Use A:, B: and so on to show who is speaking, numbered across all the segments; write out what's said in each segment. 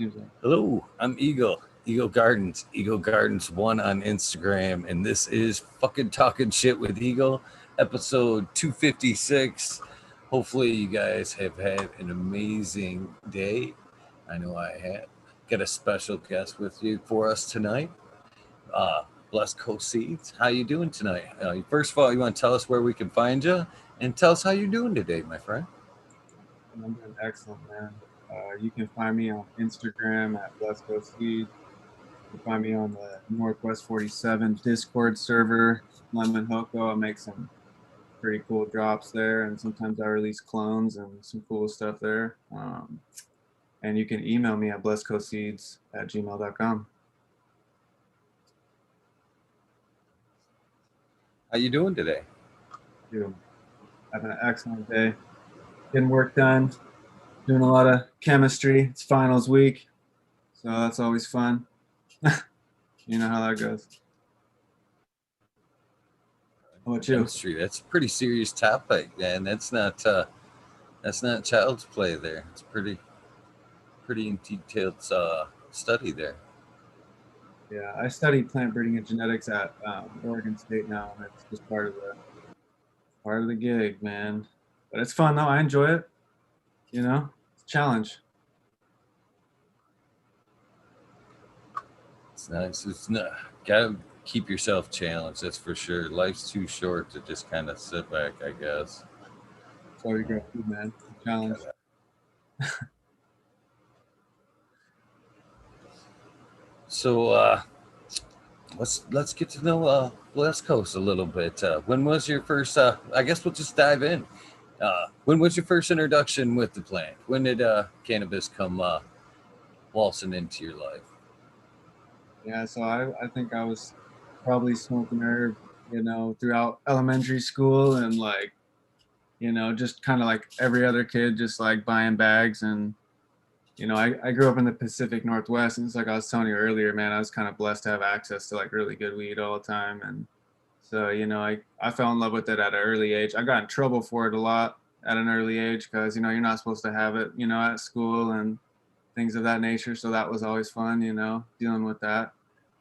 A: Seems like.
B: Hello, I'm Eagle. Eagle Gardens 1 on Instagram, and this is fucking talking shit with Eagle, episode 256. Hopefully, you guys have had an amazing day. I know I have. Got a special guest with you for us tonight. Blessed Coast Seeds. How you doing tonight? First of all, you want to tell us where we can find you, and tell us how you're doing today, my friend.
A: I'm doing excellent, man. You can find me on Instagram at Blessed Coast Seeds. You can find me on the Northwest 47 Discord server, Lemon Hoko. I make some pretty cool drops there, and sometimes I release clones and some cool stuff there. And you can email me at blessedcoastseeds@gmail.com.
B: How you doing today?
A: Dude, having an excellent day. Getting work done. Doing a lot of chemistry. It's finals week, so that's always fun. You know how that goes. How about you?
B: Chemistry. That's a pretty serious topic, man. That's not child's play there. It's pretty in detailed study there.
A: Yeah, I study plant breeding and genetics at Oregon State now, and it's just part of the gig, man. But it's fun though. I enjoy it. You know, it's a challenge.
B: It's nice. It's not gotta keep yourself challenged. That's for sure. Life's too short to just kind of sit back, I guess.
A: That's all you got to do, man. Challenge.
B: So let's get to know West Coast a little bit. When was your first? I guess we'll just dive in. When was your first introduction with the plant? When did cannabis come waltzing into your life?
A: Yeah, so I think I was probably smoking herb, throughout elementary school and like, just kind of like every other kid, just like buying bags. And I grew up in the Pacific Northwest, and it's like I was telling you earlier, man, I was kind of blessed to have access to like really good weed all the time. And so, I fell in love with it at an early age. I got in trouble for it a lot at an early age because, you're not supposed to have it, at school and things of that nature. So that was always fun, dealing with that.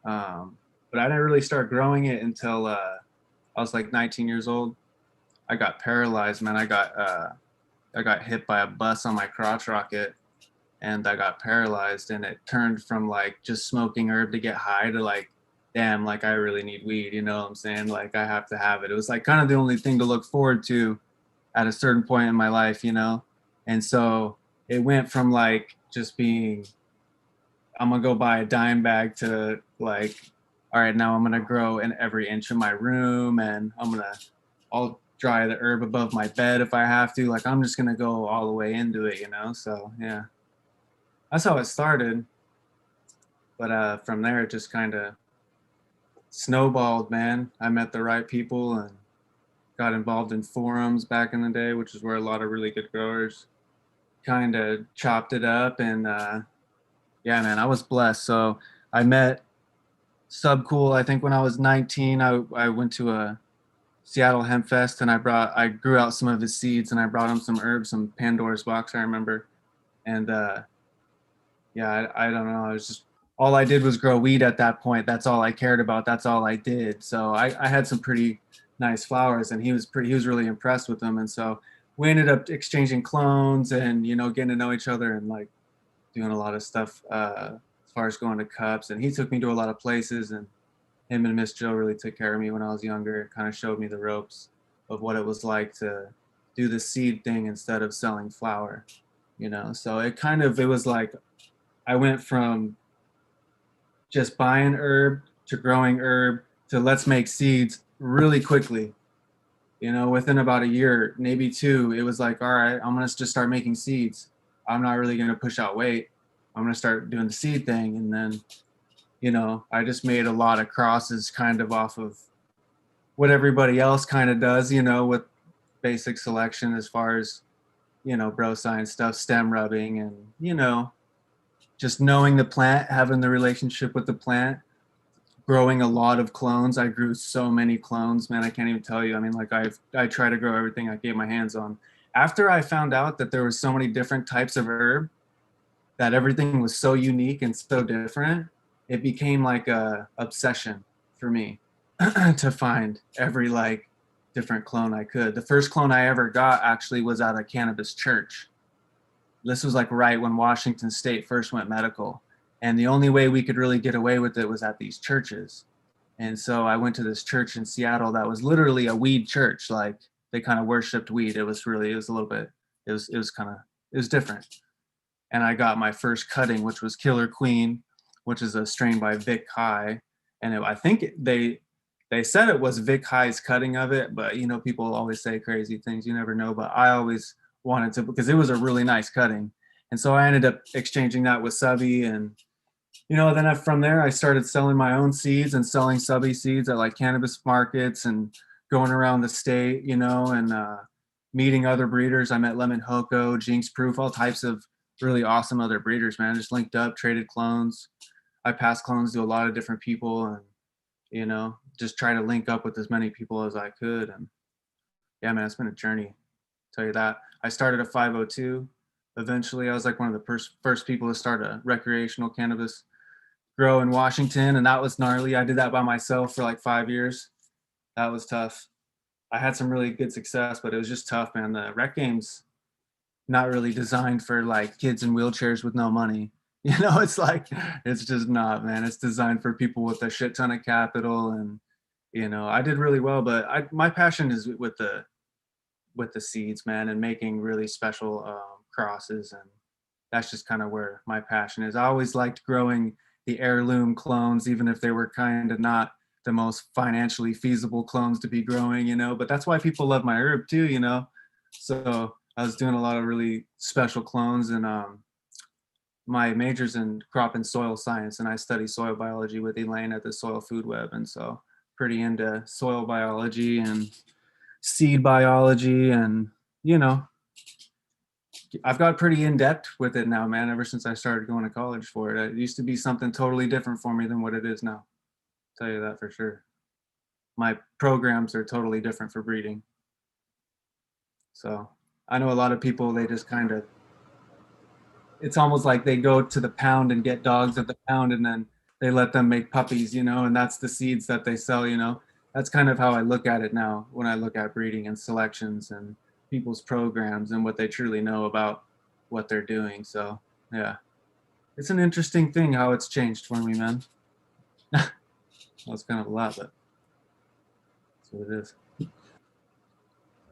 A: But I didn't really start growing it until I was like 19 years old. I got paralyzed, man. I got hit by a bus on my crotch rocket, and I got paralyzed, and it turned from like just smoking herb to get high to like, damn, like I really need weed, you know what I'm saying? Like I have to have it. It was like kind of the only thing to look forward to at a certain point in my life, And so it went from like just being, I'm gonna go buy a dime bag to like, all right, now I'm gonna grow in every inch of my room, and I'll dry the herb above my bed if I have to. Like I'm just gonna go all the way into it, So yeah, that's how it started. But from there, it just kind of snowballed, man. I met the right people and got involved in forums back in the day, which is where a lot of really good growers kind of chopped it up. And yeah, man, I was blessed. So I met Subcool, I think when I was 19. I went to a Seattle Hemp Fest, and I grew out some of his seeds, and I brought him some herbs, some Pandora's box, I remember. And yeah, I don't know. I was just, all I did was grow weed at that point. That's all I cared about. That's all I did. So I had some pretty nice flowers, and he was really impressed with them. And so we ended up exchanging clones and, getting to know each other and like doing a lot of stuff as far as going to cups. And he took me to a lot of places, and him and Miss Joe really took care of me when I was younger. It kind of showed me the ropes of what it was like to do the seed thing instead of selling flower, So it was like I went from just buying herb to growing herb to let's make seeds really quickly. Within about a year, maybe two, it was like, all right, I'm going to just start making seeds. I'm not really going to push out weight. I'm going to start doing the seed thing. And then, I just made a lot of crosses kind of off of what everybody else kind of does, with basic selection as far as, bro science stuff, stem rubbing, and, just knowing the plant, having the relationship with the plant, growing a lot of clones. I grew so many clones, man. I can't even tell you. I mean, like I try to grow everything I get my hands on. After I found out that there were so many different types of herb, that everything was so unique and so different, it became like a obsession for me to find every like different clone I could. The first clone I ever got actually was at a cannabis church. This was like right when Washington State first went medical. And the only way we could really get away with it was at these churches. And so I went to this church in Seattle that was literally a weed church. Like they kind of worshiped weed. It was really, it was a little bit, it was kind of, it was different. And I got my first cutting, which was Killer Queen, which is a strain by Vic High. And I think they said it was Vic High's cutting of it, but you know, people always say crazy things. You never know. But I always wanted to because it was a really nice cutting. And so I ended up exchanging that with Subby, and you know, then from there I started selling my own seeds and selling Subby seeds at like cannabis markets and going around the state, you know, and meeting other breeders. I met Lemon Hoko, Jinx Proof, all types of really awesome other breeders, man. Just linked up, traded clones. I passed clones to a lot of different people, and you know, just try to link up with as many people as I could. And yeah, man, it's been a journey. I'll tell you that. I started a 502. Eventually, I was like one of the first people to start a recreational cannabis grow in Washington, and that was gnarly. I did that by myself for like 5 years. That was tough. I had some really good success, but it was just tough, man. The rec game's not really designed for like kids in wheelchairs with no money. You know, it's like it's just not, man. It's designed for people with a shit ton of capital, and you know, I did really well, but my passion is with the seeds, man, and making really special crosses, and that's just kind of where my passion is. I always liked growing the heirloom clones, even if they were kind of not the most financially feasible clones to be growing, you know. But that's why people love my herb too, you know. So I was doing a lot of really special clones, and my major's in crop and soil science, and I study soil biology with Elaine at the Soil Food Web, and so pretty into soil biology and seed biology, and you know, I've got pretty in depth with it now, man. Ever since I started going to college for it, it used to be something totally different for me than what it is now. I'll tell you that for sure. My programs are totally different for breeding. So I know a lot of people, they just kind of, it's almost like they go to the pound and get dogs at the pound, and then they let them make puppies, you know, and that's the seeds that they sell, you know. That's kind of how I look at it now when I look at breeding and selections and people's programs and what they truly know about what they're doing. So yeah, it's an interesting thing how it's changed for me, man. That's kind of a lot, but that's what it is.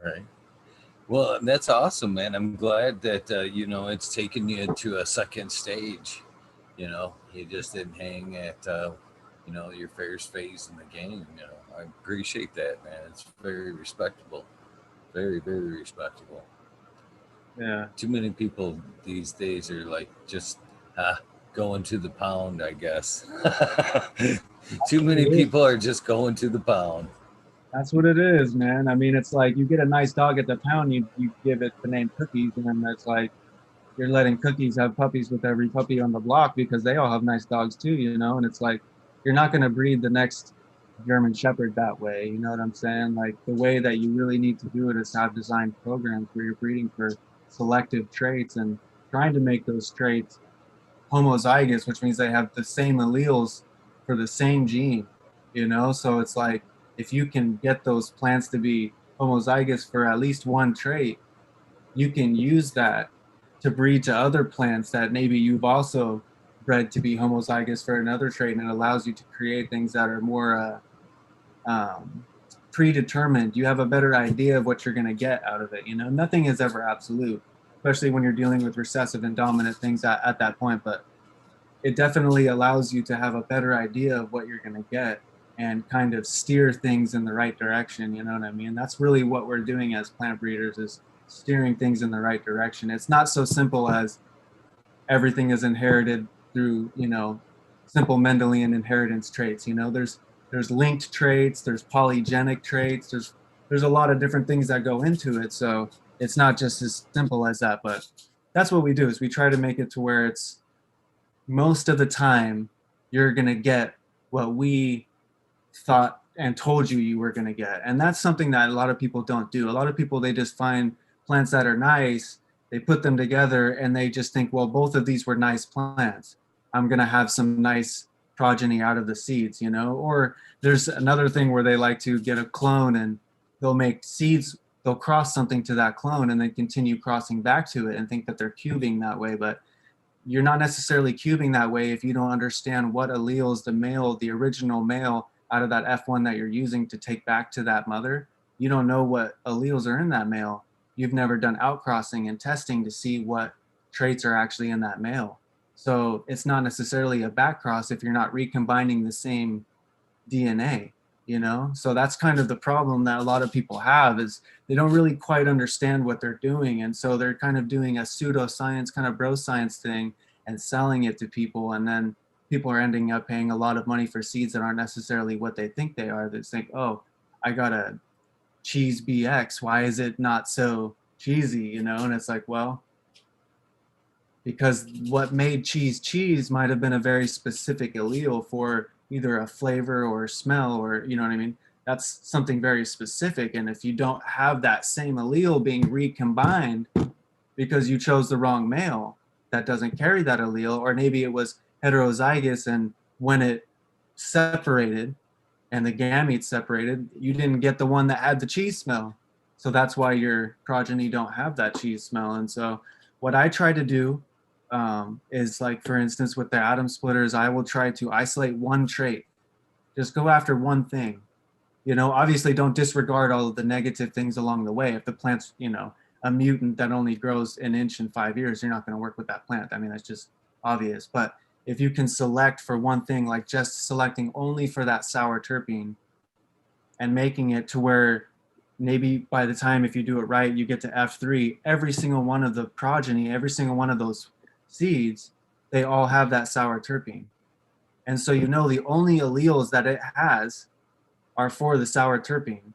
B: Right. Well, that's awesome, man. I'm glad that you know, it's taken you to a second stage. You know, you just didn't hang at you know, your first phase in the game. You know, I appreciate that, man. It's very respectable, very very respectable.
A: Yeah.
B: Too many people these days are like just going to the pound, I guess. Too
A: It
B: many
A: is.
B: people are just going to the pound.
A: That's what it is, man. I mean, it's like you get a nice dog at the pound, you give it the name Cookies, and then it's like you're letting Cookies have puppies with every puppy on the block because they all have nice dogs too, you know? And it's like you're not going to breed the next German Shepherd that way. You know what I'm saying? Like the way that you really need to do it is have designed programs where you're breeding for selective traits and trying to make those traits homozygous, which means they have the same alleles for the same gene, you know? So it's like if you can get those plants to be homozygous for at least one trait, you can use that to breed to other plants that maybe you've also bred to be homozygous for another trait, and it allows you to create things that are more um, predetermined. You have a better idea of what you're going to get out of it. You know, nothing is ever absolute, especially when you're dealing with recessive and dominant things at that point. But it definitely allows you to have a better idea of what you're going to get and kind of steer things in the right direction. You know what I mean? That's really what we're doing as plant breeders is steering things in the right direction. It's not so simple as everything is inherited through, you know, simple Mendelian inheritance traits. You know, there's linked traits, there's polygenic traits, there's a lot of different things that go into it. So it's not just as simple as that. But that's what we do is we try to make it to where it's most of the time you're going to get what we thought and told you you were going to get. And that's something that a lot of people don't do. A lot of people, they just find plants that are nice They put them together and they just think, well, both of these were nice plants. I'm going to have some nice progeny out of the seeds, you know? Or there's another thing where they like to get a clone and they'll make seeds, they'll cross something to that clone and then continue crossing back to it and think that they're cubing that way. But you're not necessarily cubing that way if you don't understand what alleles the male, the original male out of that F1 that you're using to take back to that mother. You don't know what alleles are in that male. You've never done outcrossing and testing to see what traits are actually in that male. So it's not necessarily a back cross if you're not recombining the same DNA, you know? So that's kind of the problem that a lot of people have is they don't really quite understand what they're doing. And so they're kind of doing a pseudoscience, kind of bro science thing and selling it to people. And then people are ending up paying a lot of money for seeds that aren't necessarily what they think they are. They think, oh, I got a cheese BX. Why is it not so cheesy, you know? And it's like, well, because what made cheese might have been a very specific allele for either a flavor or smell, or you know what I mean. That's something very specific, and if you don't have that same allele being recombined because you chose the wrong male that doesn't carry that allele, or maybe it was heterozygous and when it separated and the gametes separated, you didn't get the one that had the cheese smell. So that's why your progeny don't have that cheese smell. And so what I try to do is like, for instance, with the atom splitters, I will try to isolate one trait. Just go after one thing. You know, obviously don't disregard all of the negative things along the way. If the plant's, you know, a mutant that only grows an inch in 5 years, you're not going to work with that plant. I mean, that's just obvious. But if you can select for one thing, like just selecting only for that sour terpene and making it to where maybe by the time, if you do it right, you get to F3, every single one of the progeny, every single one of those seeds, they all have that sour terpene. And so you know the only alleles that it has are for the sour terpene.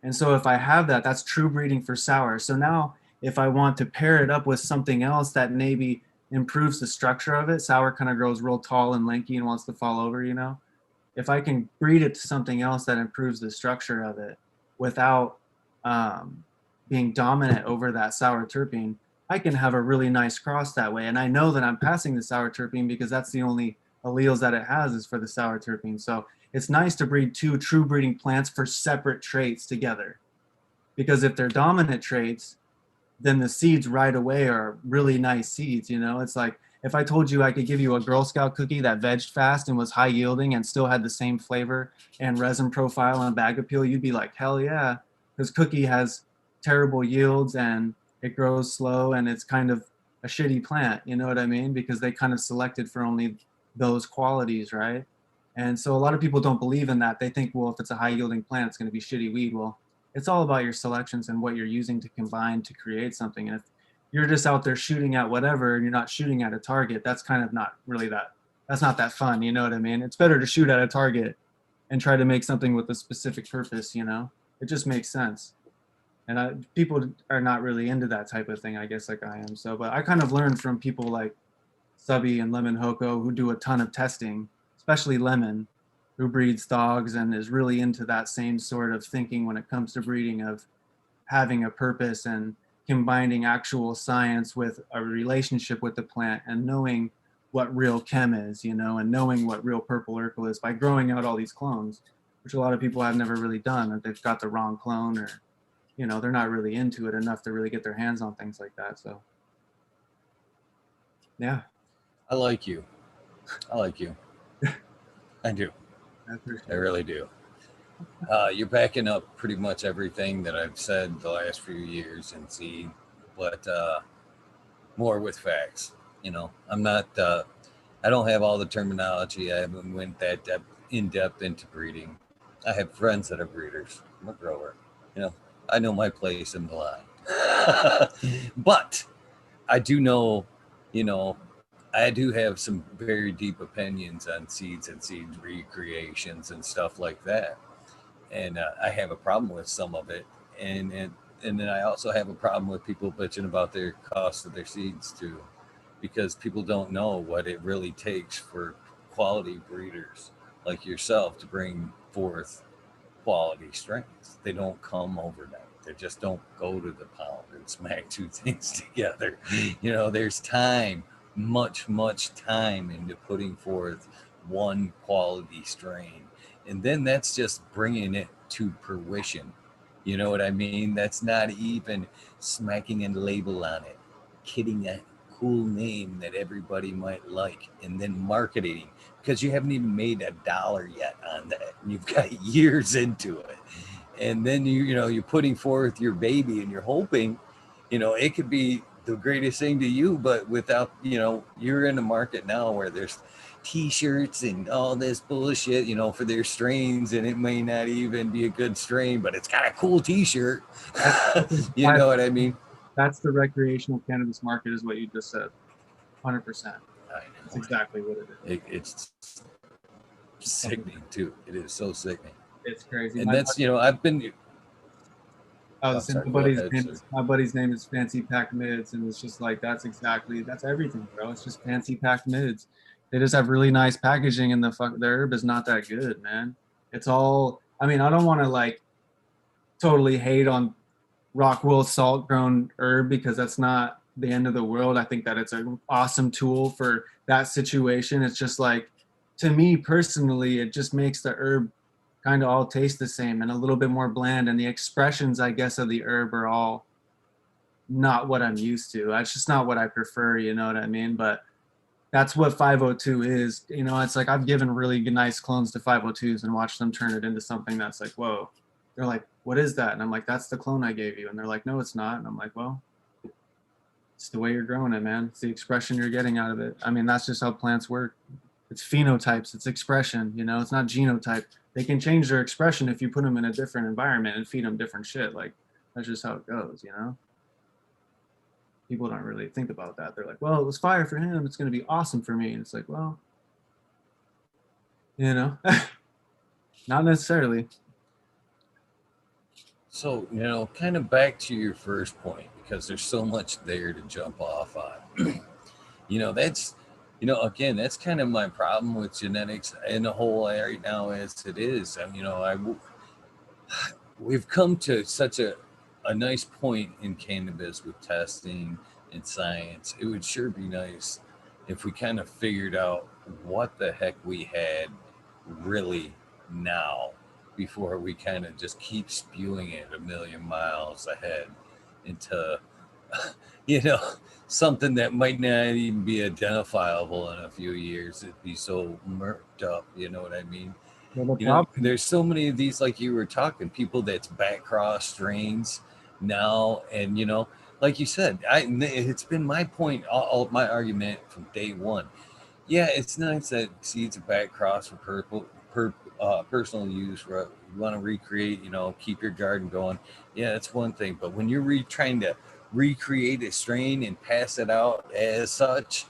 A: And so if I have that, that's true breeding for sour. So now if I want to pair it up with something else that maybe improves the structure of it, sour kind of grows real tall and lanky and wants to fall over, you know. If I can breed it to something else that improves the structure of it without being dominant over that sour terpene, I can have a really nice cross that way. And I know that I'm passing the sour terpene because that's the only alleles that it has is for the sour terpene. So it's nice to breed two true breeding plants for separate traits together. Because if they're dominant traits, then the seeds right away are really nice seeds. You know, it's like if I told you I could give you a Girl Scout cookie that vegged fast and was high yielding and still had the same flavor and resin profile and bag appeal, you'd be like, hell yeah. Because cookie has terrible yields and it grows slow and it's kind of a shitty plant. You know what I mean? Because they kind of selected for only those qualities, right? And so a lot of people don't believe in that. They think, well, if it's a high yielding plant, it's going to be shitty weed. Well, it's all about your selections and what you're using to combine to create something. And if you're just out there shooting at whatever and you're not shooting at a target, that's kind of not really that's not that fun. You know what I mean? It's better to shoot at a target and try to make something with a specific purpose, you know? It just makes sense. And people are not really into that type of thing, I guess, like I am. So, but I kind of learned from people like Subby and Lemon Hoko who do a ton of testing, especially Lemon, who breeds dogs and is really into that same sort of thinking when it comes to breeding of having a purpose and combining actual science with a relationship with the plant and knowing what real chem is, you know, and knowing what real purple Urkel is by growing out all these clones, which a lot of people have never really done, or they've got the wrong clone, or, you know, they're not really into it enough to really get their hands on things like that. So, yeah.
B: I like you. I like you. I do.
A: I
B: I
A: appreciate it.
B: really do. You're backing up pretty much everything that I've said the last few years and see, but more with facts. You know, I'm not. I don't have all the terminology. I haven't went that in depth into breeding. I have friends that are breeders. I'm a grower. You know, I know my place in the line. But I do know, you know, I do have some very deep opinions on seeds and seed recreations and stuff like that. And I have a problem with some of it. And then I also have a problem with people bitching about their cost of their seeds too, because people don't know what it really takes for quality breeders like yourself to bring forth quality strains. They don't come overnight. They just don't go to the pound and smack two things together. There's time, much time into putting forth one quality strain. And then that's just bringing it to fruition. You know what I mean? That's not even smacking a label on it, getting a cool name that everybody might like, and then marketing, because you haven't even made a dollar yet on that. You've got years into it. And then you're putting forth your baby and you're hoping, it could be the greatest thing to you, but without, you're in a market now where there's t-shirts and all this bullshit, for their strains, and it may not even be a good strain, but it's got a cool t-shirt. You know what I mean?
A: That's the recreational cannabis market, is what you just said. 100%.
B: I
A: That's
B: know.
A: exactly what it is.
B: It's sickening too. It is so sickening.
A: It's crazy.
B: And that's, I've been,
A: I was
B: I'm
A: saying
B: sorry, go ahead, sir.
A: my buddy's name is Fancy Pack Mids, and it's just like that's everything, bro. It's just Fancy Pack Mids. They just have really nice packaging, and the herb is not that good, man. It's all. I mean, I don't want to like totally hate on Rockwool salt grown herb, because that's not the end of the world. I think that it's an awesome tool for that situation. It's just like, to me personally, it just makes the herb kind of all taste the same and a little bit more bland. And the expressions, I guess, of the herb are all not what I'm used to. That's just not what I prefer, you know what I mean? But that's what 502 is. It's like I've given really nice clones to 502s and watched them turn it into something that's like, whoa. They're like, what is that? And I'm like, that's the clone I gave you. And they're like, no, it's not. And I'm like, well, it's the way you're growing it, man. It's the expression you're getting out of it. I mean, that's just how plants work. It's phenotypes, it's expression, it's not genotype. They can change their expression if you put them in a different environment and feed them different shit. Like, that's just how it goes. People don't really think about that. They're like, well, it was fire for him, it's going to be awesome for me. And it's like, well, not necessarily.
B: So, kind of back to your first point, because there's so much there to jump off on. That's, again, that's kind of my problem with genetics in the whole right now as it is. We've come to such a nice point in cannabis with testing and science. It would sure be nice if we kind of figured out what the heck we had really now, before we kind of just keep spewing it a million miles ahead into you know something that might not even be identifiable in a few years. It'd be so murked up, you know what I mean?
A: Well, the problem,
B: There's so many of these, like you were talking, people that's back cross strains now. And like you said, it's been my point, all my argument from day one. Yeah, it's nice that seeds are back cross for personal use. You want to recreate, keep your garden going. Yeah, that's one thing. But when you're trying to recreate a strain and pass it out as such,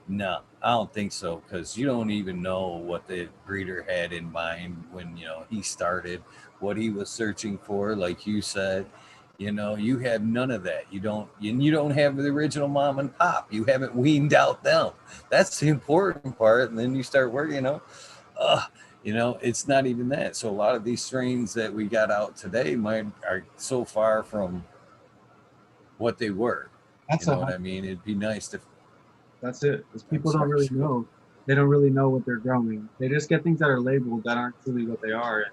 B: no, I don't think so, because you don't even know what the breeder had in mind when he started, what he was searching for. Like you said, you have none of that. You don't have the original mom and pop. You haven't weaned out them. That's the important part. And then you start working, it's not even that. So a lot of these strains that we got out today are so far from what they were. You
A: that's
B: know
A: a
B: what I mean? It'd be nice to.
A: that's it. Because
B: I'm
A: people don't
B: sorry.
A: really know. They don't really know what they're growing. They just get things that are labeled that aren't truly what they are. And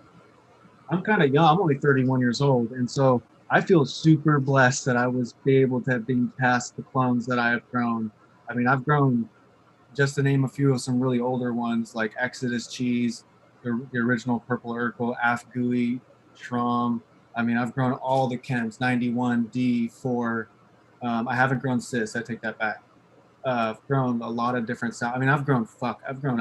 A: I'm kind of young. I'm only 31 years old, and so I feel super blessed that I was able to have been past the clones that I have grown. I mean, I've grown, just to name a few of some really older ones, like Exodus Cheese, the original Purple Urkel, Af Gooey, Schramm. I mean, I've grown all the chems, 91, D4. I haven't grown Cis. I take that back. I've grown a lot of different sound. I mean, I've grown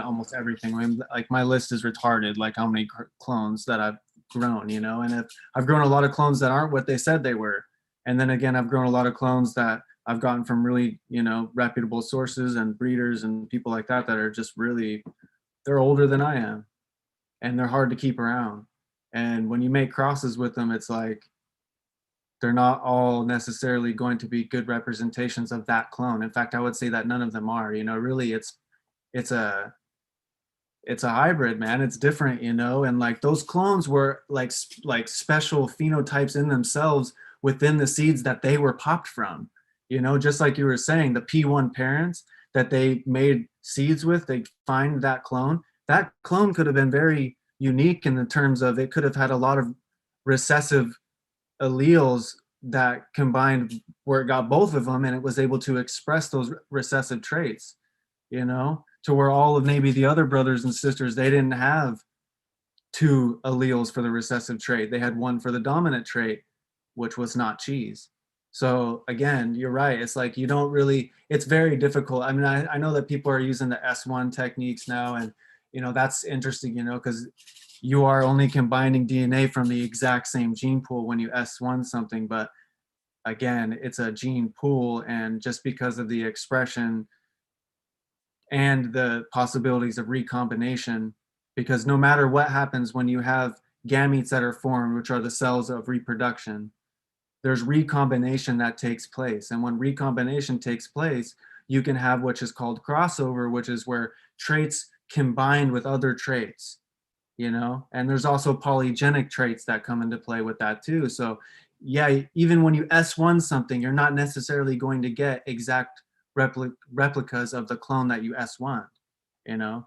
A: almost everything. I mean, like my list is retarded, like how many clones that I've grown, and I've grown a lot of clones that aren't what they said they were. And then again, I've grown a lot of clones that I've gotten from really, reputable sources and breeders and people like that are just really, they're older than I am, and they're hard to keep around. And when you make crosses with them, it's like, they're not all necessarily going to be good representations of that clone. In fact, I would say that none of them are. Really, it's a it's a hybrid, man. It's different, you know. And like those clones were like special phenotypes in themselves within the seeds that they were popped from. You know, just like you were saying, the P1 parents that they made seeds with, they find that clone. That clone could have been very unique in the terms of it could have had a lot of recessive alleles that combined where it got both of them and it was able to express those recessive traits, you know, to where all of maybe the other brothers and sisters, they didn't have two alleles for the recessive trait. They had one for the dominant trait, which was not cheese. So again, you're right. It's like you don't really, it's very difficult. I mean, I know that people are using the S1 techniques now, and you know, that's interesting, you know, because you are only combining DNA from the exact same gene pool when you S1 something, but again, it's a gene pool, and just because of the expression and the possibilities of recombination, because no matter what happens when you have gametes that are formed, which are the cells of reproduction, there's recombination that takes place. And when recombination takes place, you can have what is called crossover, which is where traits combine with other traits, you know. And there's also polygenic traits that come into play with that too. So yeah, even when you S1 something, you're not necessarily going to get exact replicas of the clone that you S1, you know.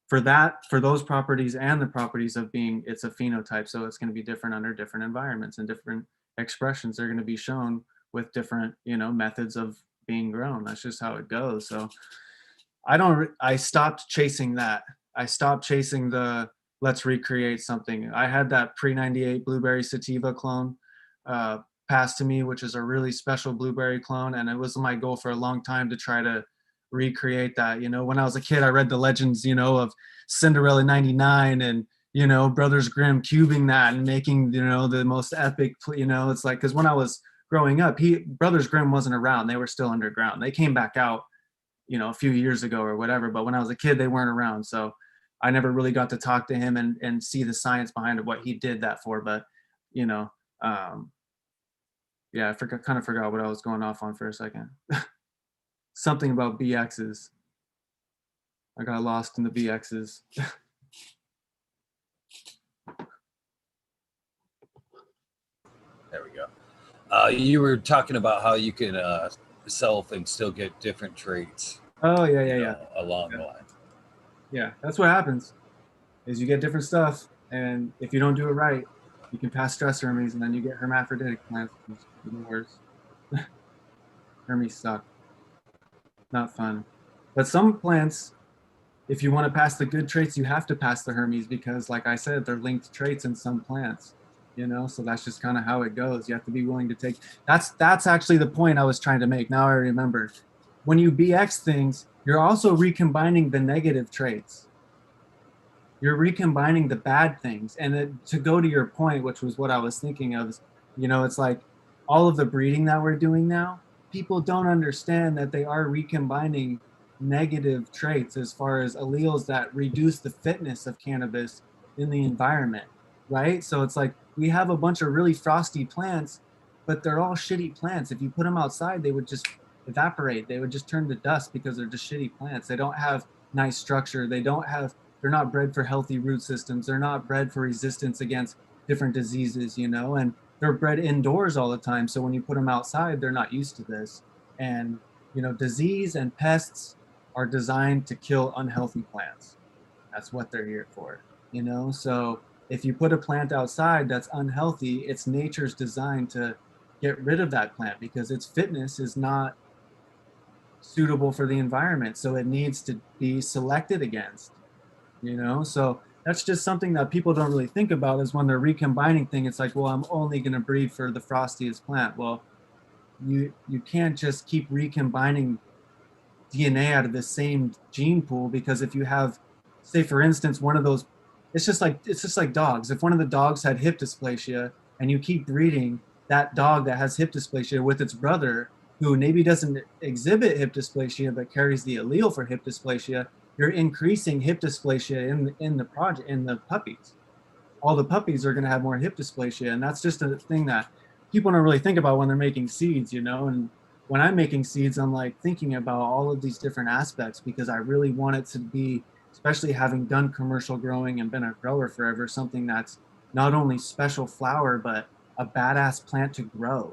A: For that, for those properties and the properties of being, it's a phenotype, so it's going to be different under different environments, and different expressions are going to be shown with different, you know, methods of being grown. That's just how it goes. So I stopped chasing that. I stopped chasing the let's recreate something. I had that pre-98 blueberry sativa clone uh, passed to me, which is a really special blueberry clone. And it was my goal for a long time to try to recreate that. You know, when I was a kid, I read the legends, you know, of Cinderella 99 and, you know, Brothers Grimm cubing that and making, you know, the most epic, you know, it's like, because when I was growing up, Brothers Grimm wasn't around. They were still underground. They came back out, you know, a few years ago or whatever, but when I was a kid they weren't around, so I never really got to talk to him and see the science behind it, what he did that for. But you know, um yeah, kind of forgot what I was going off on for a second. Something about BXs. I got lost in the BXs.
B: There we go. You were talking about how you can self and still get different traits,
A: Oh yeah,
B: you
A: yeah, yeah,
B: know, along
A: yeah,
B: the line.
A: yeah, that's what happens is you get different stuff, and if you don't do it right, you can pass stress hermes, and then you get hermaphroditic plants, which is even worse. Hermes suck, not fun. But some plants, if you want to pass the good traits, you have to pass the Hermes because, like I said, they're linked traits in some plants. You know, so that's just kind of how it goes. You have to be willing to take. That's actually the point I was trying to make. Now I remember. When you BX things, you're also recombining the negative traits. You're recombining the bad things. And to go to your point, which was what I was thinking of, is, you know, it's like all of the breeding that we're doing now, people don't understand that they are recombining negative traits as far as alleles that reduce the fitness of cannabis in the environment, right? So it's like we have a bunch of really frosty plants, but they're all shitty plants. If you put them outside, they would just evaporate. They would just turn to dust because they're just shitty plants. They don't have nice structure. They're not bred for healthy root systems. They're not bred for resistance against different diseases, you know, and they're bred indoors all the time. So when you put them outside, they're not used to this. And, you know, disease and pests are designed to kill unhealthy plants. That's what they're here for, you know? So if you put a plant outside that's unhealthy, it's nature's design to get rid of that plant because its fitness is not suitable for the environment. So it needs to be selected against, you know. So that's just something that people don't really think about is when they're recombining things, it's like, well, I'm only going to breed for the frostiest plant. Well, you can't just keep recombining DNA out of the same gene pool, because if you have, say for instance, one of those, it's just like dogs. If one of the dogs had hip dysplasia and you keep breeding that dog that has hip dysplasia with its brother who maybe doesn't exhibit hip dysplasia but carries the allele for hip dysplasia, you're increasing hip dysplasia in the project in the puppies. All the puppies are going to have more hip dysplasia, and that's just a thing that people don't really think about when they're making seeds, you know. And when I'm making seeds, I'm like thinking about all of these different aspects because I really want it to be especially having done commercial growing and been a grower forever, something that's not only special flower, but a badass plant to grow.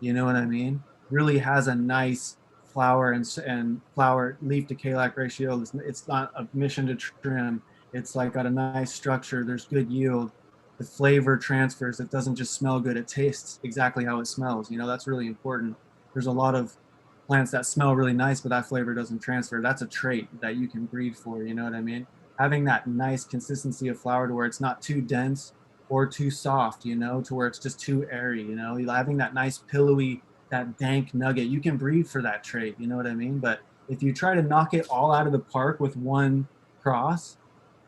A: You know what I mean? Really has a nice flower and flower leaf to calyx ratio. It's not a mission to trim. It's like got a nice structure. There's good yield. The flavor transfers. It doesn't just smell good. It tastes exactly how it smells. You know, that's really important. There's a lot of plants that smell really nice, but that flavor doesn't transfer. That's a trait that you can breed for. You know what I mean? Having that nice consistency of flower to where it's not too dense or too soft, you know, to where it's just too airy, you know, having that nice pillowy, that dank nugget, you can breed for that trait, you know what I mean? But if you try to knock it all out of the park with one cross,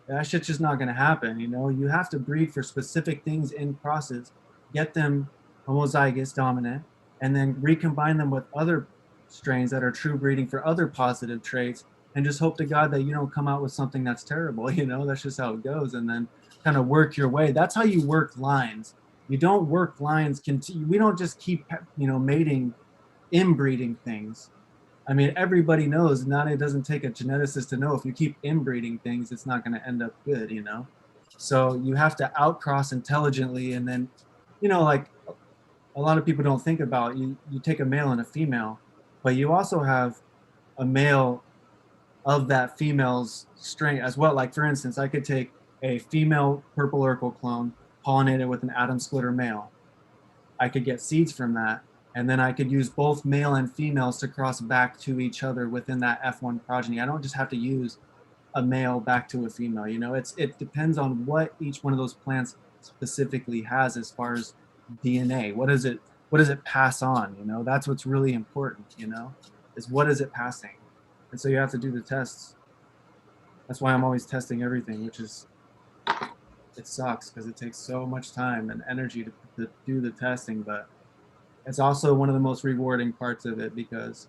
A: that shit's just not going to happen. You know, you have to breed for specific things in crosses, get them homozygous dominant, and then recombine them with other strains that are true breeding for other positive traits, and just hope to God that you don't come out with something that's terrible. You know, that's just how it goes. And then kind of work your way. That's how you work lines. You don't work lines. We don't just keep, you know, mating, inbreeding things. I mean, everybody knows not it doesn't take a geneticist to know if you keep inbreeding things, it's not going to end up good, you know? So you have to outcross intelligently. And then, you know, like a lot of people don't think about you take a male and a female, but you also have a male of that female's strain as well. Like for instance, I could take a female purple Urkel clone, pollinate it with an atom splitter male. I could get seeds from that. And then I could use both male and females to cross back to each other within that F1 progeny. I don't just have to use a male back to a female. You know, it depends on what each one of those plants specifically has as far as DNA. What does it pass on? You know, that's what's really important, you know, is what is it passing? And so you have to do the tests. That's why I'm always testing everything, which is it sucks because it takes so much time and energy to do the testing, but it's also one of the most rewarding parts of it because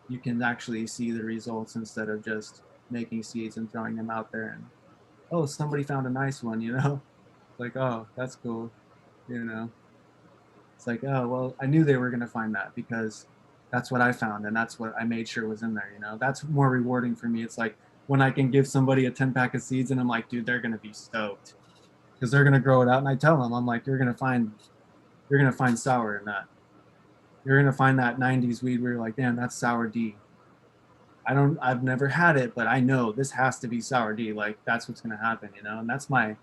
A: you can actually see the results instead of just making seeds and throwing them out there and oh somebody found a nice one, you know. It's like oh that's cool, you know. It's like oh well I knew they were going to find that because that's what I found and that's what I made sure was in there, you know. That's more rewarding for me. It's like when I can give somebody a 10 pack of seeds and I'm like dude they're going to be stoked because they're going to grow it out and I tell them I'm like you're going to find sour in that. You're going to find that 90s weed where you're like damn that's sour D. I've never had it, but I know this has to be sour D. Like that's what's gonna happen, you know. And that's my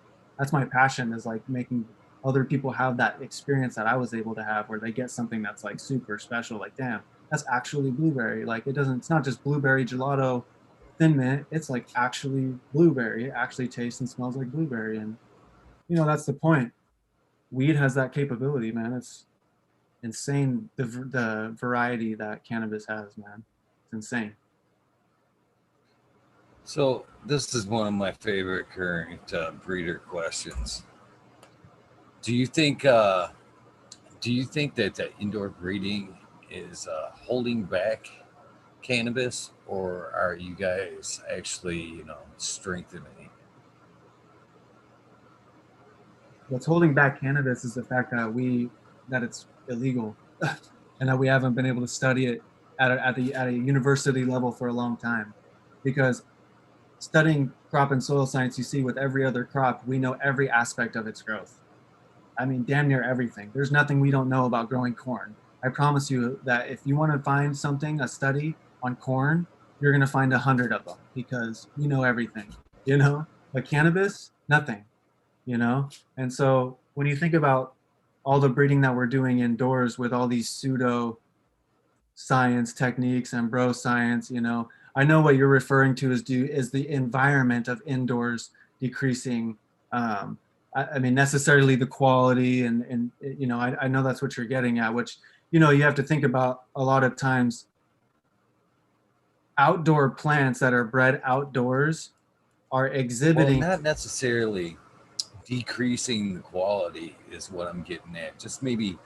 A: passion is like making other people have that experience that I was able to have where they get something that's like super special. Like, damn, that's actually blueberry. Like it's not just blueberry gelato thin mint, it's like actually blueberry. It actually tastes and smells like blueberry. And you know, that's the point. Weed has that capability, man. It's insane the variety that cannabis has, man. It's insane.
B: So this is one of my favorite current breeder questions. Do you think that the indoor breeding is holding back cannabis, or are you guys actually strengthening?
A: What's holding back cannabis is the fact that it's illegal and that we haven't been able to study it at a university level for a long time because studying crop and soil science you see with every other crop we know every aspect of its growth. I mean damn near everything. There's nothing we don't know about growing corn. I promise you that if you want to find something a study on corn you're going to find 100 of them because we know everything, you know. But cannabis nothing, you know? And so when you think about all the breeding that we're doing indoors with all these pseudo science techniques and bro science, you know, I know what you're referring to is the environment of indoors decreasing. I mean, necessarily the quality and you know, I know that's what you're getting at, which, you know, you have to think about a lot of times outdoor plants that are bred outdoors are
B: Well,
A: exhibiting.
B: not necessarily decreasing the quality is what I'm getting at. Just maybe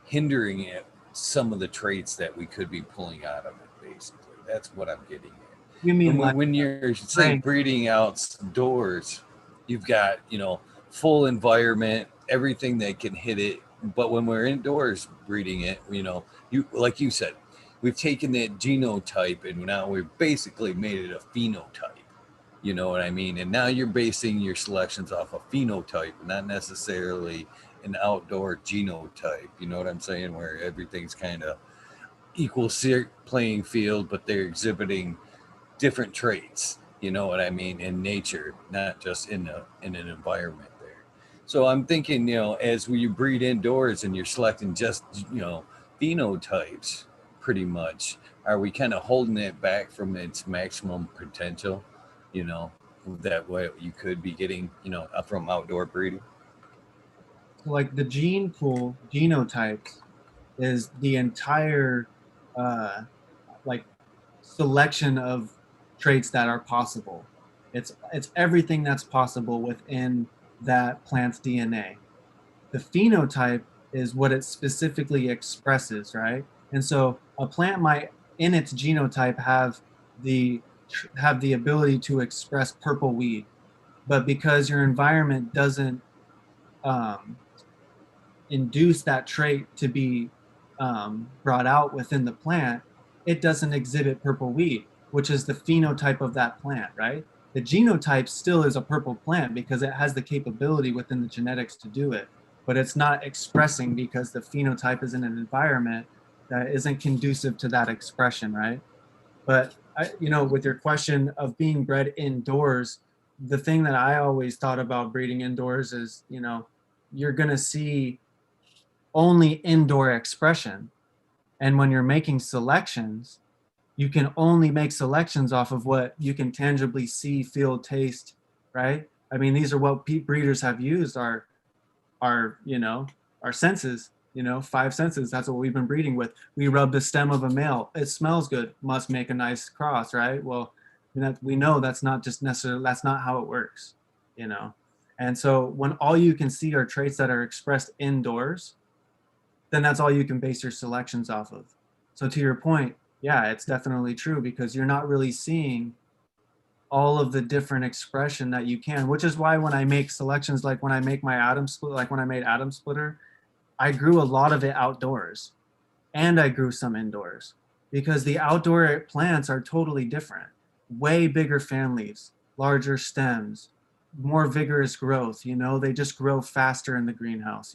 B: hindering it some of the traits that we could be pulling out of it. Basically, that's what I'm getting at.
A: You mean
B: And
A: like
B: when you're say
A: spraying?
B: breeding outdoors, you've got full environment, everything that can hit it. But when we're indoors breeding it, you like you said, we've taken that genotype and now we've basically made it a phenotype. You know what I mean? And now you're basing your selections off a phenotype, not necessarily an outdoor genotype. You know what I'm saying? Where everything's kind of equal playing field, but they're exhibiting different traits. You know what I mean? In nature, not just in an environment there. So I'm thinking, as you breed indoors and you're selecting just phenotypes, pretty much, are we kind of holding it back from its maximum potential? You know, that way you could be getting from outdoor breeding.
A: So like the gene pool, genotypes, is the entire uh, like selection of traits that are possible. It's everything that's possible within that plant's DNA. The phenotype is what it specifically expresses, right? And so a plant might, in its genotype, the have the ability to express purple weed, but because your environment doesn't um, induce that trait to be brought out within the plant, it doesn't exhibit purple weed, which is the phenotype of that plant, right? The genotype still is a purple plant because it has the capability within the genetics to do it, but it's not expressing because the phenotype is in an environment that isn't conducive to that expression, right? But with your question of being bred indoors, the thing that I always thought about breeding indoors is, you're going to see only indoor expression. And when you're making selections, you can only make selections off of what you can tangibly see, feel, taste, right? I mean, these are what breeders have used our, our senses, five senses. That's what we've been breeding with. We rub the stem of a male. It smells good, must make a nice cross, right? Well, we know that's not just necessarily, that's not how it works, you know? And so when all you can see are traits that are expressed indoors, then that's all you can base your selections off of. So to your point, yeah, it's definitely true because you're not really seeing all of the different expression that you can, which is why when I make selections, like when I make my atom split, like when I made atom splitter, I grew a lot of it outdoors and I grew some indoors because the outdoor plants are totally different. Way bigger fan leaves, larger stems, more vigorous growth, they just grow faster in the greenhouse,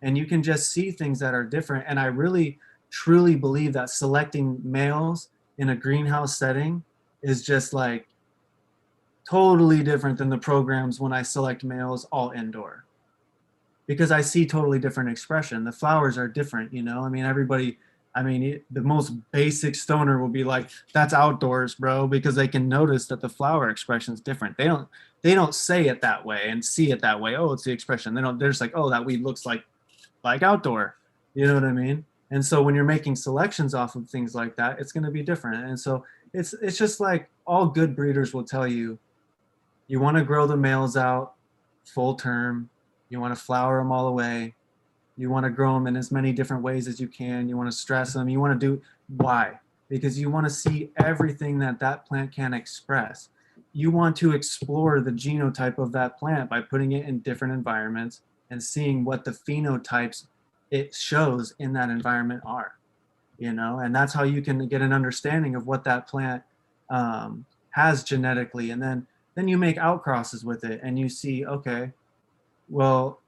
A: and you can just see things that are different. And I really truly believe that selecting males in a greenhouse setting is just like totally different than the programs when I select males all indoor because I see totally different expression. The flowers are different, I mean, everybody, I mean, the most basic stoner will be like, that's outdoors, bro, because they can notice that the flower expression is different. They don't say it that way and see it that way. Oh, it's the expression. They're just like, oh, that weed looks like outdoor. You know what I mean? And so when you're making selections off of things like that, it's going to be different. And so it's just like all good breeders will tell you, you want to grow the males out full term. You want to flower them all the way. You want to grow them in as many different ways as you can. You want to stress them. You want to do why? Because you want to see everything that that plant can express. You want to explore the genotype of that plant by putting it in different environments and seeing what the phenotypes it shows in that environment are, and that's how you can get an understanding of what that plant has genetically. And then you make outcrosses with it and you see, okay, well,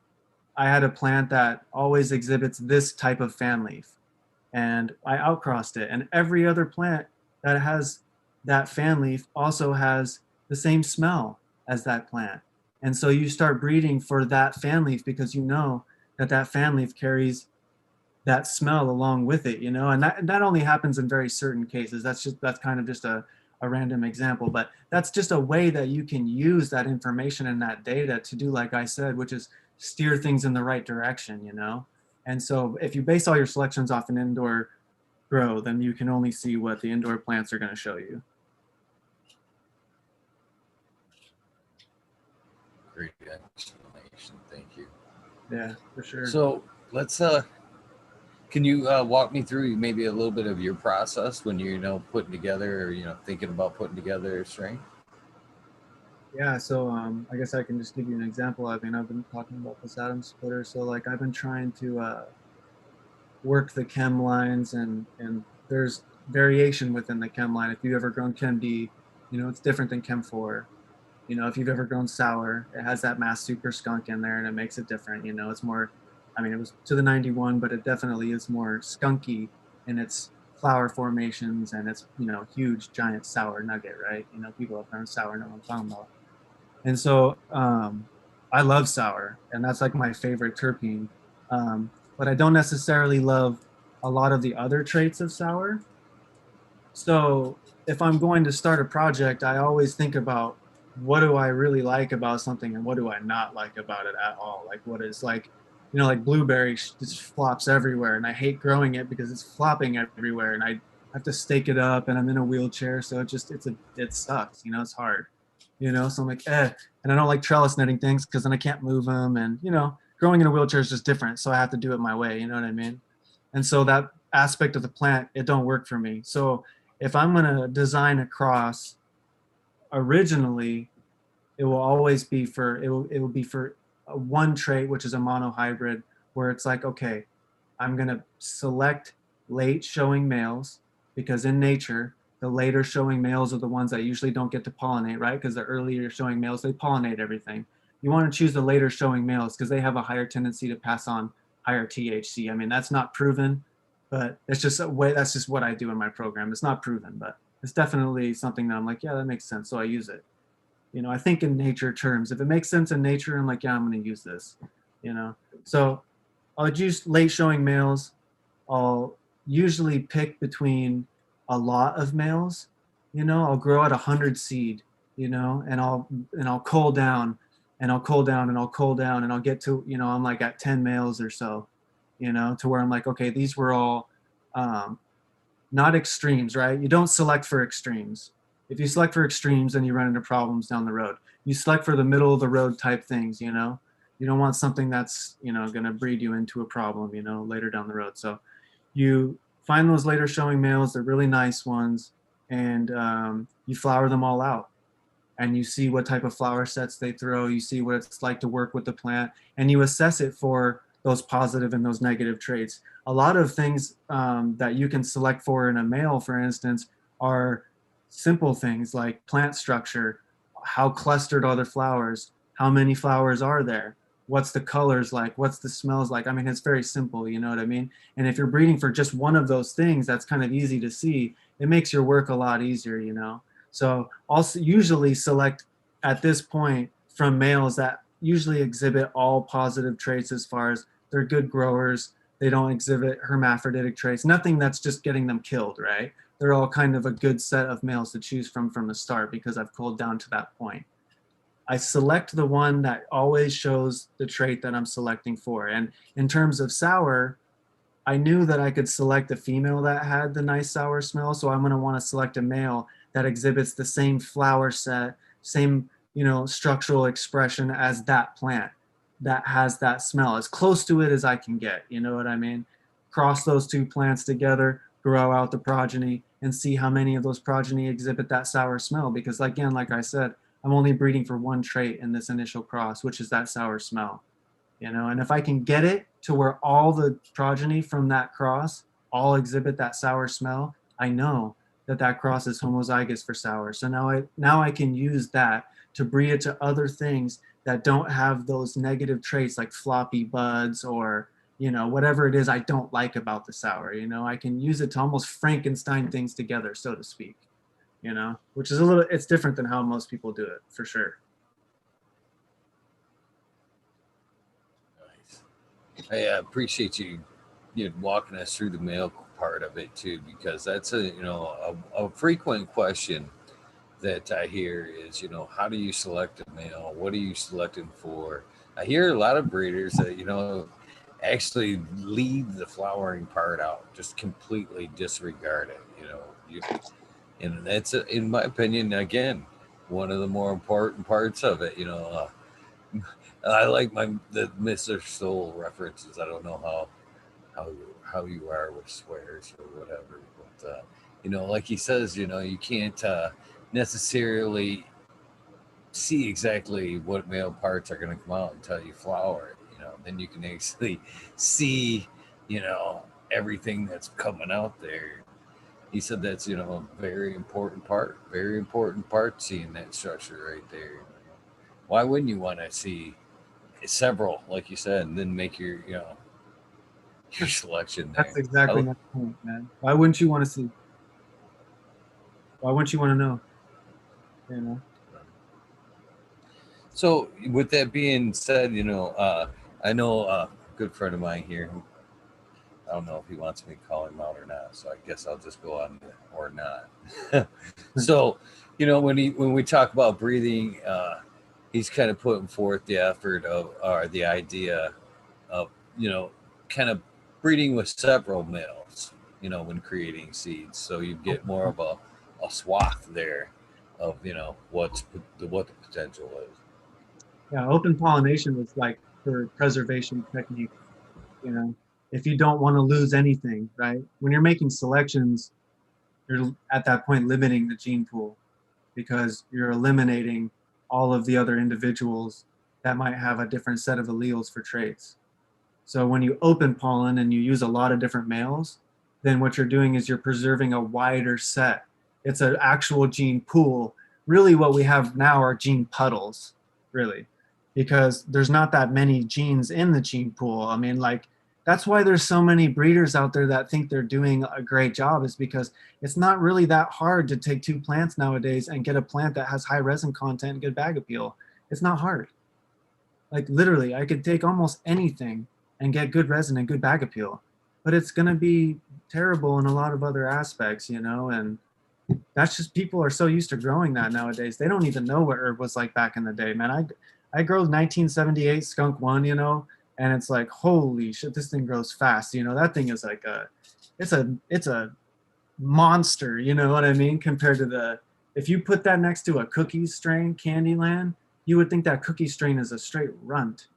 A: I had a plant that always exhibits this type of fan leaf and I outcrossed it. And every other plant that has that fan leaf also has the same smell as that plant. And so you start breeding for that fan leaf because you know that that fan leaf carries that smell along with it, and that only happens in very certain cases. That's kind of just a random example, but that's just a way that you can use that information and that data to do, like I said, which is steer things in the right direction. And so if you base all your selections off an indoor grow, then you can only see what the indoor plants are going to show you.
B: Great explanation. Thank you.
A: Yeah, for sure.
B: So let's can you walk me through maybe a little bit of your process when you're putting together or thinking about putting together a strain?
A: Yeah, so I guess I can just give you an example. I mean, I've been talking about this atom splitter, so like I've been trying to work the chem lines, and there's variation within the chem line. If you've ever grown chem D, You know, it's different than Chem4. You know, if you've ever grown sour, it has that mass super skunk in there and it makes it different. You know, it's more, I mean, it was to the 91, but it definitely is more skunky in its flower formations and its, you know, huge giant sour nugget, right? You know, people have grown sour know what I'm talking about. And so I love sour, and that's like my favorite terpene. But I don't necessarily love a lot of the other traits of sour. So if I'm going to start a project, I always think about what do I really like about something and what do I not like about it at all. Like what is like, you know, like blueberry just flops everywhere, and I hate growing it because it's flopping everywhere, and I have to stake it up, and I'm in a wheelchair, so it sucks. You know, it's hard. You know, so I'm like, and I don't like trellis netting things because then I can't move them, and you know, growing in a wheelchair is just different, so I have to do it my way. You know what I mean? And so that aspect of the plant, it don't work for me. So if I'm going to design a cross, originally it will always be for it will be for one trait, which is a monohybrid, where it's like, okay, I'm going to select late showing males because in nature the later showing males are the ones that usually don't get to pollinate, right? Because the earlier showing males, they pollinate everything. You want to choose the later showing males because they have a higher tendency to pass on higher THC. I mean, that's not proven, but it's just a way, that's just what I do in my program. It's not proven, but it's definitely something that I'm like, yeah, that makes sense. So I use it. You know, I think in nature terms. If it makes sense in nature, I'm like, yeah, I'm going to use this. You know, so I'll use late showing males. I'll usually pick between a lot of males. You know, I'll grow at 100 seed. You know, and I'll cull down, and I'll cull down, and I'll cull down, and I'll get to, you know, I'm like at 10 males or so. You know, to where I'm like, okay, these were all um, not extremes, right? You don't select for extremes. If you select for extremes, then you run into problems down the road. You select for the middle of the road type things, you know. You don't want something that's, you know, going to breed you into a problem, you know, later down the road. So you find those later showing males, they're really nice ones, and you flower them all out, and you see what type of flower sets they throw. You see what it's like to work with the plant, and you assess it for those positive and those negative traits. A lot of things that you can select for in a male, for instance, are simple things like plant structure, how clustered are the flowers, how many flowers are there, what's the colors like, what's the smells like. I mean, it's very simple, you know what I mean? And if you're breeding for just one of those things, that's kind of easy to see. It makes your work a lot easier, you know? So I'll usually select at this point from males that usually exhibit all positive traits as far as they're good growers. They don't exhibit hermaphroditic traits, nothing that's just getting them killed, right? They're all kind of a good set of males to choose from the start because I've culled down to that point. I select the one that always shows the trait that I'm selecting for. And in terms of sour, I knew that I could select a female that had the nice sour smell, so I'm going to want to select a male that exhibits the same flower set, same, you know, structural expression as that plant that has that smell, as close to it as I can get. You know what I mean? Cross those two plants together, grow out the progeny, and see how many of those progeny exhibit that sour smell. Because again, like I said, I'm only breeding for one trait in this initial cross, which is that sour smell. You know, and if I can get it to where all the progeny from that cross all exhibit that sour smell, I know that that cross is homozygous for sour. So now I can use that to breed it to other things that don't have those negative traits like floppy buds or, you know, whatever it is I don't like about the sour. You know, I can use it to almost Frankenstein things together, so to speak. You know, which is a little, it's different than how most people do it for sure.
B: Nice. I appreciate you, walking us through the male part of it too, because that's a frequent question that I hear is, how do you select a male? What are you selecting for? I hear a lot of breeders that, actually leave the flowering part out, just completely disregard it. And that's, in my opinion, again, one of the more important parts of it. I like the Mr. Soul references. I don't know how how you are with swears or whatever, but like he says, you can't necessarily see exactly what male parts are going to come out until you flower it. Then you can actually see, you know, everything that's coming out there. he said that's a very important part, seeing that structure right there. Why wouldn't you want to see several, like you said, and then make your selection
A: That's
B: there?
A: exactly
B: I,
A: my point, man. Why wouldn't you want to see? Why wouldn't you want to know? You know?
B: so with that being said, I know a good friend of mine here. I don't know if he wants me to call him out or not, so I guess I'll just go on or not. So, when we talk about breathing, he's kind of putting forth the effort of or the idea of kind of breeding with several males, when creating seeds, so you get more of a swath there of what the potential is.
A: Yeah, open pollination is like for preservation technique, you know. If you don't want to lose anything, right? When you're making selections, you're at that point limiting the gene pool because you're eliminating all of the other individuals that might have a different set of alleles for traits. So when you open pollen and you use a lot of different males, then what you're doing is you're preserving a wider set. It's an actual gene pool. Really, what we have now are gene puddles, really, because there's not that many genes in the gene pool. I mean, like, that's why there's so many breeders out there that think they're doing a great job, is because it's not really that hard to take two plants nowadays and get a plant that has high resin content and good bag appeal. It's not hard. Like literally, I could take almost anything and get good resin and good bag appeal, but it's gonna be terrible in a lot of other aspects, you know. And that's just people are so used to growing that nowadays. They don't even know what herb was like back in the day, man. I grow 1978 skunk one, you know, and it's like holy shit, this thing grows fast. You know, that thing is like it's a monster. You know what I mean? Compared to the if you put that next to a cookies strain, Candyland, you would think that cookie strain is a straight runt.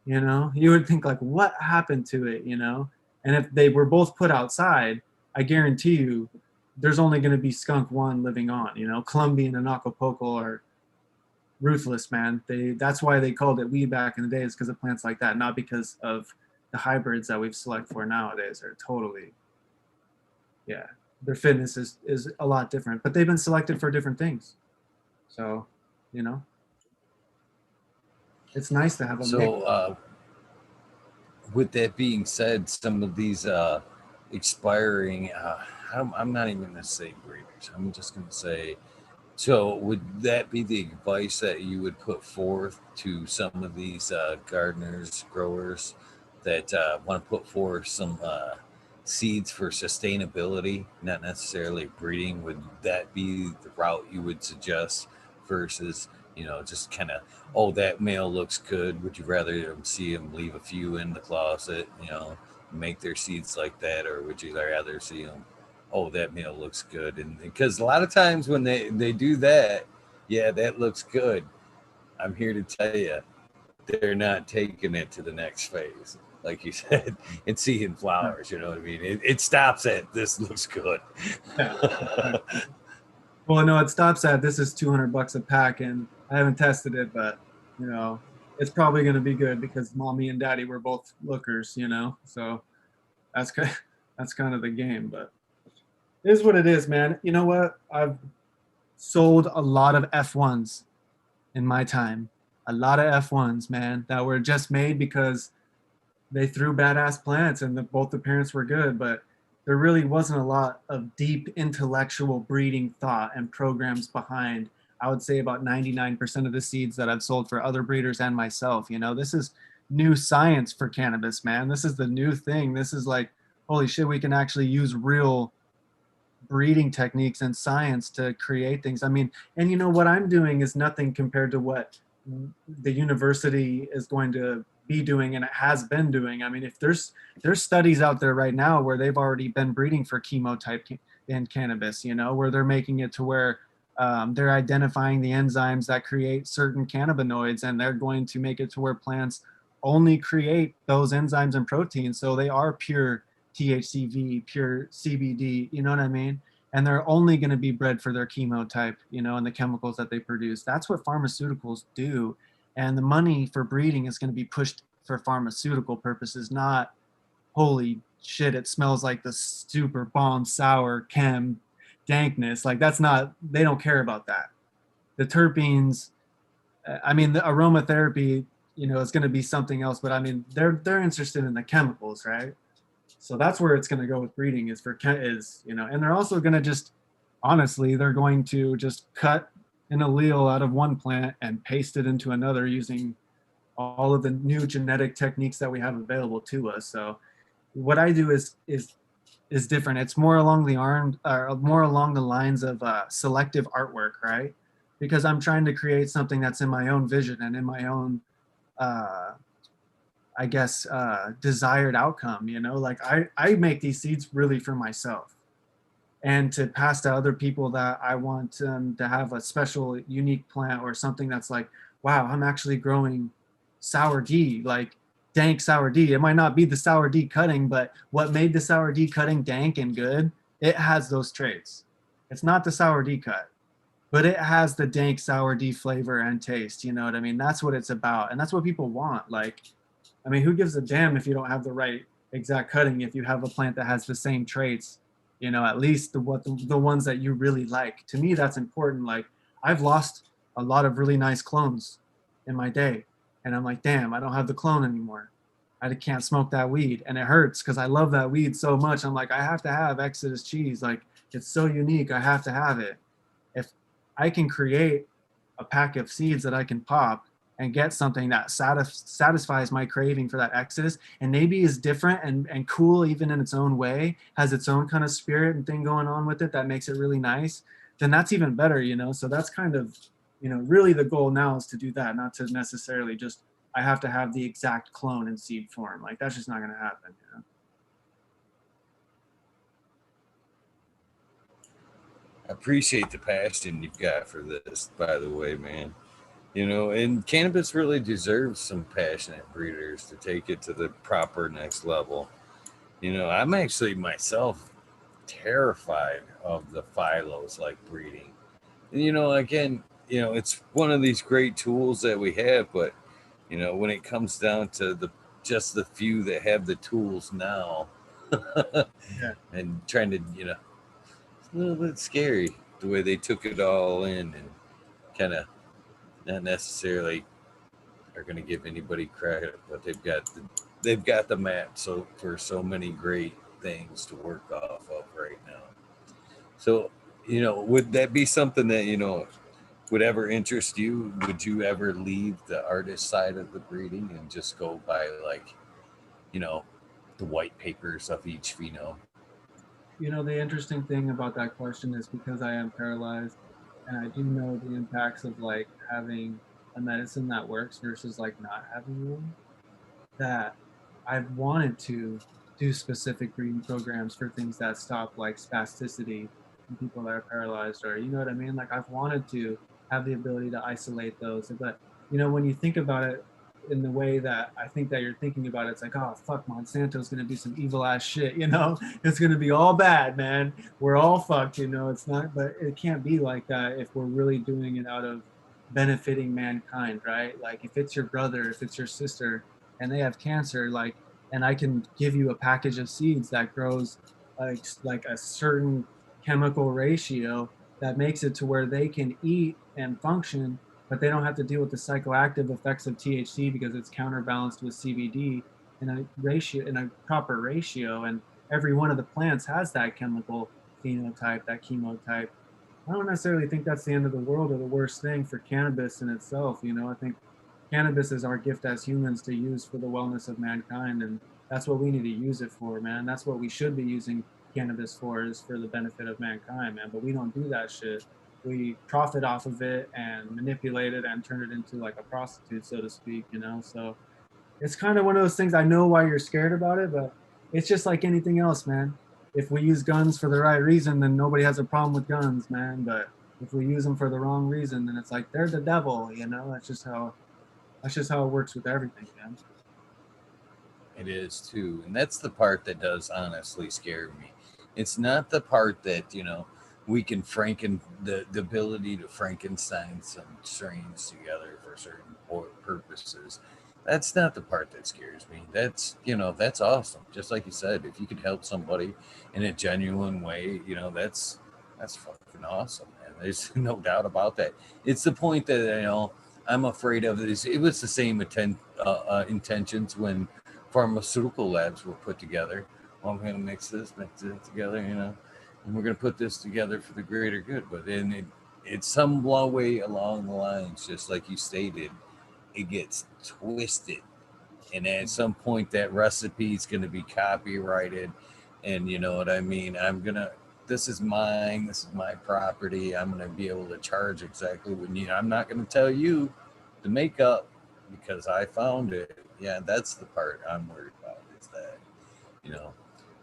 A: You know, you would think like, what happened to it? You know, and if they were both put outside, I guarantee you, there's only going to be skunk one living on. You know, Colombian and Acapulco are ruthless, man. That's why they called it weed back in the day, is because of plants like that, not because of the hybrids that we've select for nowadays. Are totally, yeah, their fitness is a lot different, but they've been selected for different things. So, you know, it's nice to have a mix.
B: So, with that being said, some of these expiring, I'm not even going to say breeders. I'm just going to say, so would that be the advice that you would put forth to some of these gardeners, growers that want to put forth some seeds for sustainability, not necessarily breeding? Would that be the route you would suggest versus, just kind of, oh, that male looks good? Would you rather see them leave a few in the closet, make their seeds like that, or would you rather see them, oh, that male looks good? And because a lot of times when they do that, yeah, that looks good. I'm here to tell you, they're not taking it to the next phase, like you said, and seeing flowers. You know what I mean? It stops at this looks good.
A: Yeah. Well, no, it stops at this is $200 a pack, and I haven't tested it, but you know, it's probably going to be good because mommy and daddy were both lookers, you know. So that's kind that's kind of the game, but it is what it is, man. You know what? I've sold a lot of F1s in my time, a lot of F1s, man, that were just made because they threw badass plants and both the parents were good, but there really wasn't a lot of deep intellectual breeding thought and programs behind. I would say about 99% of the seeds that I've sold for other breeders and myself. You know, this is new science for cannabis, man. This is the new thing. This is like, holy shit, we can actually use real breeding techniques and science to create things. I mean, and you know what I'm doing is nothing compared to what the university is going to be doing and it has been doing. I mean, if there's studies out there right now where they've already been breeding for chemotype in cannabis, you know, where they're making it to where they're identifying the enzymes that create certain cannabinoids, and they're going to make it to where plants only create those enzymes and proteins, so they are pure THCV, pure CBD, you know what I mean? And they're only going to be bred for their chemotype, you know, and the chemicals that they produce. That's what pharmaceuticals do. And the money for breeding is going to be pushed for pharmaceutical purposes, not holy shit, it smells like the super bomb sour chem dankness. Like that's not, they don't care about that. The terpenes, I mean, the aromatherapy, you know, is going to be something else, but I mean, they're interested in the chemicals, right? So that's where it's going to go with breeding is is, you know, and they're also going to just, honestly, they're going to just cut an allele out of one plant and paste it into another using all of the new genetic techniques that we have available to us. So what I do is different. It's more along the more along the lines of selective artwork, right? Because I'm trying to create something that's in my own vision and in my own, uh, I guess, desired outcome. You know, like I make these seeds really for myself and to pass to other people that I want to have a special, unique plant or something that's like, wow, I'm actually growing sour D, like dank sour D. It might not be the sour D cutting, but what made the sour D cutting dank and good, it has those traits. It's not the sour D cut, but it has the dank sour D flavor and taste. You know what I mean? That's what it's about. And that's what people want. Like, I mean, who gives a damn if you don't have the right exact cutting if you have a plant that has the same traits, you know, at least the ones that you really like. To me, that's important. Like I've lost a lot of really nice clones in my day. And I'm like, damn, I don't have the clone anymore. I can't smoke that weed. And it hurts because I love that weed so much. I'm like, I have to have Exodus cheese. Like it's so unique. I have to have it. If I can create a pack of seeds that I can pop and get something that satisfies my craving for that Exodus and maybe is different and cool even in its own way, has its own kind of spirit and thing going on with it that makes it really nice, then that's even better, you know? So that's kind of, you know, really the goal now is to do that, not to necessarily just, I have to have the exact clone in seed form. Like that's just not going to happen, you know?
B: I appreciate the passion you've got for this, by the way, man. You know, and cannabis really deserves some passionate breeders to take it to the proper next level. You know, I'm actually myself terrified of the phylos like breeding. And, you know, again, you know, it's one of these great tools that we have, but you know, when it comes down to the just the few that have the tools now
A: Yeah.
B: and trying to, you know, it's a little bit scary the way they took it all in and kind of not necessarily are going to give anybody credit, but they've got the map so for so many great things to work off of right now. So, you know, would that be something that you know would ever interest you? Would you ever leave the artist side of the breeding and just go by like, you know, the white papers of each phenome?
A: You know, the interesting thing about that question is because I am paralyzed and I do know the impacts of like having a medicine that works versus like not having one, that I've wanted to do specific breeding programs for things that stop like spasticity in people that are paralyzed, or you know what I mean? Like I've wanted to have the ability to isolate those. But you know, when you think about it in the way that I think that you're thinking about it, it's like, oh fuck, Monsanto's gonna do some evil ass shit, you know? It's gonna be all bad, man. We're all fucked, you know. It's not, but it can't be like that if we're really doing it out of benefiting mankind, right? Like if it's your brother, if it's your sister, and they have cancer, like, and I can give you a package of seeds that grows like a certain chemical ratio that makes it to where they can eat and function, but they don't have to deal with the psychoactive effects of THC because it's counterbalanced with CBD in a ratio, in a proper ratio. And every one of the plants has that chemical phenotype, that chemotype. I don't necessarily think that's the end of the world or the worst thing for cannabis in itself. You know, I think cannabis is our gift as humans to use for the wellness of mankind, and that's what we need to use it for, man. That's what we should be using cannabis for, is for the benefit of mankind, man. But we don't do that shit. We profit off of it and manipulate it and turn it into like a prostitute, so to speak, you know. So it's kind of one of those things. I know why you're scared about it, but it's just like anything else, man. If we use guns for the right reason, then nobody has a problem with guns, man. But if we use them for the wrong reason, then it's like they're the devil, you know. That's just how it works with everything, man.
B: It is too. And that's the part that does honestly scare me. It's not the part that, you know, we can Franken the ability to Frankenstein some strains together for certain purposes. That's not the part that scares me. That's, you know, that's awesome. Just like you said, if you could help somebody in a genuine way, you know, That's fucking awesome, man. There's no doubt about that. It's the point that I'm afraid of. Is it was the same intentions when pharmaceutical labs were put together. Well, I'm going to mix it together, and we're going to put this together for the greater good. But then it's some long way along the lines, just like you stated, it gets twisted, and at some point that recipe is going to be copyrighted, and you know what I mean. This is mine, this is my property, I'm going to be able to charge exactly what you. I'm not going to tell you the makeup because I found it. Yeah, that's the part I'm worried about, is that you know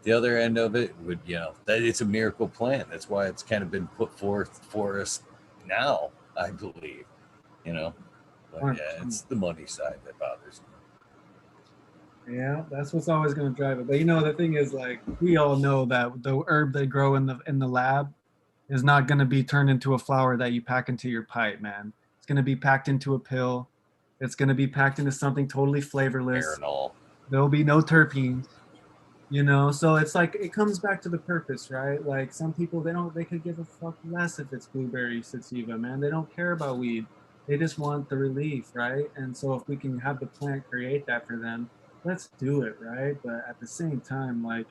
B: the other end of it would, that it's a miracle plant. That's why it's kind of been put forth for us now, I believe. you know but yeah,
A: 100%.
B: it's the money side that bothers me.
A: Yeah, that's what's always going to drive it. But the thing is, like, we all know that the herb they grow in the lab is not going to be turned into a flower that you pack into your pipe, man. It's going to be packed into a pill. It's going to be packed into something totally flavorless.
B: Marinol.
A: There'll be no terpenes. So it's like it comes back to the purpose, right? Like some people they could give a fuck less if it's blueberry sativa, man. They don't care about weed. They just want the relief, right? And so if we can have the plant create that for them, let's do it, right? But at the same time, like,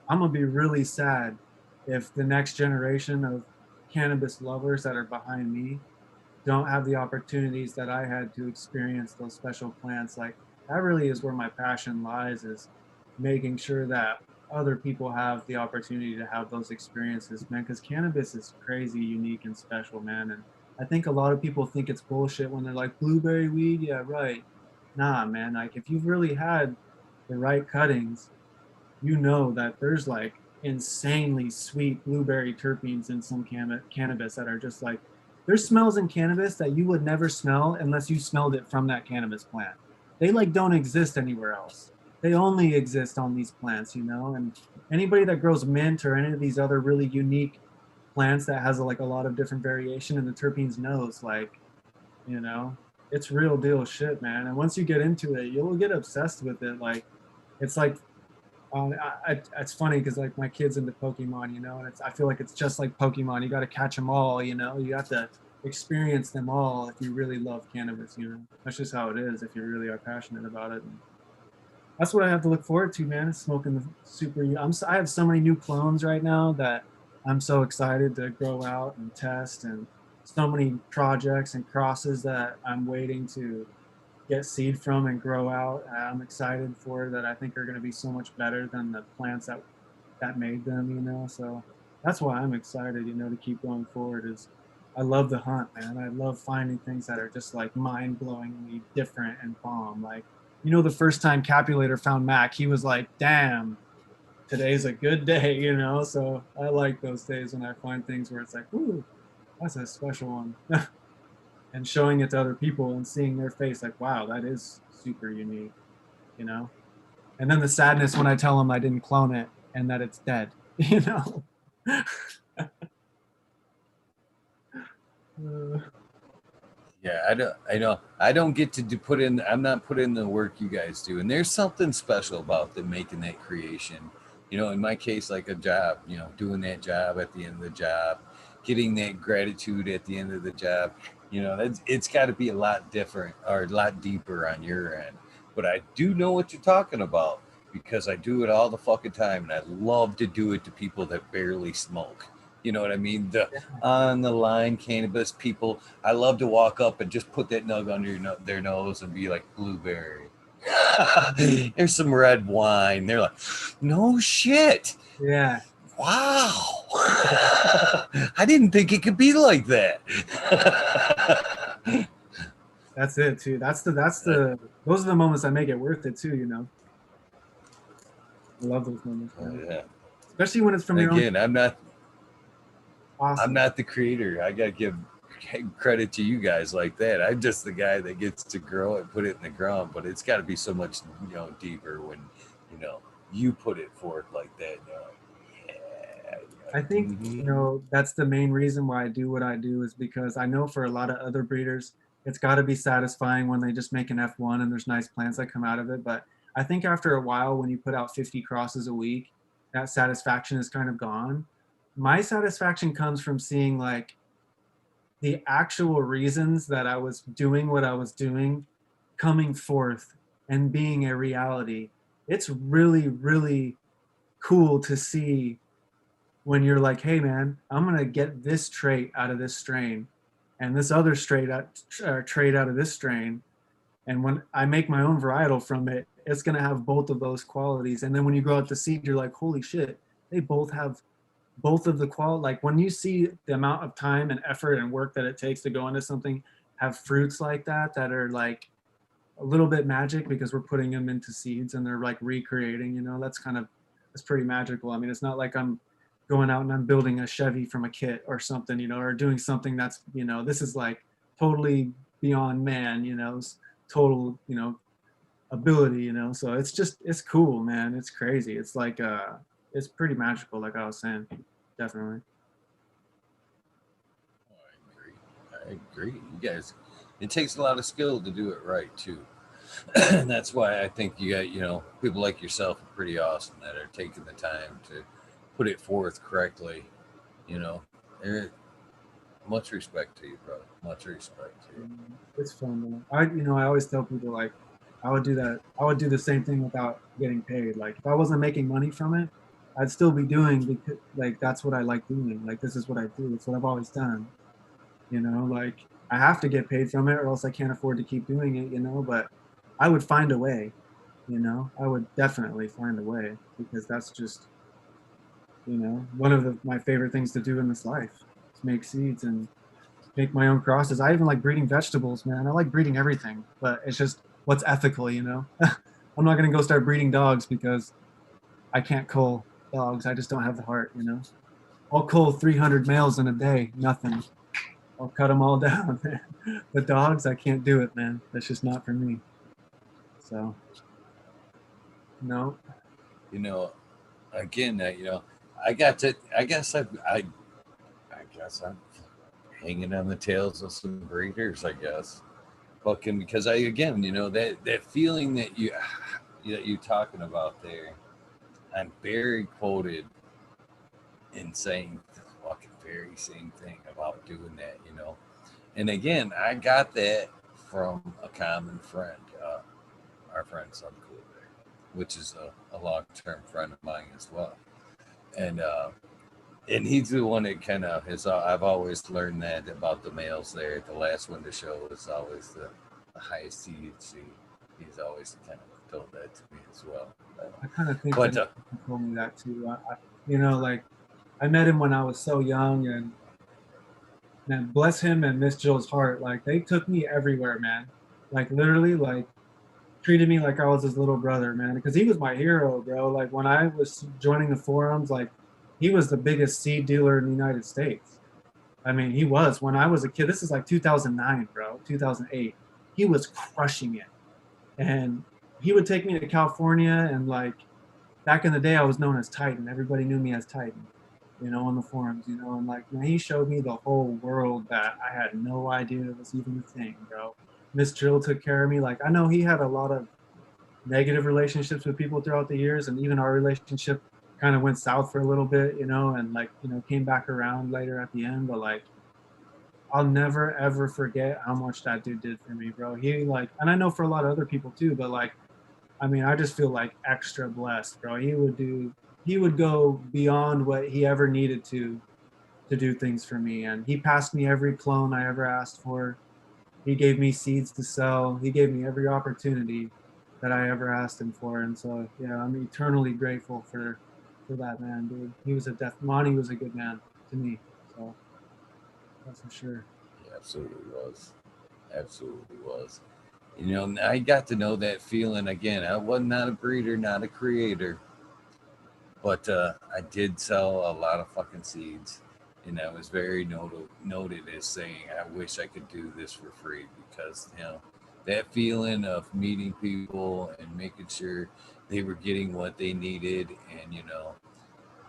A: I'm gonna be really sad if the next generation of cannabis lovers that are behind me don't have the opportunities that I had to experience those special plants. Like, that really is where my passion lies, is making sure that other people have the opportunity to have those experiences, man. Because cannabis is crazy, unique, and special, man. And I think a lot of people think it's bullshit when they're like, blueberry weed, yeah, right. Nah, man. Like, if you've really had the right cuttings, that there's like insanely sweet blueberry terpenes in some cannabis that are just like, there's smells in cannabis that you would never smell unless you smelled it from that cannabis plant. They like don't exist anywhere else. They only exist on these plants. And anybody that grows mint or any of these other really unique plants that has like a lot of different variation in the terpenes knows, like, you know, it's real deal shit, man. And once you get into it, you'll get obsessed with it. Like, it's like, it's funny because like my kid's into Pokemon, and I feel like it's just like Pokemon. You got to catch them all. You have to experience them all if you really love cannabis. That's just how it is if you really are passionate about it. And that's what I have to look forward to, man. Is smoking the super. I have so many new clones right now that I'm so excited to grow out and test, and so many projects and crosses that I'm waiting to get seed from and grow out. I'm excited for that. I think are going to be so much better than the plants that made them. So that's why I'm excited, to keep going forward. Is I love the hunt, man. I love finding things that are just like mind-blowingly different and bomb. Like, the first time Capulator found Mac, he was like, "Damn, today's a good day." So I like those days when I find things where it's like, "Ooh, that's a special one." And showing it to other people and seeing their face like, wow, that is super unique, you know? And then the sadness when I tell them I didn't clone it and that it's dead, you know? Uh,
B: Yeah, I don't get to put in. I'm not putting in the work you guys do, and there's something special about them making that creation. In my case, like a job. Doing that job at the end of the job, getting that gratitude at the end of the job. It's got to be a lot different or a lot deeper on your end. But I do know what you're talking about because I do it all the fucking time, and I love to do it to people that barely smoke. You know what I mean? The on the line cannabis people, I love to walk up and just put that nug under their nose and be like, blueberry. There's some red wine. They're like, no shit.
A: yeah,
B: Wow. I didn't think it could be like that.
A: that's it too. Those are the moments that make it worth it too. I love those moments, man.
B: Yeah.
A: Especially when it's from your own.
B: Again, I'm
A: Awesome.
B: not the creator. I gotta give credit to you guys like that. I'm just the guy that gets to grow it, put it in the ground. But it's got to be so much, deeper when you know you put it forth like that. Yeah.
A: I think, that's the main reason why I do what I do, is because I know for a lot of other breeders, it's got to be satisfying when they just make an F1 and there's nice plants that come out of it. But I think after a while, when you put out 50 crosses a week, that satisfaction is kind of gone. my satisfaction comes from seeing like the actual reasons that I was doing what I was doing coming forth and being a reality. It's really, really cool to see when you're like, hey man, I'm gonna get this trait out of this strain and this other trait out of this strain. And when I make my own varietal from it, it's gonna have both of those qualities. And then when you grow out the seed, you're like, holy shit, they both have both of the like when you see the amount of time and effort and work that it takes to go into something, have fruits like that are like a little bit magic because we're putting them into seeds and they're like recreating, that's kind of, it's pretty magical. I mean, it's not like I'm going out and I'm building a Chevy from a kit or something, or doing something that's, this is like totally beyond man, total, ability, so it's just, it's cool, man. It's crazy. It's like it's pretty magical, like I was saying. Definitely.
B: I agree. You guys, it takes a lot of skill to do it right too. And that's why I think you got, people like yourself are pretty awesome that are taking the time to put it forth correctly. You know, There- much respect to you, brother. Much respect to you.
A: It's fun, man. I always tell people like I would do that. I would do the same thing without getting paid. Like if I wasn't making money from it, I'd still be doing because like that's what I like doing. Like this is what I do. It's what I've always done. Like I have to get paid from it or else I can't afford to keep doing it, but I would find a way, I would definitely find a way because that's just, one of my favorite things to do in this life is make seeds and make my own crosses. I even like breeding vegetables, man. I like breeding everything, but it's just what's ethical, I'm not gonna go start breeding dogs because I can't cull dogs. I just don't have the heart. I'll cull 300 males in a day, nothing. I'll cut them all down. The dogs, I can't do it, man. That's just not for me. So, no.
B: You know, again, I got to. I guess I'm hanging on the tails of some breeders. I guess, fucking because I again, that feeling that you talking about there. I'm very quoted in saying the fucking very same thing about doing that. And again, I got that from a common friend, our friend Sun Cool there, which is a long term friend of mine as well. And and he's the one that kind of has. I've always learned that about the males there. The last one to show is always the highest THC. He's always kind of told that to me as well.
A: I kind of think that
B: But
A: he told me that too. Like I met him when I was so young, and man, bless him and Miss Jill's heart. Like they took me everywhere, man. Like literally, like treated me like I was his little brother, man. Because he was my hero, bro. Like when I was joining the forums, like he was the biggest seed dealer in the United States. I mean, he was when I was a kid. This is like 2009, bro, 2008. He was crushing it, and he would take me to California. And like back in the day, I was known as Titan. Everybody knew me as Titan, on the forums, and like man, he showed me the whole world that I had no idea it was even a thing, bro. Miss Drill took care of me. Like I know he had a lot of negative relationships with people throughout the years, and even our relationship kind of went south for a little bit, and like came back around later at the end. But like I'll never ever forget how much that dude did for me, bro. He like, and I know for a lot of other people too, but like I mean, I just feel like extra blessed, bro. He would go beyond what he ever needed to do things for me, and he passed me every clone I ever asked for. He gave me seeds to sell. He gave me every opportunity that I ever asked him for, and so yeah, I'm eternally grateful for that man, dude. He was a Monty was a good man to me, so that's for sure.
B: he absolutely was. Absolutely was. I got to know that feeling again. I was not a breeder, not a creator, but I did sell a lot of fucking seeds. And I was very noted as saying, I wish I could do this for free because, that feeling of meeting people and making sure they were getting what they needed and,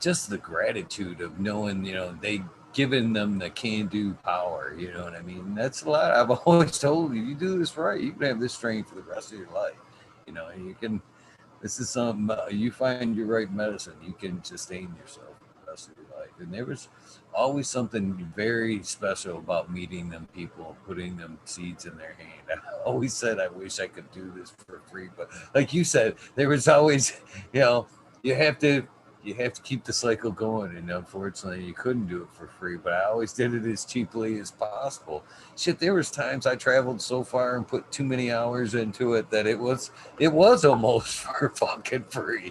B: just the gratitude of knowing, they giving them the can do power. You know what I mean? That's a lot. I've always told you, you do this right, you can have this strain for the rest of your life. You can. This is something you find your right medicine, you can sustain yourself for the rest of your life. And there was always something very special about meeting them people, putting them seeds in their hand. I always said I wish I could do this for free, but like you said, there was always, you know, you have to keep the cycle going, and unfortunately you couldn't do it for free, but I always did it as cheaply as possible. Shit, there was times I traveled so far and put too many hours into it that it was almost for fucking free.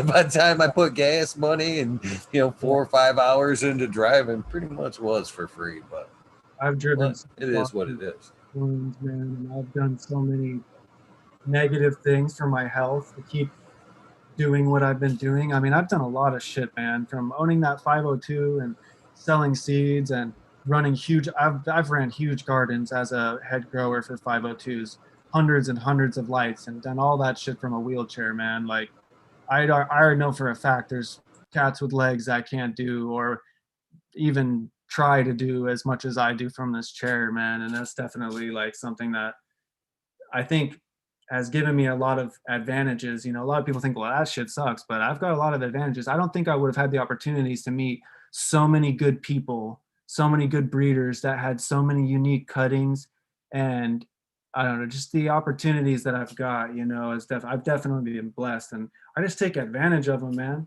B: By the time I put gas money and 4 or 5 hours into driving, pretty much was for free,
A: I've driven
B: but
A: so
B: it
A: far
B: is what
A: from
B: it is.
A: wounds, man, and I've done so many negative things for my health to keep doing what I've been doing. I mean, I've done a lot of shit, man, from owning that 502 and selling seeds and running huge. I've ran huge gardens as a head grower for 502s, hundreds and hundreds of lights, and done all that shit from a wheelchair, man. Like I already know for a fact there's cats with legs I can't do or even try to do as much as I do from this chair, man. And that's definitely like something that I think has given me a lot of advantages. You know, a lot of people think, well, that shit sucks, but I've got a lot of advantages. I don't think I would have had the opportunities to meet so many good people, so many good breeders that had so many unique cuttings. And I don't know, just the opportunities that I've got, you know, I've definitely been blessed and I just take advantage of them, man.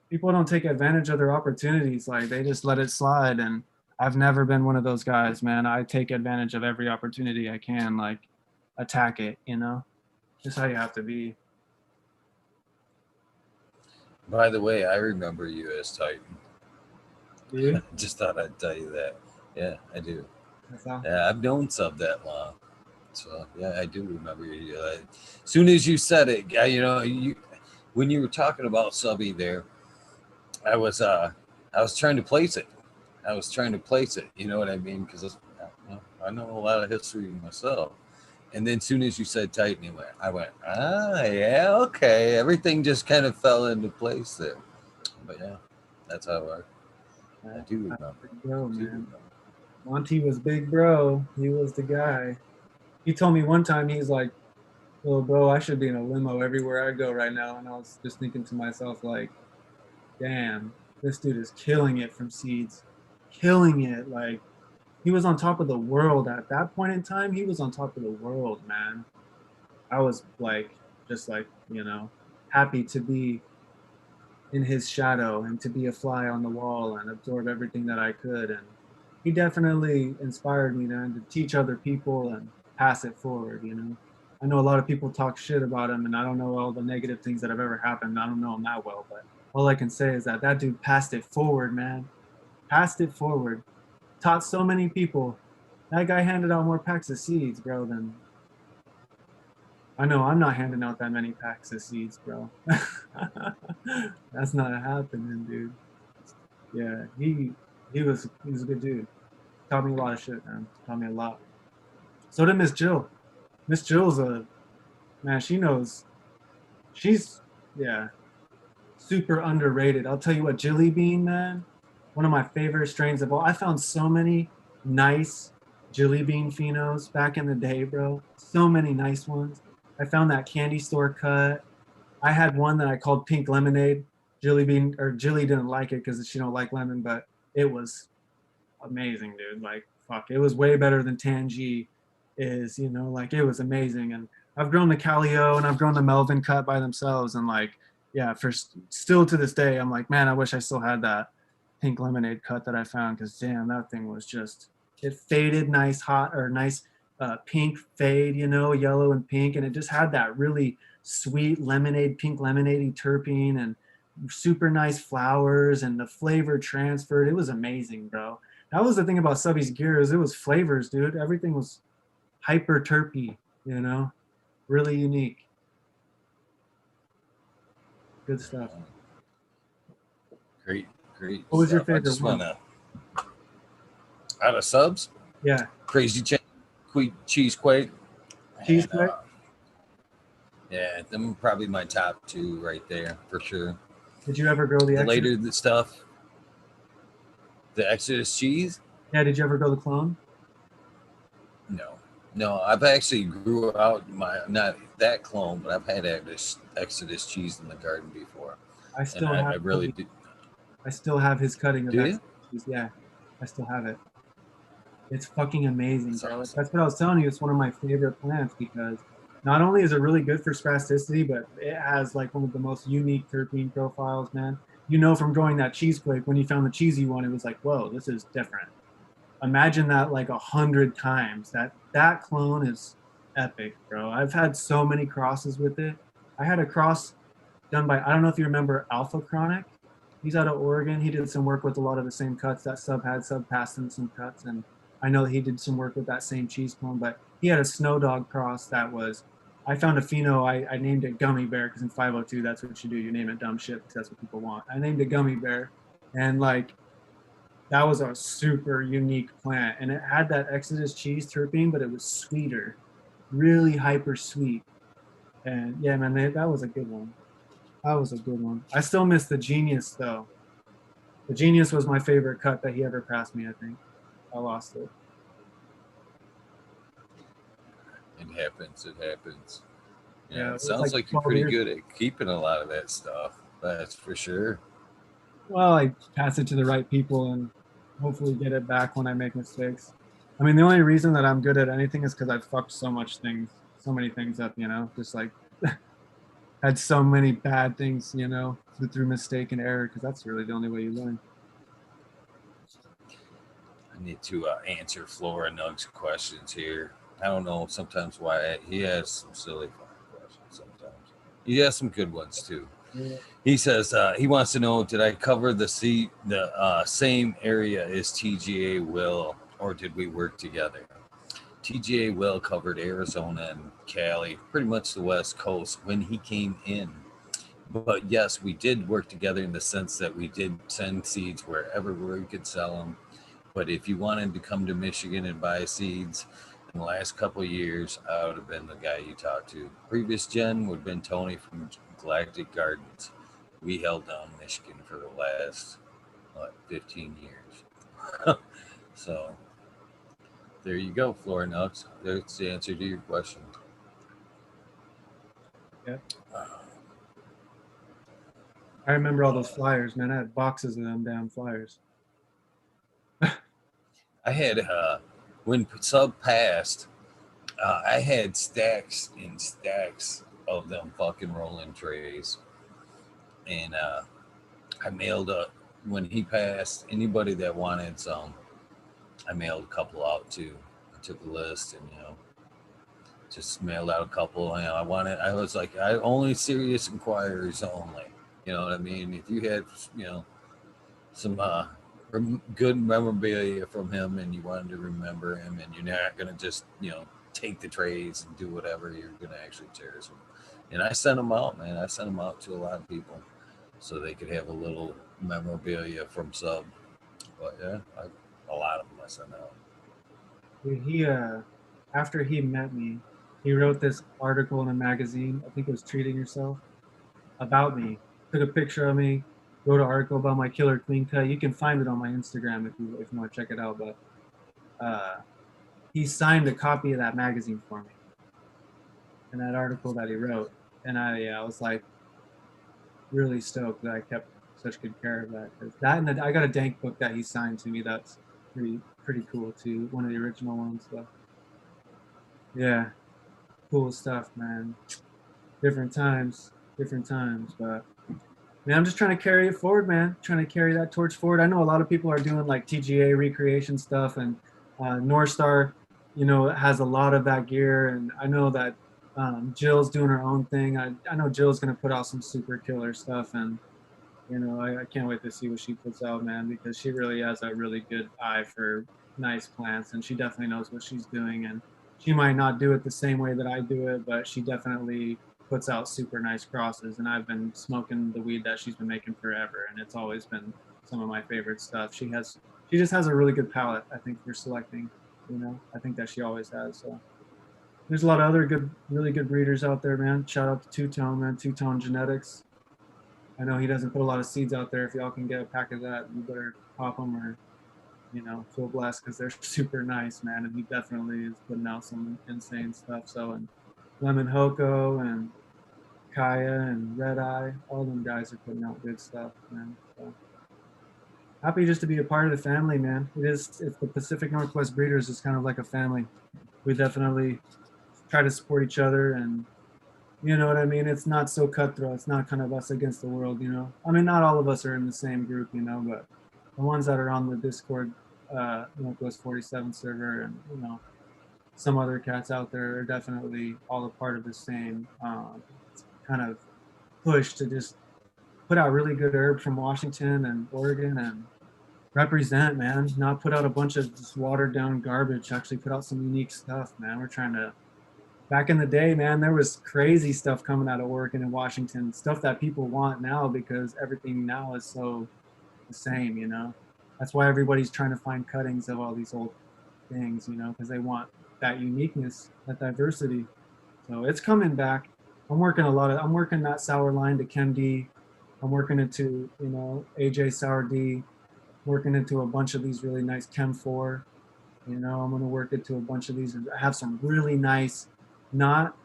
A: People don't take advantage of their opportunities. Like they just let it slide. And I've never been one of those guys, man. I take advantage of every opportunity I can, like attack it, you know? Just how you have to be.
B: By the way, I remember you as Titan.
A: Dude,
B: Just thought I'd tell you that. Yeah, I do.
A: that's all.
B: Yeah, I've known Sub that long. So yeah, I do remember you. As soon as you said it, when you were talking about Subby there, I was uh I was trying to place it. I was trying to place it. You know what I mean? Because I know a lot of history myself. And then as soon as you said Titan, I went, yeah, okay. Everything just kind of fell into place there. But yeah, that's how I do remember.
A: Big bro,
B: I do
A: man.
B: remember.
A: Monty was big bro. He was the guy. He told me one time, he's like, "Well, bro, I should be in a limo everywhere I go right now." And I was just thinking to myself, like, damn, this dude is killing it from seeds. Killing it. Like, he was on top of the world at that point in time. He was on top of the world, man. I was like, just like, you know, happy to be in his shadow and to be a fly on the wall and absorb everything that I could. And he definitely inspired me to teach other people and pass it forward, you know. I know a lot of people talk shit about him and I don't know all the negative things that have ever happened. I don't know him that well, but all I can say is that that dude passed it forward, man. Passed it forward. Taught so many people. That guy handed out more packs of seeds, bro, than I know I'm not handing out that many packs of seeds, bro. That's not happening, dude. Yeah, he was a good dude. Taught me a lot of shit, man. Taught me a lot. So did Miss Jill. Miss Jill's a man. She knows. She's yeah, super underrated. I'll tell you what, Jilly Bean, man. One of my favorite strains of all. I found so many nice Jilly Bean phenos back in the day, bro. So many nice ones. I found that candy store cut. I had one that I called Pink Lemonade. Jilly Bean or Jilly didn't like it because she don't like lemon, but it was amazing, dude. Like fuck, it was way better than Tangy is. You know, like it was amazing. And I've grown the Calio and I've grown the Melvin cut by themselves, and like yeah, for still to this day, I'm like, man, I wish I still had that Pink Lemonade cut that I found because damn, that thing was just it faded nice, hot or nice pink fade, you know, yellow and pink, and it just had that really sweet lemonade, pink lemonade terpene and super nice flowers and the flavor transferred. It was amazing, bro. That was the thing about Subby's gear is it was flavors, dude. Everything was hyper terpy, you know, really unique. Good stuff.
B: Great, great
A: What was your
B: stuff. I
A: favorite
B: just
A: one?
B: want to out of subs,
A: Yeah,
B: Crazy Cheese Quake,
A: cheese
B: and
A: plate.
B: yeah, them probably my top two right there for sure.
A: Did you ever grow the
B: The
A: Exodus?
B: later the stuff, the Exodus cheese,
A: Yeah, did you ever grow the clone?
B: no, no. I've actually grew out my not that clone, but I've had Exodus cheese in the garden before,
A: I
B: and
A: still
B: I
A: have
B: really
A: Cody.
B: do.
A: I still have his cutting of
B: Do
A: that
B: you?
A: cheese. Yeah, I still have it. It's fucking amazing,
B: That's
A: bro. Like,
B: awesome.
A: that's what I was telling you. It's one of my favorite plants because not only is it really good for spasticity, but it has like one of the most unique terpene profiles, man. You know, from growing that cheesequake, when you found the cheesy one, it was like, whoa, this is different. Imagine that like 100 times. That clone is epic, bro. I've had so many crosses with it. I had a cross done by, I don't know if you remember Alpha Chronic. He's out of Oregon. He did some work with a lot of the same cuts that Sub had. Sub passed him some cuts, and I know that he did some work with that same cheese clone. But he had a Snow Dog cross that was. I found a pheno. I named it Gummy Bear because in 502 that's what you do. You name it dumb shit because that's what people want. I named it Gummy Bear, and like that was a super unique plant, and it had that Exodus cheese terpene, but it was sweeter, really hyper sweet. And yeah, man, that was a good one. That was a good one. I still miss the Genius though. The Genius was my favorite cut that he ever passed me. I think I lost it.
B: It happens. It happens. Yeah,
A: Yeah,
B: it
A: it was
B: sounds
A: like
B: like you're
A: 12
B: pretty
A: years.
B: good at keeping a lot of that stuff. That's for sure.
A: Well, I pass it to the right people and hopefully get it back when I make mistakes. I mean, the only reason that I'm good at anything is because I've fucked so many things up. You know, just like had so many bad things. You know, through mistake and error. Because that's really the only way you learn.
B: I need to answer Flora Nug's questions here. I don't know sometimes why he has some silly fucking questions. Sometimes he has some good ones too.
A: Yeah.
B: He says he wants to know: did I cover the same area as TGA Will, or did we work together? TGA Will covered Arizona and Cali, pretty much the West Coast when he came in. But yes, we did work together in the sense that we did send seeds wherever we could sell them. But if you wanted to come to Michigan and buy seeds in the last couple of years, I would have been the guy you talked to. Previous gen would have been Tony from Galactic Gardens. We held down Michigan for the last, 15 years. So there you go, Flora Nuts. That's the answer to your question.
A: Yeah.
B: Uh,
A: I remember all those flyers, man. I had boxes of them damn flyers.
B: I had, when sub passed, I had stacks and stacks of them fucking rolling trays. And I mailed when he passed, anybody that wanted some, I mailed a couple out too. I took a list and, just mailed out a couple. I was like, I only serious inquiries only. You know what I mean? If you had, some good memorabilia from him and you wanted to remember him and you're not going to just, take the trays and do whatever, you're going to actually cherish them. And I sent them out, man. I sent them out to a lot of people so they could have a little memorabilia from sub. But yeah, a lot of them I sent out.
A: Dude, he after he met me, he wrote this article in a magazine. I think it was Treating Yourself about me. Took a picture of me, wrote an article about my killer clean cut. You can find it on my Instagram if you want to check it out. But he signed a copy of that magazine for me in that article that he wrote, and I was like really stoked that I kept such good care of that because that and I got a dank book that he signed to me. That's pretty cool too. One of the original ones. So yeah, cool stuff, man. Different times, but man, I'm just trying to carry it forward, man. Trying to carry that torch forward. I know a lot of people are doing like TGA recreation stuff, and North Star, has a lot of that gear. And I know that Jill's doing her own thing. I know Jill's gonna put out some super killer stuff, and I can't wait to see what she puts out, man, because she really has a really good eye for nice plants, and she definitely knows what she's doing. And she might not do it the same way that I do it, but she definitely puts out super nice crosses. And I've been smoking the weed that she's been making forever, and it's always been some of my favorite stuff. She just has a really good palate, I think, for selecting. I think that she always has. So there's a lot of other really good breeders out there, man. Shout out to Two Tone, man. Two Tone Genetics. I know he doesn't put a lot of seeds out there. If y'all can get a pack of that, you better pop them or, full blast because they're super nice, man. And he definitely is putting out some insane stuff. So, and Lemon Hoko and Kaya and Red Eye, all them guys are putting out good stuff, man. So, happy just to be a part of the family, man. It's the Pacific Northwest Breeders is kind of like a family. We definitely try to support each other, and you know what I mean? It's not so cutthroat. It's not kind of us against the world, you know? I mean, not all of us are in the same group, you know, but the ones that are on the Discord, Northwest 47 server and, you know, some other cats out there are definitely all a part of the same kind of push to just put out really good herb from Washington and Oregon and represent, man. Not put out a bunch of just watered down garbage. Actually, put out some unique stuff, man. We're trying to. Back in the day, man, there was crazy stuff coming out of Oregon and Washington, stuff that people want now because everything now is so the same, you know. That's why everybody's trying to find cuttings of all these old things, you know, because they want that uniqueness, that diversity. So it's coming back. I'm working that sour line to Chem D. I'm working into, you know, AJ Sour D, working into a bunch of these really nice Chem 4. You know, I'm going to work into a bunch of these and have some really nice, not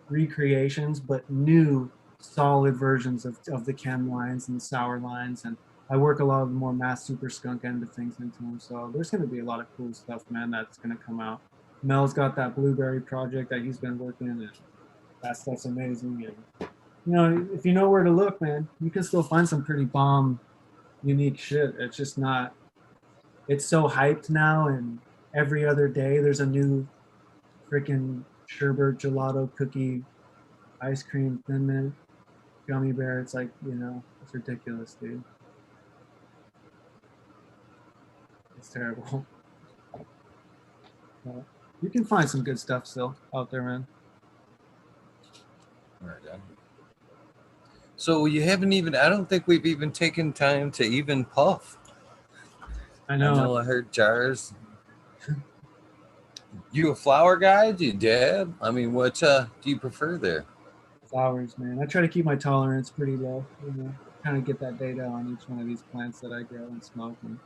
A: recreations, but new solid versions of the Chem lines and the sour lines. And I work a lot of the more mass super skunk end of things into them. So there's going to be a lot of cool stuff, man, that's going to come out. Mel's got that blueberry project that he's been working, and that stuff's amazing. And you know, if you know where to look, man, you can still find some pretty bomb, unique shit. It's just not. It's so hyped now, and every other day there's a new freaking sherbet gelato cookie ice cream thin mint gummy bear. It's like, you know, it's ridiculous, dude. It's terrible. But you can find some good stuff still out there, man.
B: Right on. So you haven't even, I don't think we've even taken time to even puff.
A: I know.
B: I heard jars. You a flower guy? Do you dab? I mean, what do you prefer there?
A: Flowers, man. I try to keep my tolerance pretty low, you know, kind of get that data on each one of these plants that I grow and smoke. And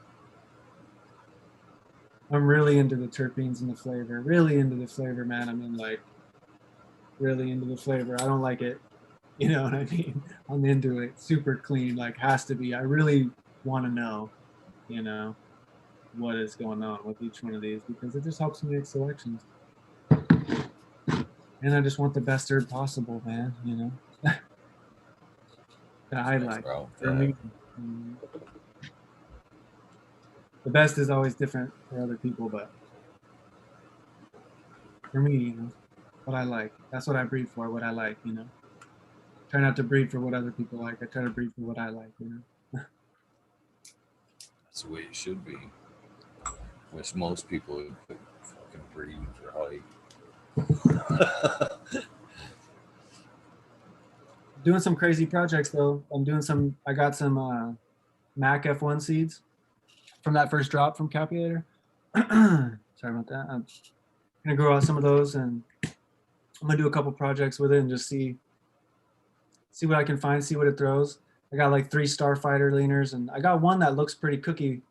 A: I'm really into the terpenes and the flavor, really into the flavor, man. I mean, like, really into the flavor. I don't like it. You know what I mean? I'm into it. Super clean, like has to be. I really want to know, you know, what is going on with each one of these because it just helps me make selections. And I just want the best herb possible, man, you know. That I
B: Nice,
A: like
B: bro.
A: for me. The best is always different for other people, but for me, you know, what I like. That's what I breed for, what I like, you know. Try not to breed for what other people like. I try to breed for what I like, you know.
B: That's the way it should be. Which most people would fucking breed for height.
A: Doing some crazy projects though. I got some Mac F1 seeds from that first drop from Capulator. Sorry about that. I'm gonna grow out some of those, and I'm gonna do a couple projects with it and just see what I can find, see what it throws. I got like 3 Starfighter leaners, and I got one that looks pretty cookie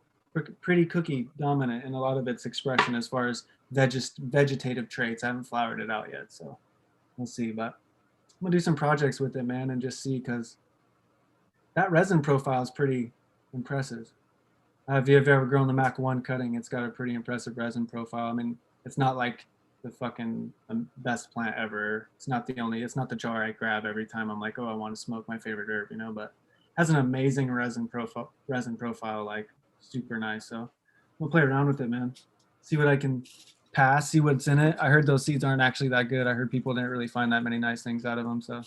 A: dominant in a lot of its expression as far as vegetative traits. I haven't flowered it out yet, so we'll see. But I'm gonna do some projects with it, man, and just see because that resin profile is pretty impressive. If you've ever grown the Mac 1 cutting, it's got a pretty impressive resin profile. I mean, it's not like the fucking best plant ever. It's not the jar I grab every time I'm like, oh, I want to smoke my favorite herb, you know, but has an amazing resin profile, like super nice. So we'll play around with it, man. See what I can pass, see what's in it. I heard those seeds aren't actually that good. I heard people didn't really find that many nice things out of them. So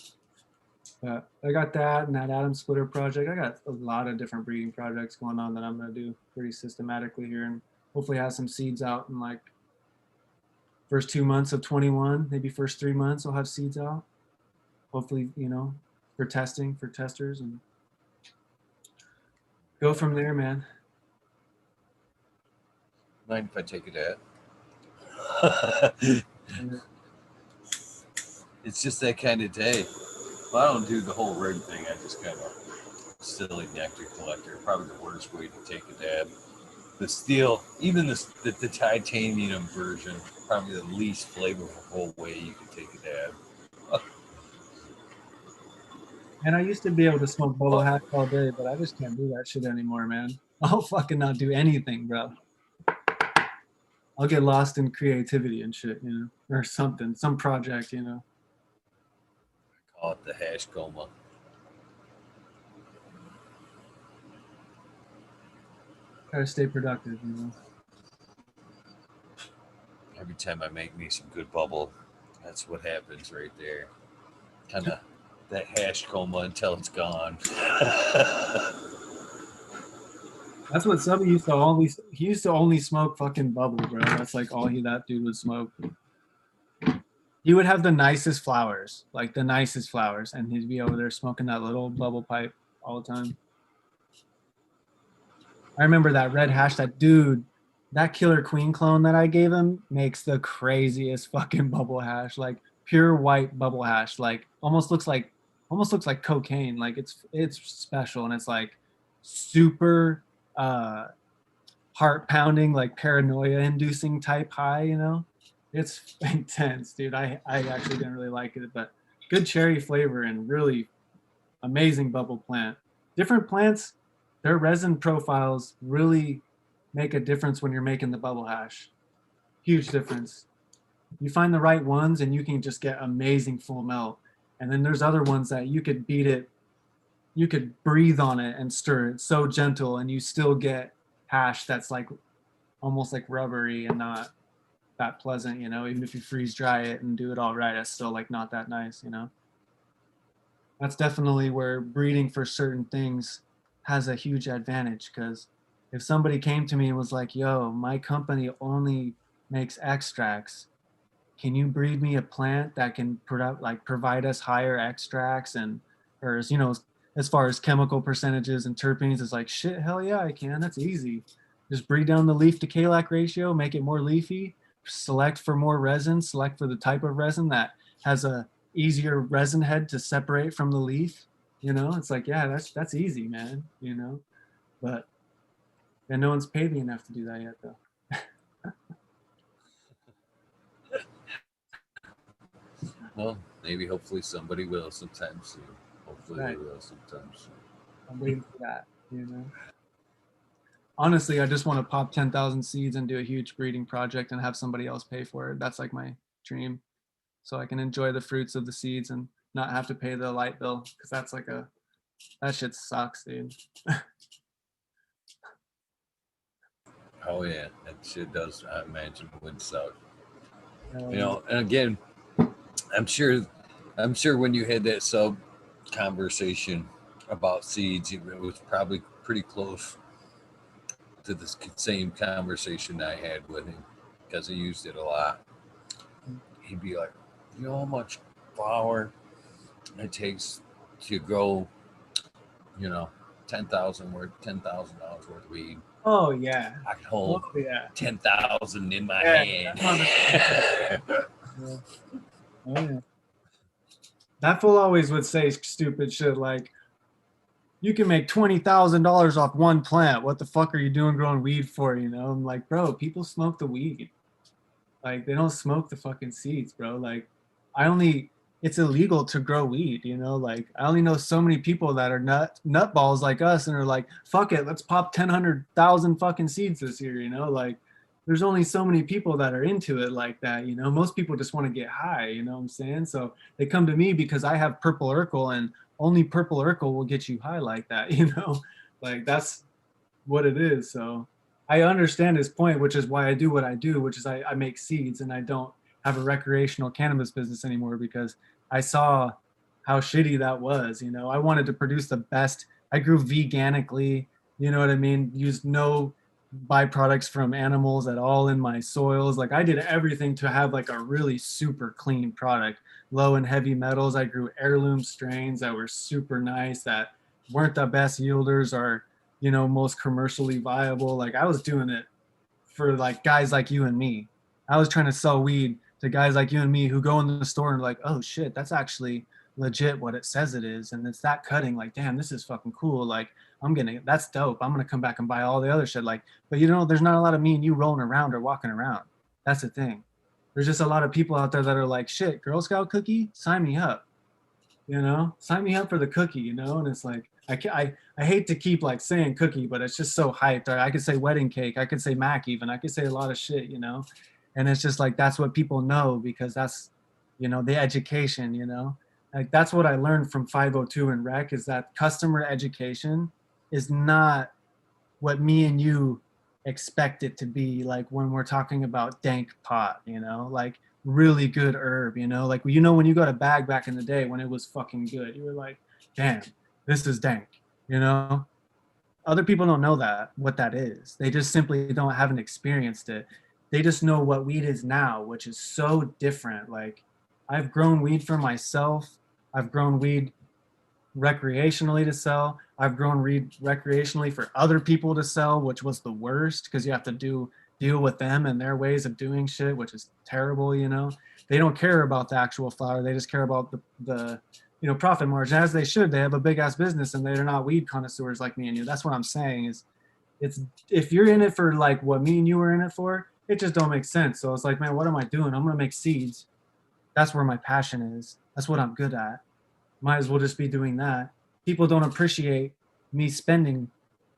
A: but I got that and that Atom Splitter project. I got a lot of different breeding projects going on that I'm going to do pretty systematically here and hopefully have some seeds out in like first 2 months of 21, maybe first 3 months I'll have seeds out. Hopefully, you know, for testing, for testers and go from there, man.
B: Mind if I take it at? It's just that kind of day. Well, I don't do the whole rig thing. I just kind of silly nectar collector. Probably the worst way to take a dab. The steel, even the titanium version, probably the least flavorful way you can take a dab.
A: And I used to be able to smoke bolo hash all day, but I just can't do that shit anymore, man. I'll fucking not do anything, bro. I'll get lost in creativity and shit, or something, some project,
B: Call it the hash coma.
A: Try to stay productive,
B: Every time I make me some good bubble, that's what happens right there. Kind of that hash coma until it's gone.
A: That's what Subby he used to only smoke fucking bubble, bro. That's like all that dude would smoke. He would have the nicest flowers, like the nicest flowers, and he'd be over there smoking that little bubble pipe all the time. I remember that red hash, that Killer Queen clone that I gave him makes the craziest fucking bubble hash, like pure white bubble hash, like almost looks like cocaine. Like it's special and it's like super uh heart pounding, like paranoia inducing type high, It's intense, dude. I actually didn't really like it, but good cherry flavor and really amazing bubble plant. Different plants, their resin profiles really make a difference when you're making the bubble hash. Huge difference. You find the right ones and you can just get amazing full melt. And then there's other ones that you could breathe on it and stir it so gentle and you still get hash that's like almost like rubbery and not that pleasant, even if you freeze dry it and do it all right, it's still like not that nice. That's definitely where breeding for certain things has a huge advantage because if somebody came to me and was like, yo, my company only makes extracts, can you breed me a plant that can provide us higher extracts and or as far as chemical percentages and terpenes, it's like shit, hell yeah, I can. That's easy. Just breed down the leaf to Kalac ratio, make it more leafy, select for more resin, select for the type of resin that has a easier resin head to separate from the leaf. It's like, yeah, that's easy, man. But then no one's paid me enough to do that yet though.
B: Well, maybe hopefully somebody will sometime soon. Hopefully they
A: Right.
B: will sometime soon.
A: I'm waiting for that. Honestly, I just want to pop 10,000 seeds and do a huge breeding project and have somebody else pay for it. That's like my dream. So I can enjoy the fruits of the seeds and not have to pay the light bill because that shit sucks, dude.
B: Oh yeah, that shit does. I imagine would suck.
A: Um,
B: And again, I'm sure, I'm sure when you had that sub conversation about seeds, it was probably pretty close to the same conversation I had with him because he used it a lot. He'd be like, "You know how much flour it takes to grow, you know, 10,000 dollars worth of weed.
A: oh yeah.
B: I can
A: Oh
B: hold
A: yeah.
B: 10,000 in my
A: Yeah.
B: hand."
A: That's 100%. Yeah. Oh yeah. That fool always would say stupid shit like, "You can make $20,000 off one plant. What the fuck are you doing growing weed for?" I'm like, bro, people smoke the weed. Like they don't smoke the fucking seeds, bro. Like I only it's illegal to grow weed, Like I only know so many people that are nutballs like us and are like, fuck it, let's pop 100,000 fucking seeds this year. Like there's only so many people that are into it like that. Most people just want to get high, you know what I'm saying? So they come to me because I have purple Urkel and only purple Urkel will get you high like that. Like that's what it is. So I understand his point, which is why I do what I do, which is I make seeds and I don't have a recreational cannabis business anymore because I saw how shitty that was. I wanted to produce the best. I grew veganically, you know what I mean? Used no byproducts from animals at all in my soils. Like I did everything to have like a really super clean product, low in heavy metals. I grew heirloom strains that were super nice that weren't the best yielders or most commercially viable. Like I was doing it for like guys like you and me. I was trying to sell weed to guys like you and me who go in the store and like, oh shit, that's actually legit what it says it is. And it's that cutting, like, damn, this is fucking cool. Like, that's dope. I'm gonna come back and buy all the other shit. Like, but there's not a lot of me and you rolling around or walking around. That's the thing. There's just a lot of people out there that are like, shit, Girl Scout cookie, sign me up. Sign me up for the cookie, and it's like I hate to keep like saying cookie, but it's just so hyped. Or I could say wedding cake. I could say Mac even. I could say a lot of shit, you know? And it's just like, that's what people know because that's, you know, the education, you know? Like that's what I learned from 502 and Rec is that customer education is not what me and you expect it to be like when we're talking about dank pot, you know, like really good herb, you know, like, you know, when you got a bag back in the day when it was fucking good, you were like, damn, this is dank, you know. Other people don't know that what that is. They just simply don't haven't experienced it. They just know what weed is now, which is so different. Like I've grown weed for myself. I've grown weed recreationally to sell. I've grown recreationally for other people to sell, which was the worst because you have to deal with them and their ways of doing shit, which is terrible. You know, they don't care about the actual flower; they just care about the you know profit margin, as they should. They have a big ass business, and they're not weed connoisseurs like me and you. That's what I'm saying. Is it's if you're in it for like what me and you were in it for, it just don't make sense. So it's like, man, what am I doing? I'm gonna make seeds. That's where my passion is. That's what I'm good at. Might as well just be doing that. People don't appreciate me spending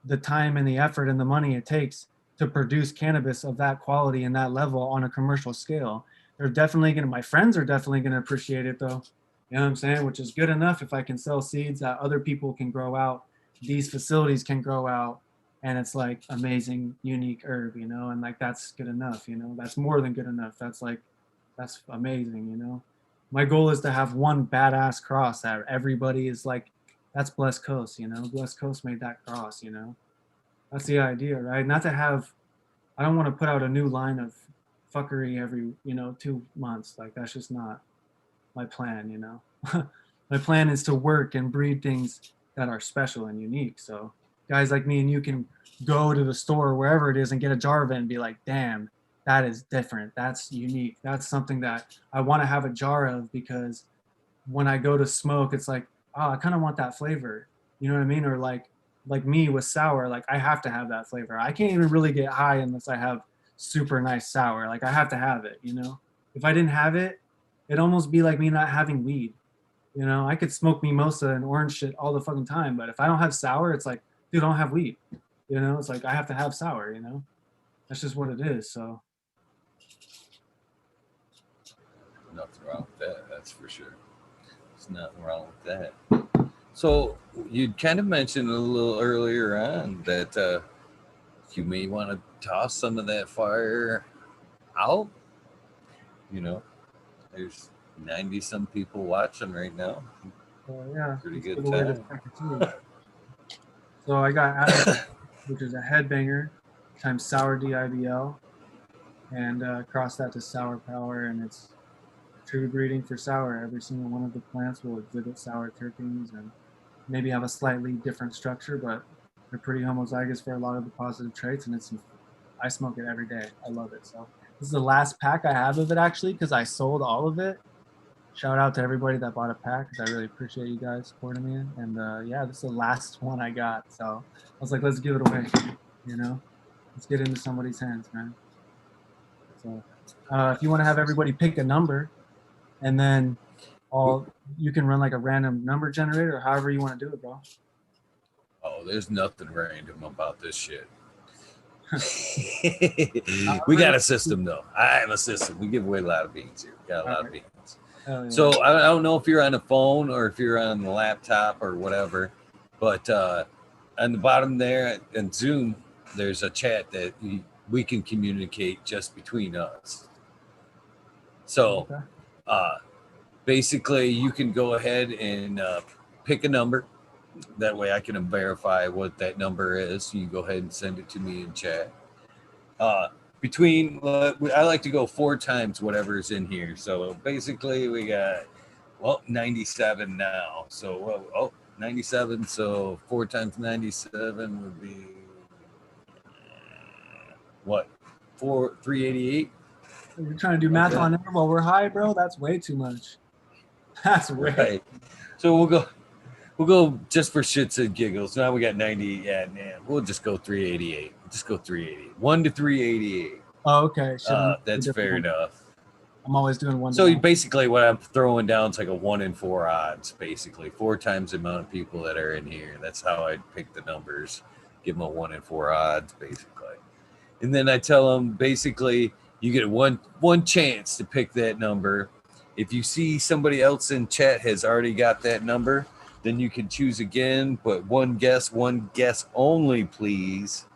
A: the time and the effort and the money it takes to produce cannabis of that quality and that level on a commercial scale. They're definitely gonna, my friends are definitely gonna appreciate it though. You know what I'm saying? Which is good enough if I can sell seeds that other people can grow out, these facilities can grow out, and it's like amazing, unique herb, you know, and like that's good enough, you know, that's more than good enough. That's like, that's amazing, you know. My goal is to have one badass cross that everybody is like, that's Blessed Coast, you know. Blessed Coast made that cross, you know. That's the idea, right? Not to have, I don't want to put out a new line of fuckery every, you know, 2 months. Like that's just not my plan, you know. My plan is to work and breed things that are special and unique. So guys like me and you can go to the store wherever it is and get a jar of it and be like, damn, that is different. That's unique. That's something that I want to have a jar of because when I go to smoke, it's like, oh, I kind of want that flavor. You know what I mean? Or like me with sour, like I have to have that flavor. I can't even really get high unless I have super nice sour. Like I have to have it, you know? If I didn't have it, it'd almost be like me not having weed. You know, I could smoke mimosa and orange shit all the fucking time, but if I don't have sour, it's like, dude, I don't have weed. You know, it's like I have to have sour, you know? That's just what it is. So
B: Nothing wrong with that. That's for sure. There's nothing wrong with that. So you kind of mentioned a little earlier on that you may want to toss some of that fire out. You know, there's 90 some people watching right now.
A: yeah,
B: Pretty
A: let's
B: good
A: give away this
B: time.
A: pack of seeds. So I got Adam, which is a headbanger times sour DIBL, and cross that to sour power, and it's true breeding for sour. Every single one of the plants will exhibit sour terpenes and maybe have a slightly different structure, but they're pretty homozygous for a lot of the positive traits, and it's I smoke it every day. I love it. So this is the last pack I have of it actually because I sold all of it. Shout out to everybody that bought a pack because I really appreciate you guys supporting me. And yeah, this is the last one I got. So I was like, let's give it away. You know, let's get into somebody's hands, man. So if you want to have everybody pick a number, and then all you can run like a random number generator or however you want to do it, bro.
B: Oh, there's nothing random about this shit. We
A: However,
B: got a system though. I have a system. We give away a lot of beans here. We got a
A: all
B: lot of
A: right.
B: beans.
A: Hell yeah.
B: So I don't know if you're on a phone or if you're on the laptop or whatever, but on the bottom there in Zoom, there's a chat that we can communicate just between us. So
A: Okay.
B: uh, basically, you can go ahead and pick a number. That way, I can verify what that number is. You go ahead and send it to me in chat. Uh, between I like to go 4 times whatever is in here. So basically, we got 97 now. So 97. So 4 times 97 would be what? 388.
A: You're trying to do
B: Like
A: math on
B: that.
A: air while we're high, bro? That's way too much. That's way.
B: Right. So we'll go just for shits and giggles. Now we got 90. Yeah, man. We'll just go 388. Just go 388. 1 to 388.
A: Oh, okay. Should have made a
B: That's
A: different
B: fair
A: one.
B: enough.
A: I'm always doing one.
B: So basically, what I'm throwing down is like a 1 in 4 odds. Basically, 4 times the amount of people that are in here. That's how I pick the numbers. Give them a 1 in 4 odds, basically. And then I tell them basically, you get one chance to pick that number. If you see somebody else in chat has already got that number, then you can choose again. But one guess only, please.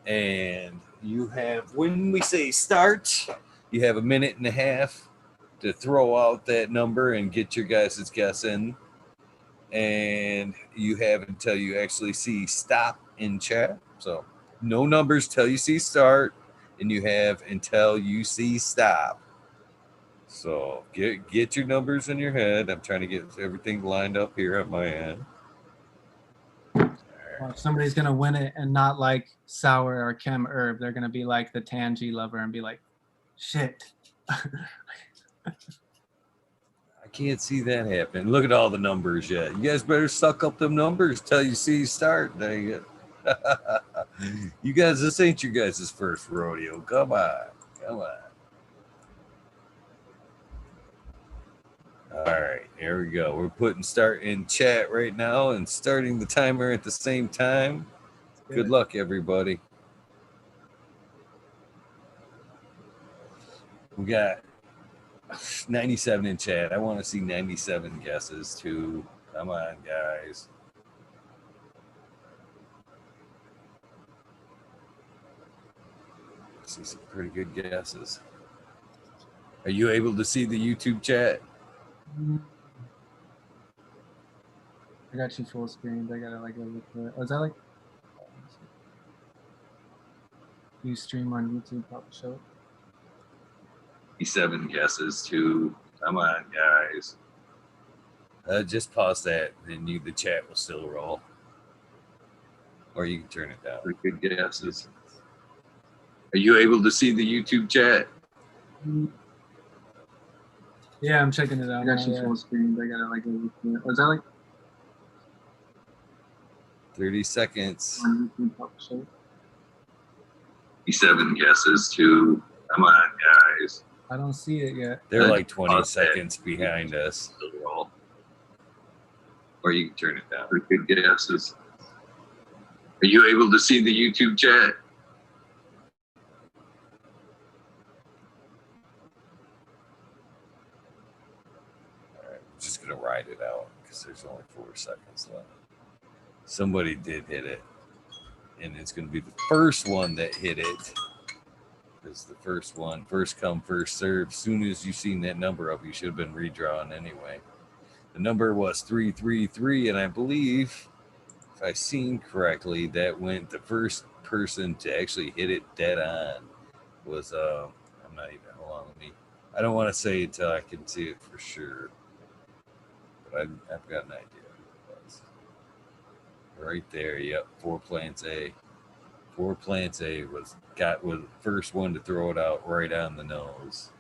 B: And you have, when we say start, you have a minute and a half to throw out that number and get your guys' guess in. And you have until you actually see stop in chat. So no numbers till you see start, and you have until you see stop. So get your numbers in your head. I'm trying to get everything lined up here at my end.
A: Well, if somebody's gonna win it and not like sour or chem herb, they're gonna be like the tangy lover and be like, shit.
B: I can't see that happen. Look at all the numbers yet. You guys better suck up them numbers till you see start. Dang it. You guys, this ain't your guys' first rodeo. Come on. All right, here we go. We're putting start in chat right now and starting the timer at the same time. Good luck, everybody. We got 97 in chat. I want to see 97 guesses too. Come on, guys. I see some pretty good guesses. Are you able to see the YouTube chat?
A: I got you full screen. I gotta like look for it. Oh, is that like? You stream on YouTube, probably show it.
B: 7 guesses too. Come on, guys. Just pause that, then the chat will still roll. Or you can turn it down. Pretty good guesses. Are you able to see the YouTube chat?
A: Yeah, I'm checking it out.
B: I got you full
A: screen. I gotta like look for it. Oh, is that like?
B: 30 seconds.
A: On YouTube, probably show it.
B: 7 guesses too. Come on, guys.
A: I don't see it yet.
B: They're like 20 seconds behind us. Or you can turn it down. Pretty good guesses. Are you able to see the YouTube chat? All right, I'm just gonna ride it out because there's only 4 seconds left. Somebody did hit it, and it's gonna be the first one that hit it. Because the first one, first come, first serve. As soon as you seen that number up, you should have been redrawn anyway. The number was 333, and I believe, if I seen correctly, that went the first person to actually hit it dead on was I'm not even, hold on, I don't want to say it until I can see it for sure, but I've got an idea. Right there, yep, 4 Plants A. 4 Plants A was the first one to throw it out right on the nose.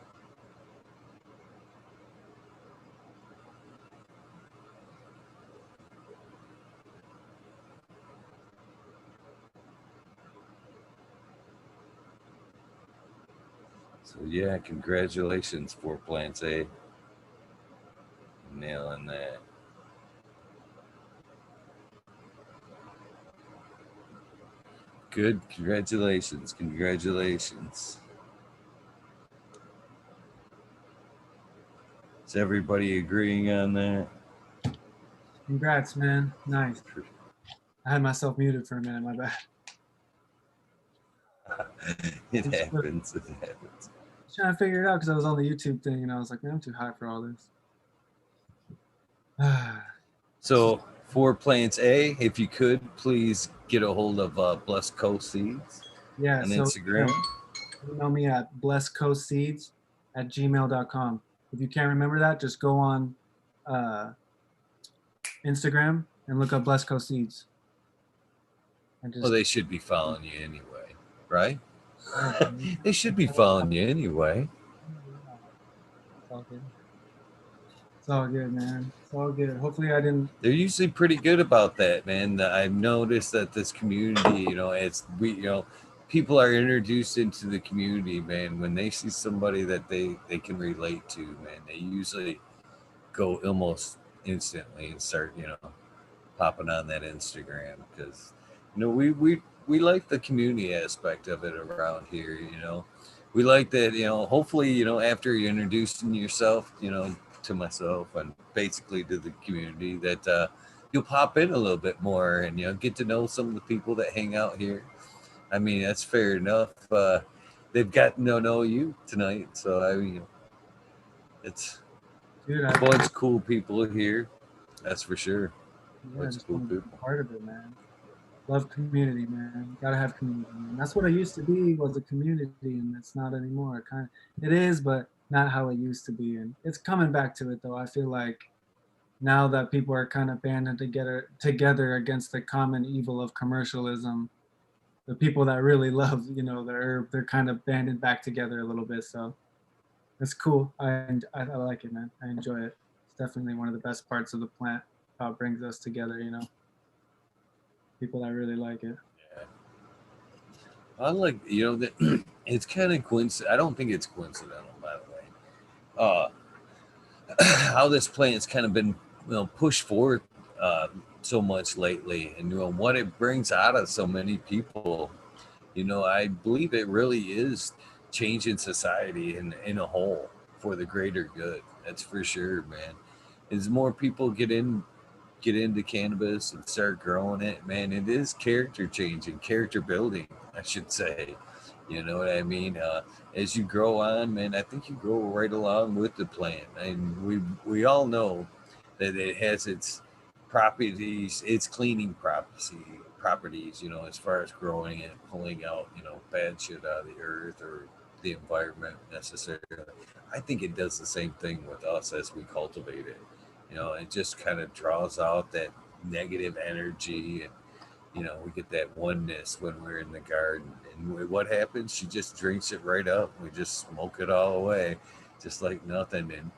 B: So yeah, congratulations, 4 Plants A. Nailing that. Good, congratulations. Is everybody agreeing on that?
A: Congrats, man. Nice. I had myself muted for a minute, my bad.
B: It happens.
A: I was trying to figure it out because I was on the YouTube thing and I was like, man, I'm too high for all this.
B: So 4 Plants A, if you could, please get a hold of Blessed Coast Seeds on Instagram.
A: Email me at blessedcoastseeds@gmail.com. If you can't remember that, just go on Instagram and look up Blessed Coast Seeds.
B: Well, they should be following you anyway, right? They should be following you anyway.
A: It's all good. It's all good, man. It's all good. Hopefully I didn't.
B: They're usually pretty good about that, man. I've noticed that this community, people are introduced into the community, man, when they see somebody that they can relate to, man, they usually go almost instantly and start, popping on that Instagram because, we like the community aspect of it around here. We like that. Hopefully, after you're introducing yourself, to myself and basically to the community, that you'll pop in a little bit more and get to know some of the people that hang out here. I mean, that's fair enough. They've gotten to know you tonight, so I mean, it's
A: Dude,
B: a bunch of cool people here. That's for sure.
A: yeah, I
B: Bunch of
A: just
B: cool
A: want to be
B: people.
A: part of it, man. Love community, man. Gotta have community, man. That's what I used to be, was a community, and it's not anymore. It is, but not how it used to be. And it's coming back to it, though. I feel like now that people are kind of banding together against the common evil of commercialism, the people that really love, they're kind of banded back together a little bit. So it's cool. I like it, man. I enjoy it. It's definitely one of the best parts of the plant. How it brings us together, people that really like it.
B: Yeah. I like, that it's kind of coincidental. I don't think it's coincidental, by the way. Uh, how this plant's kind of been, pushed forward uh, so much lately, and what it brings out of so many people. I believe it really is changing society in a whole for the greater good. That's for sure, man. As more people get into cannabis and start growing it, man, it is character changing, character building, I should say. You know what I mean? As you grow on, man, I think you grow right along with the plant, and we all know that it has its properties, its cleaning properties. As far as growing it, pulling out, bad shit out of the earth or the environment necessarily. I think it does the same thing with us as we cultivate it. It just kind of draws out that negative energy, and we get that oneness when we're in the garden. And what happens? She just drinks it right up. We just smoke it all away, just like nothing. And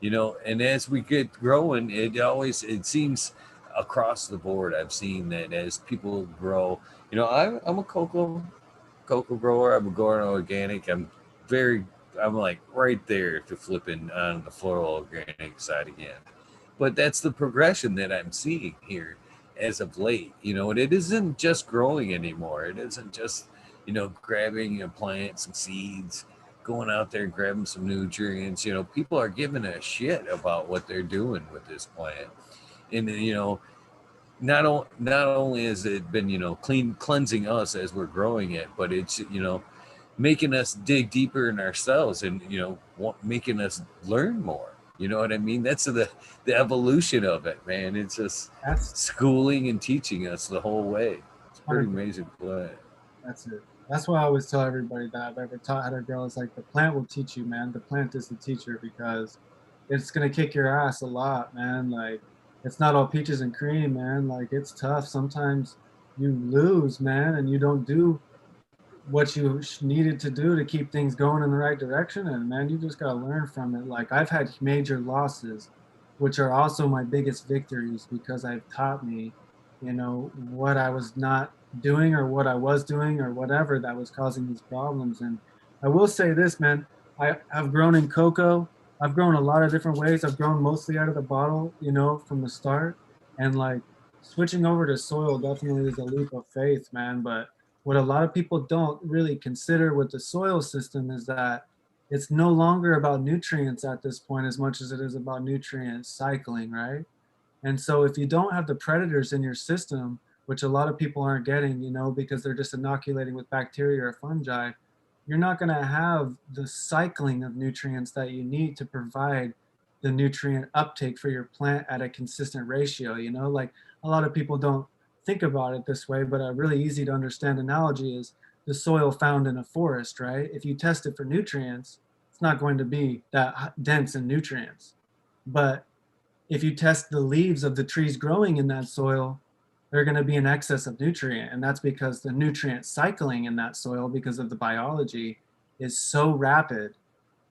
B: and as we get growing, it seems across the board. I've seen that as people grow, I'm a cocoa grower. I'm going organic. Very, I'm like right there to flipping on the floral organic side again. But that's the progression that I'm seeing here as of late. And it isn't just growing anymore. It isn't just, grabbing a plant, some seeds, going out there and grabbing some nutrients. People are giving a shit about what they're doing with this plant. And, not only has it been, cleansing us as we're growing it, but it's, making us dig deeper in ourselves and making us learn more. You know what I mean? That's the evolution of it, man. It's just
A: That's
B: schooling and teaching us the whole way. It's pretty
A: 100%.
B: amazing play.
A: That's it. That's why I always tell everybody that I've ever taught how to grow is like the plant will teach you, man. The plant is the teacher because it's gonna kick your ass a lot, man. Like it's not all peaches and cream, man. Like it's tough. Sometimes you lose, man, and you don't do what you needed to do to keep things going in the right direction. And man, you just gotta learn from it. Like I've had major losses, which are also my biggest victories because I've taught me, what I was not doing or what I was doing or whatever that was causing these problems. And I will say this, man, I have grown in cocoa. I've grown a lot of different ways. I've grown mostly out of the bottle, from the start. And like switching over to soil definitely is a leap of faith, man. But what a lot of people don't really consider with the soil system is that it's no longer about nutrients at this point as much as it is about nutrient cycling, right? And so if you don't have the predators in your system, which a lot of people aren't getting, because they're just inoculating with bacteria or fungi, you're not going to have the cycling of nutrients that you need to provide the nutrient uptake for your plant at a consistent ratio. Like a lot of people don't think about it this way, but a really easy to understand analogy is the soil found in a forest, right? If you test it for nutrients, it's not going to be that dense in nutrients. But if you test the leaves of the trees growing in that soil, they're going to be in excess of nutrient. And that's because the nutrient cycling in that soil, because of the biology, is so rapid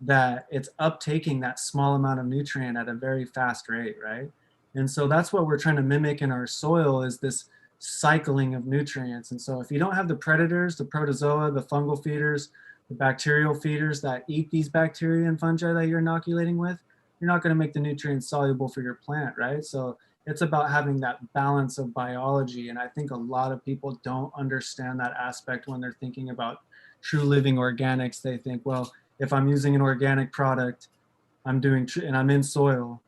A: that it's uptaking that small amount of nutrient at a very fast rate, right? And so that's what we're trying to mimic in our soil is this cycling of nutrients. And so if you don't have the predators, the protozoa, the fungal feeders, the bacterial feeders that eat these bacteria and fungi that you're inoculating with, you're not going to make the nutrients soluble for your plant, right? So it's about having that balance of biology. And I think a lot of people don't understand that aspect when they're thinking about true living organics. They think, well, if I'm using an organic product, I'm doing and I'm in soil,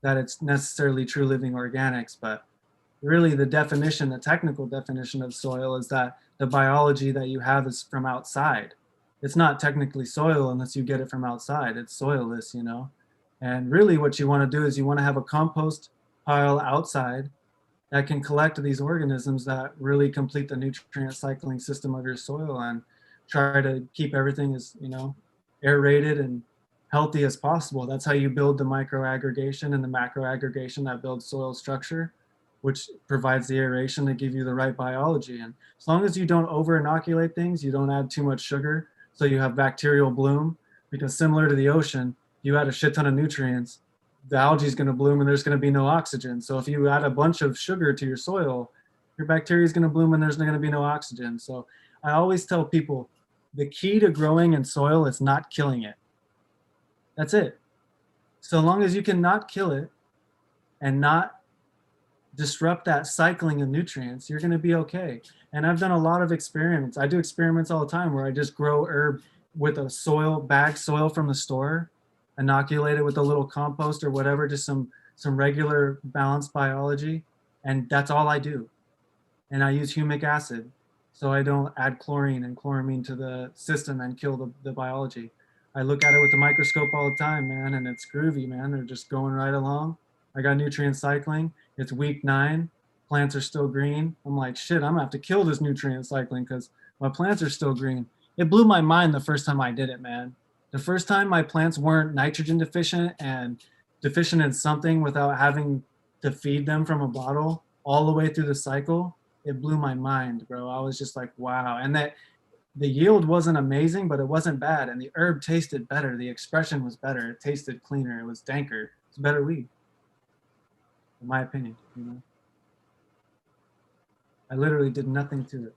A: that it's necessarily true living organics. But really the definition, the technical definition of soil is that the biology that you have is from outside. It's not technically soil unless you get it from outside. It's soilless, you know? And really what you want to do is you want to have a compost pile outside that can collect these organisms that really complete the nutrient cycling system of your soil and try to keep everything as, you know, aerated and healthy as possible. That's how you build the micro aggregation and the macro aggregation that builds soil structure, which provides the aeration to give you the right biology. And as long as you don't over inoculate things, you don't add too much sugar, so you have bacterial bloom, because similar to the ocean, you add a shit ton of nutrients, the algae is going to bloom and there's going to be no oxygen. So if you add a bunch of sugar to your soil, your bacteria is going to bloom and there's going to be no oxygen. So I always tell people the key to growing in soil is not killing it. That's it. So long as you can not kill it and not disrupt that cycling of nutrients, you're going to be okay. And I've done a lot of experiments. I do experiments all the time where I just grow herb with a soil, bag soil from the store, inoculate it with a little compost or whatever, just some regular balanced biology, and that's all I do. And I use humic acid, so I don't add chlorine and chloramine to the system and kill the biology. I look at it with the microscope all the time, man, and it's groovy, man. They're just going right along. I got nutrient cycling. It's week 9. Plants are still green. I'm like, shit, I'm gonna have to kill this nutrient cycling because my plants are still green. It blew my mind the first time I did it, man. The first time my plants weren't nitrogen deficient and deficient in something without having to feed them from a bottle all the way through the cycle, it blew my mind, bro. I was just like, wow. And that the yield wasn't amazing, but it wasn't bad. And the herb tasted better. The expression was better. It tasted cleaner. It was danker. It's better weed, in my opinion. You know, I literally did nothing to it.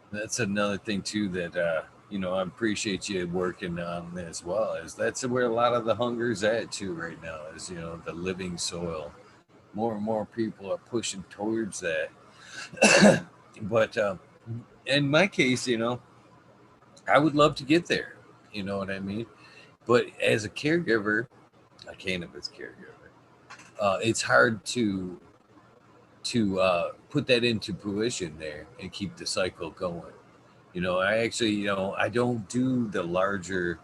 B: That's another thing too that you know, I appreciate you working on as well. Is that's where a lot of the hunger's at too right now. Is, you know, the living soil. More and more people are pushing towards that. But in my case, you know, I would love to get there. You know what I mean? But as a caregiver, a cannabis caregiver, it's hard to put that into fruition there and keep the cycle going. You know, I actually, you know, I don't do the larger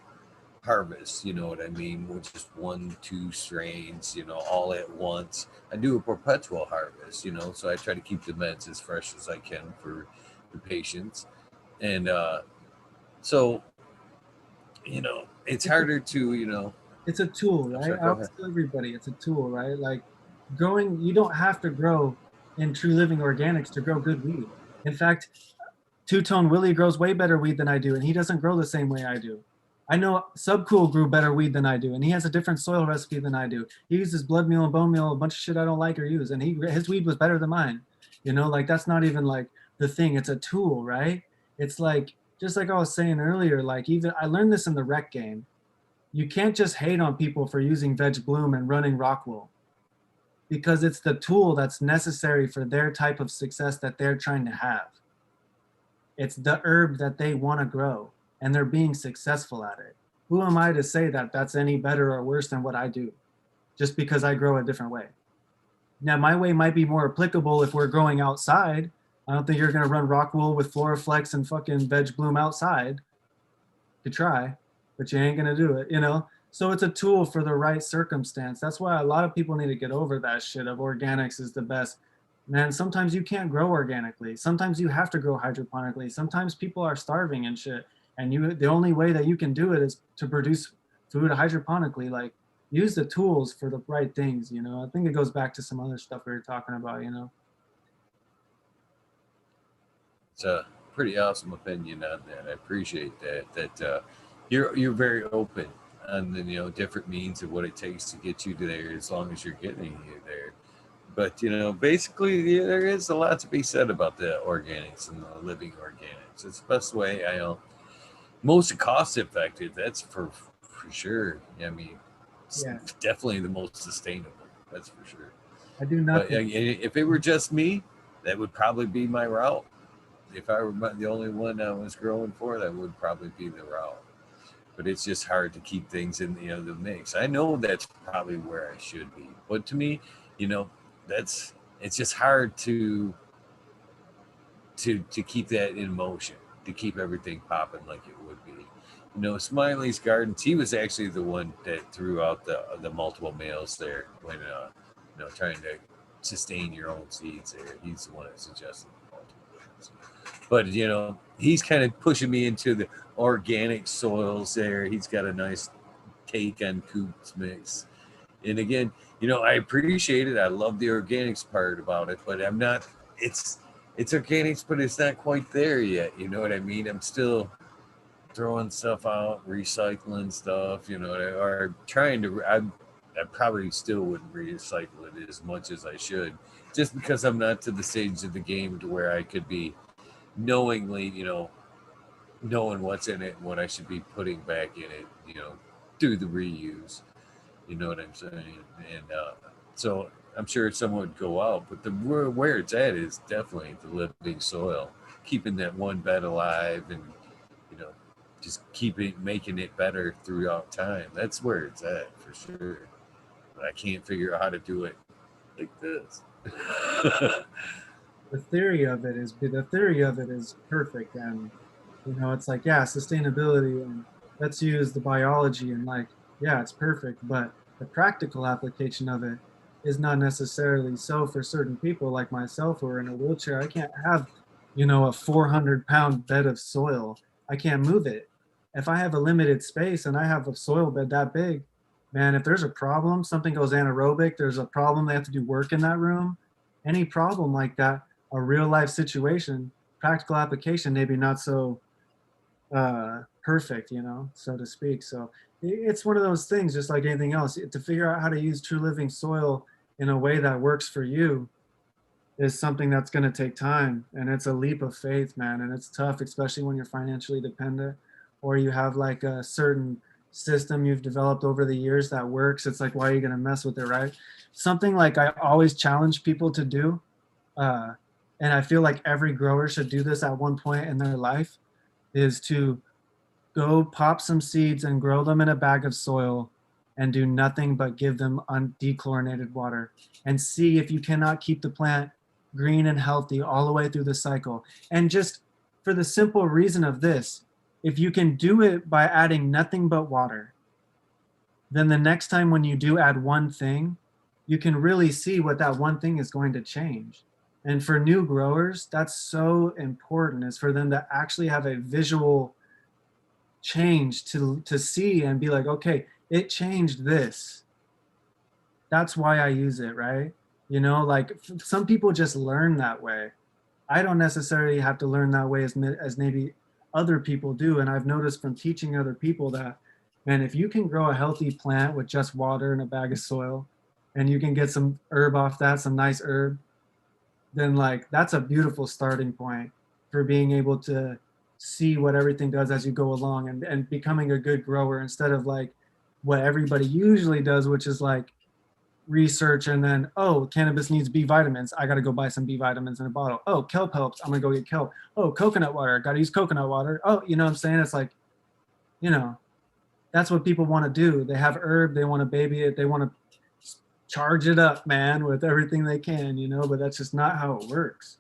B: harvest, you know what I mean, with just 1, 2 strains, you know, all at once. I do a perpetual harvest, you know, so I try to keep the meds as fresh as I can for the patients. And so, you know, it's
A: It's a,
B: harder to, you know,
A: it's a tool,
B: I'm
A: right?
B: sorry,
A: I
B: go
A: always
B: ahead.
A: tell everybody it's a tool, right? Like growing, you don't have to grow in true living organics to grow good weed. In fact, Two-Tone Willie grows way better weed than I do, and he doesn't grow the same way I do. I know Subcool grew better weed than I do, and he has a different soil recipe than I do. He uses blood meal and bone meal, a bunch of shit I don't like or use, and his weed was better than mine. You know, like that's not even like the thing. It's a tool, right? It's like just like I was saying earlier. Like even I learned this in the rec game. You can't just hate on people for using Veg Bloom and running Rockwool because it's the tool that's necessary for their type of success that they're trying to have. It's the herb that they want to grow, and they're being successful at it. Who am I to say that that's any better or worse than what I do just because I grow a different way? Now, my way might be more applicable if we're growing outside. I don't think you're going to run rock wool with Floraflex and fucking Veg Bloom outside. You try, but you ain't going to do it, you know? So it's a tool for the right circumstance. That's why a lot of people need to get over that shit of organics is the best. Man, sometimes you can't grow organically. Sometimes you have to grow hydroponically. Sometimes people are starving and shit. And you the only way that you can do it is to produce food hydroponically. Like use the tools for the right things, you know. I think it goes back to some other stuff we were talking about, you know.
B: It's a pretty awesome opinion on that. I appreciate that. That you're very open on the different means of what it takes to get you to there, as long as you're getting you there. But basically, yeah, there is a lot to be said about the organics and the living organics. It's the best way. Most cost effective. That's for sure. I mean, it's
A: Yeah,
B: definitely the most sustainable. That's for sure.
A: I do
B: But
A: nothing.
B: if it were just me, that would probably be my route. If I were the only one I was growing for, that would probably be the route. But it's just hard to keep things in the mix. I know that's probably where I should be, but to me, you know, that's it's just hard to keep that in motion, to keep everything popping like it would be. Smiley's Gardens. He was actually the one that threw out the multiple males there when trying to sustain your own seeds there. He's the one that suggested multiple males. But he's kind of pushing me into the organic soils there. He's got a nice take on Coop's mix. And again, I appreciate it. I love the organics part about it, but I'm not. It's organics, but it's not quite there yet. You know what I mean? I'm still throwing stuff out, recycling stuff. Or trying to. I probably still wouldn't recycle it as much as I should, just because I'm not to the stage of the game to where I could be knowingly, knowing what's in it and what I should be putting back in it, through the reuse. You know what I'm saying? And so I'm sure someone would go out, but where it's at is definitely the living soil, keeping that one bed alive, and you know, just keeping making it better throughout time. That's where it's at for sure. But I can't figure out how to do it like this.
A: The theory of it is perfect, and it's like, yeah, sustainability, and let's use the biology, and like, yeah, it's perfect, but the practical application of it is not necessarily so for certain people like myself who are in a wheelchair. I can't have a 400-pound bed of soil. I can't move it. If I have a limited space and I have a soil bed that big, man, if there's a problem, something goes anaerobic, there's a problem, they have to do work in that room, any problem like that, a real life situation, practical application, maybe not so perfect, so to speak. So it's one of those things, just like anything else, to figure out how to use true living soil in a way that works for you is something that's going to take time, and it's a leap of faith, man, and it's tough, especially when you're financially dependent or you have like a certain system you've developed over the years that works. It's like, why are you going to mess with it, right? Something like I always challenge people to do, uh, and I feel like every grower should do this at one point in their life, is to go pop some seeds and grow them in a bag of soil and do nothing but give them undechlorinated water and see if you cannot keep the plant green and healthy all the way through the cycle. And just for the simple reason of this, if you can do it by adding nothing but water, then the next time when you do add one thing, you can really see what that one thing is going to change. And for new growers, that's so important, is for them to actually have a visual change to see and be like, okay, it changed this. That's why I use it, right? Like some people just learn that way. I don't necessarily have to learn that way as maybe other people do. And I've noticed from teaching other people that, man, if you can grow a healthy plant with just water and a bag of soil, and you can get some herb off that, some nice herb, then like that's a beautiful starting point for being able to see what everything does as you go along, and becoming a good grower, instead of like what everybody usually does, which is like research and then, oh, cannabis needs B vitamins, I got to go buy some B vitamins in a bottle. Oh, kelp helps, I'm gonna go get kelp. Oh, coconut water, got to use coconut water. Oh, what I'm saying? It's like, you know that's what people want to do. They have herb, they want to baby it, they want to charge it up, man, with everything they can, but that's just not how it works.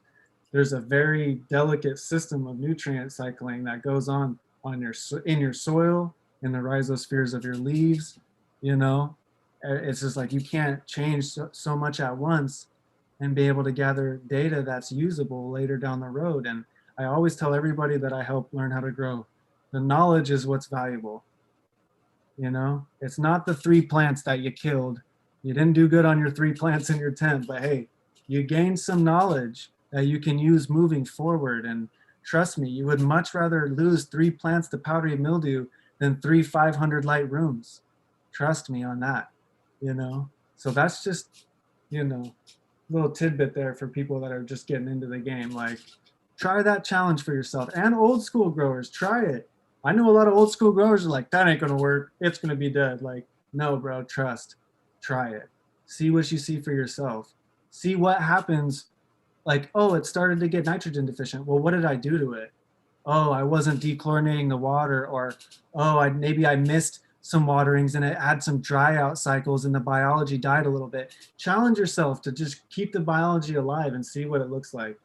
A: There's a very delicate system of nutrient cycling that goes on your in your soil, in the rhizospheres of your leaves. you know it's just like you can't change so much at once and be able to gather data that's usable later down the road. And I always tell everybody that I help learn how to grow, the knowledge is what's valuable. It's not the 3 plants that you killed. You didn't do good on your 3 plants in your tent, but hey, you gained some knowledge that you can use moving forward. And trust me, you would much rather lose 3 plants to powdery mildew than 3 500 light rooms. Trust me on that, you know? So that's just, you know, little tidbit there for people that are just getting into the game. Like, try that challenge for yourself. And old school growers, try it. I know a lot of old school growers are like, that ain't gonna work. It's gonna be dead. Like, no, bro, trust. Try it. See what you see for yourself. See what happens. Like, oh, it started to get nitrogen deficient. Well, what did I do to it? Oh, I wasn't dechlorinating the water, or oh, maybe I missed some waterings and it had some dry out cycles and the biology died a little bit. Challenge yourself to just keep the biology alive and see what it looks like.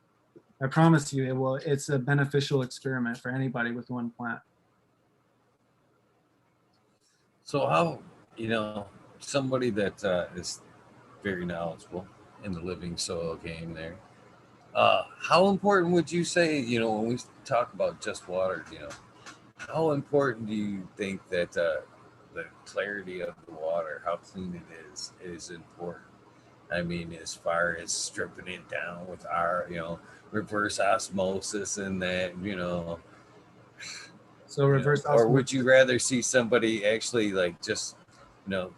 A: I promise you, it will. It's a beneficial experiment for anybody with one plant.
B: So how, you know, somebody that is very knowledgeable in the living soil game there, how important would you say, you know, when we talk about just water, you know, how important do you think that the clarity of the water, how clean it is important? I mean, as far as stripping it down with our, you know, reverse osmosis and that,
A: So reverse
B: or would you
A: osmosis.
B: rather see somebody actually like just, you know,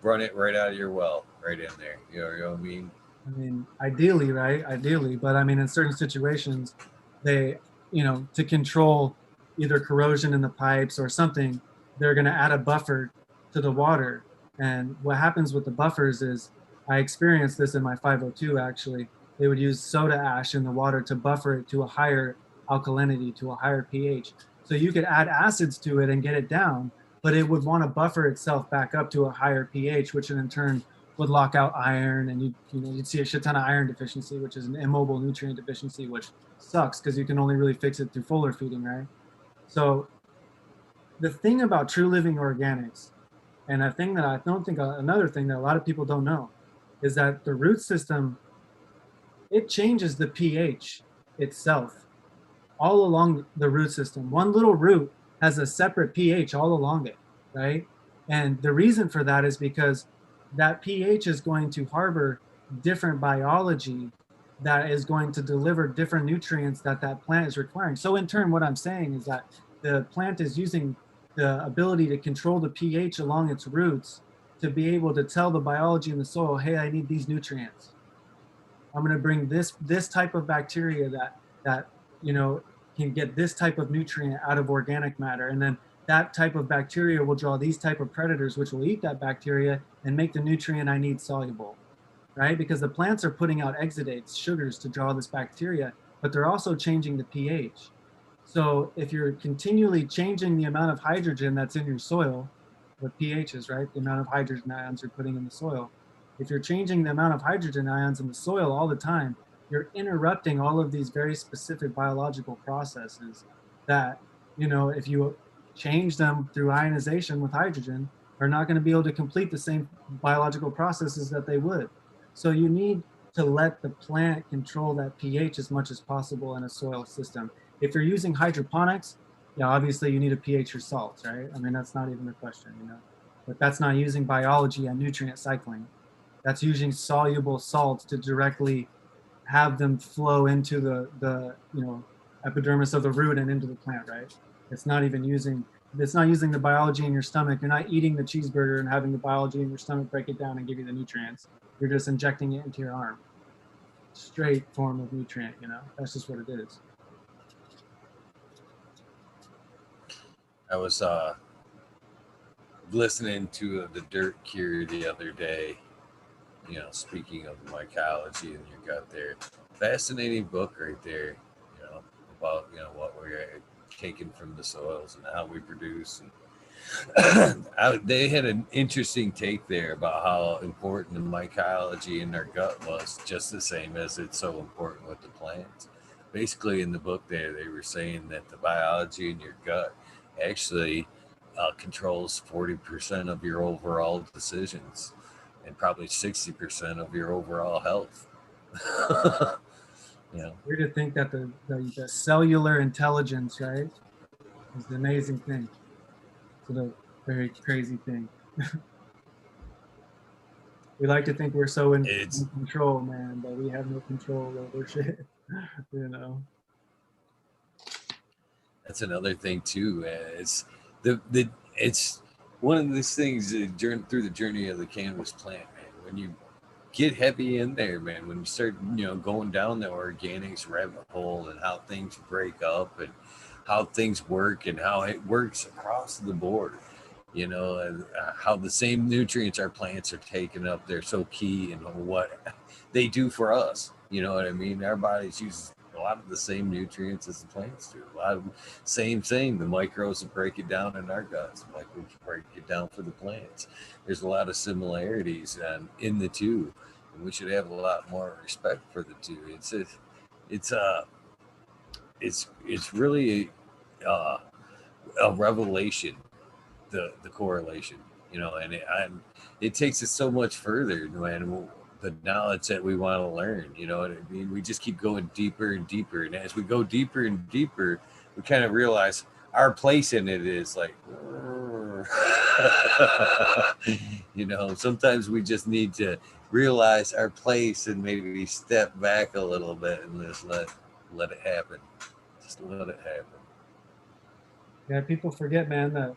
B: run it right out of your well, right in there? You know what I mean?
A: I mean, ideally, right? Ideally, but I mean, in certain situations, they, to control either corrosion in the pipes or something, they're going to add a buffer to the water. And what happens with the buffers is, I experienced this in my 502 actually. They would use soda ash in the water to buffer it to a higher alkalinity, to a higher pH. So you could add acids to it and get it down, but it would want to buffer itself back up to a higher pH, which in turn would lock out iron, and you'd see a shit ton of iron deficiency, which is an immobile nutrient deficiency, which sucks because you can only really fix it through foliar feeding, right? So the thing about true living organics, and a thing that I don't think, another thing that a lot of people don't know, is that the root system, it changes the pH itself all along the root system. One little root has a separate pH all along it, right? And the reason for that is because that pH is going to harbor different biology that is going to deliver different nutrients that that plant is requiring. So in turn, what I'm saying is that the plant is using the ability to control the pH along its roots to be able to tell the biology in the soil, hey, I need these nutrients. I'm going to bring this type of bacteria that you know can get this type of nutrient out of organic matter, and then that type of bacteria will draw these type of predators, which will eat that bacteria and make the nutrient I need soluble, right? Because the plants are putting out exudates, sugars to draw this bacteria, but they're also changing the pH. So if you're continually changing the amount of hydrogen that's in your soil, what pH is, right? The amount of hydrogen ions you're putting in the soil. If you're changing the amount of hydrogen ions in the soil all the time, you're interrupting all of these very specific biological processes that, if you change them through ionization with hydrogen, are not going to be able to complete the same biological processes that they would. So you need to let the plant control that pH as much as possible in a soil system. If you're using hydroponics, yeah, obviously you need to pH your salts, right? I mean, that's not even a question. But that's not using biology and nutrient cycling. That's using soluble salts to directly have them flow into the epidermis of the root and into the plant, right? It's not even using it's not using the biology in your stomach. You're not eating the cheeseburger and having the biology in your stomach break it down and give you the nutrients. You're just injecting it into your arm. Straight form of nutrient. That's just what it is.
B: I was listening to the Dirt Cure the other day. You know, speaking of mycology in your gut, there, fascinating book right there. You know, about what we're taking from the soils and how we produce. And they had an interesting take there about how important the mycology in their gut was, just the same as it's so important with the plants. Basically, in the book there, they were saying that the biology in your gut actually controls 40% of your overall decisions and probably 60% of your overall health. you know,
A: Weird to think that the cellular intelligence, right, is the amazing thing. It's a very crazy thing. We like to think we're so
B: it's
A: in control, man, but we have no control over shit. you know.
B: That's another thing too. It's the it's one of these things through the journey of the cannabis plant, man. When you get heavy in there, man, when you start, going down the organics rabbit hole and how things break up and how things work and how it works across the board, and how the same nutrients our plants are taking up, they're so key in what they do for us. You know what I mean? Our bodies use a lot of the same nutrients as the plants do. A lot of same thing. The microbes that break it down in our guts, the microbes break it down for the plants. There's a lot of similarities in the two, and we should have a lot more respect for the two. It's it's really uh, a revelation, the correlation, and it takes us so much further, man. The knowledge that we want to learn, you know what I mean? We just keep going deeper and deeper, and as we go deeper and deeper, we kind of realize our place in it is like, sometimes we just need to realize our place and maybe step back a little bit and just let it happen. Just let it happen.
A: Yeah, people forget, man, that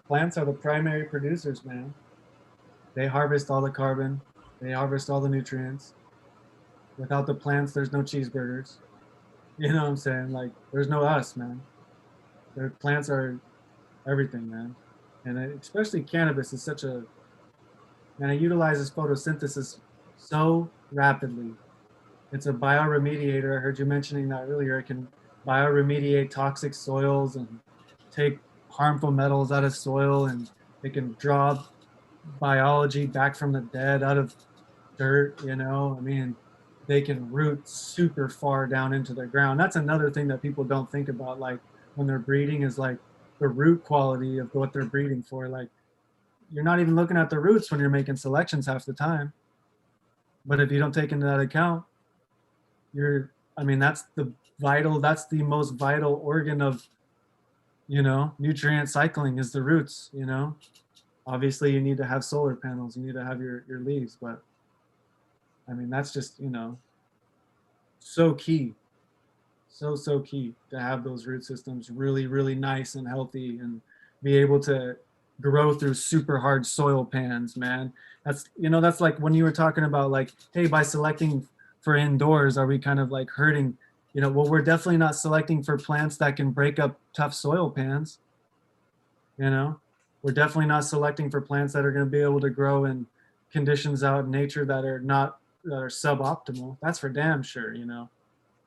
A: plants are the primary producers, man. They harvest all the carbon, they harvest all the nutrients. Without the plants, there's no cheeseburgers. You know what I'm saying? Like, there's no us, man. The plants are everything, man. And especially cannabis is such a, man, it utilizes photosynthesis so rapidly. It's a bioremediator. I heard you mentioning that earlier. It can bioremediate toxic soils and take harmful metals out of soil, and it can draw biology back from the dead out of dirt, you know? I mean, they can root super far down into the ground. That's another thing that people don't think about, like when they're breeding, is like the root quality of what they're breeding for. Like, you're not even looking at the roots when you're making selections half the time. But if you don't take into that account, I mean, that's the most vital organ of, nutrient cycling is the roots, Obviously you need to have solar panels, you need to have your leaves, but I mean, that's just, so key, so key to have those root systems really, really nice and healthy and be able to grow through super hard soil pans, man. That's like when you were talking about, like, hey, by selecting for indoors, are we kind of like hurting, well, we're definitely not selecting for plants that can break up tough soil pans, you know? We're definitely not selecting for plants that are going to be able to grow in conditions out in nature that are suboptimal. That's for damn sure,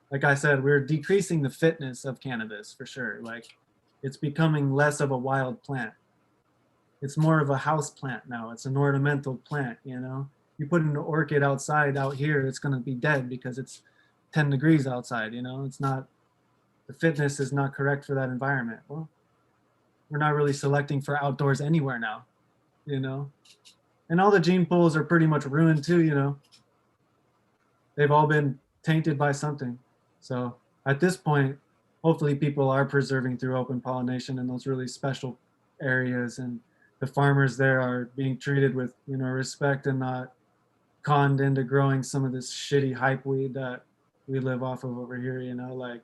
A: Like I said, we're decreasing the fitness of cannabis for sure. Like, it's becoming less of a wild plant. It's more of a house plant now. It's an ornamental plant. You put an orchid outside out here, it's going to be dead because it's 10 degrees outside. It's not, the fitness is not correct for that environment. Well, we're not really selecting for outdoors anywhere now, you know? And all the gene pools are pretty much ruined too. They've all been tainted by something. So at this point, hopefully people are preserving through open pollination in those really special areas, and the farmers there are being treated with, respect and not conned into growing some of this shitty hype weed that we live off of over here. Like,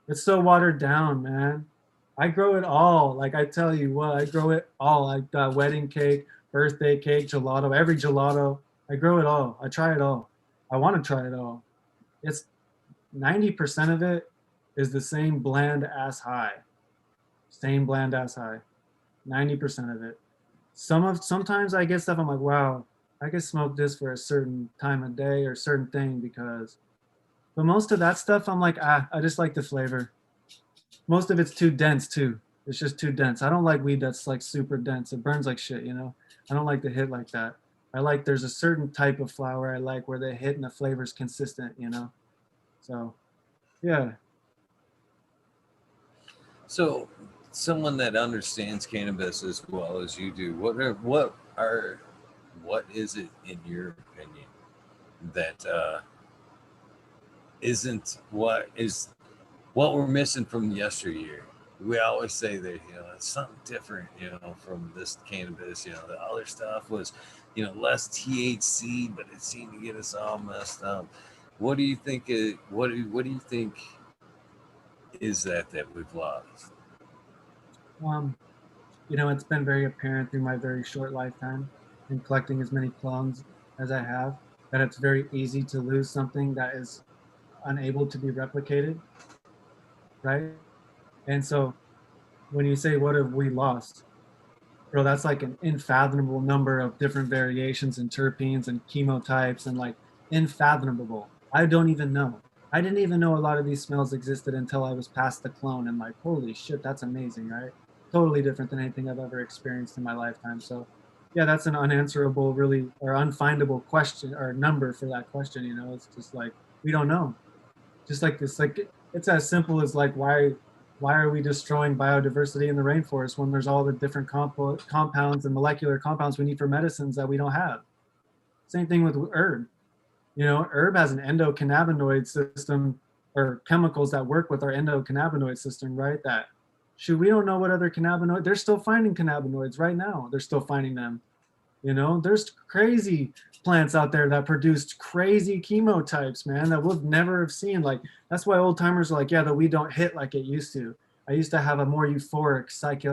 A: it's so watered down, man. I grow it all. Like, I tell you what, I grow it all. I got wedding cake, birthday cake, gelato, every gelato. I grow it all. I try it all. I want to try it all. It's 90% of it is the same bland ass high. Same bland ass high. 90% of it. Sometimes I get stuff I'm like, wow, I could smoke this for a certain time of day or certain thing because, but most of that stuff I'm like, I just like the flavor. Most of it's too dense too. It's just too dense. I don't like weed that's like super dense. It burns like shit. I don't like the hit like that. There's a certain type of flower I like where the hit and the flavor's consistent. So yeah.
B: So, someone that understands cannabis as well as you do, what is it in your opinion that isn't what we're missing from yesteryear? We always say that it's something different, from this cannabis. The other stuff was, less THC, but it seemed to get us all messed up. What do you think? What do you think is that we've lost?
A: Um, you know, it's been very apparent through my very short lifetime in collecting as many clones as I have that it's very easy to lose something that is unable to be replicated, right? And so when you say, what have we lost? Bro, that's like an unfathomable number of different variations in terpenes and chemotypes and like unfathomable. I don't even know. I didn't even know a lot of these smells existed until I was past the clone and like, holy shit, that's amazing, right? Totally different than anything I've ever experienced in my lifetime. So yeah, that's an unanswerable, really, or unfindable question or number for that question. You know, it's just like, we don't know. Just like this, like it's as simple as like why are we destroying biodiversity in the rainforest when there's all the different compounds and molecular compounds we need for medicines that we don't have? Same thing with herb. You know, herb has an endocannabinoid system or chemicals that work with our endocannabinoid system, right? That shoot, we don't know what other cannabinoid. They're still finding cannabinoids right now. They're still finding them. You know, there's crazy plants out there that produced crazy chemotypes, man, that we'll never have seen. Like that's why old timers are like, yeah, the weed don't hit like it used to. I used to have a more euphoric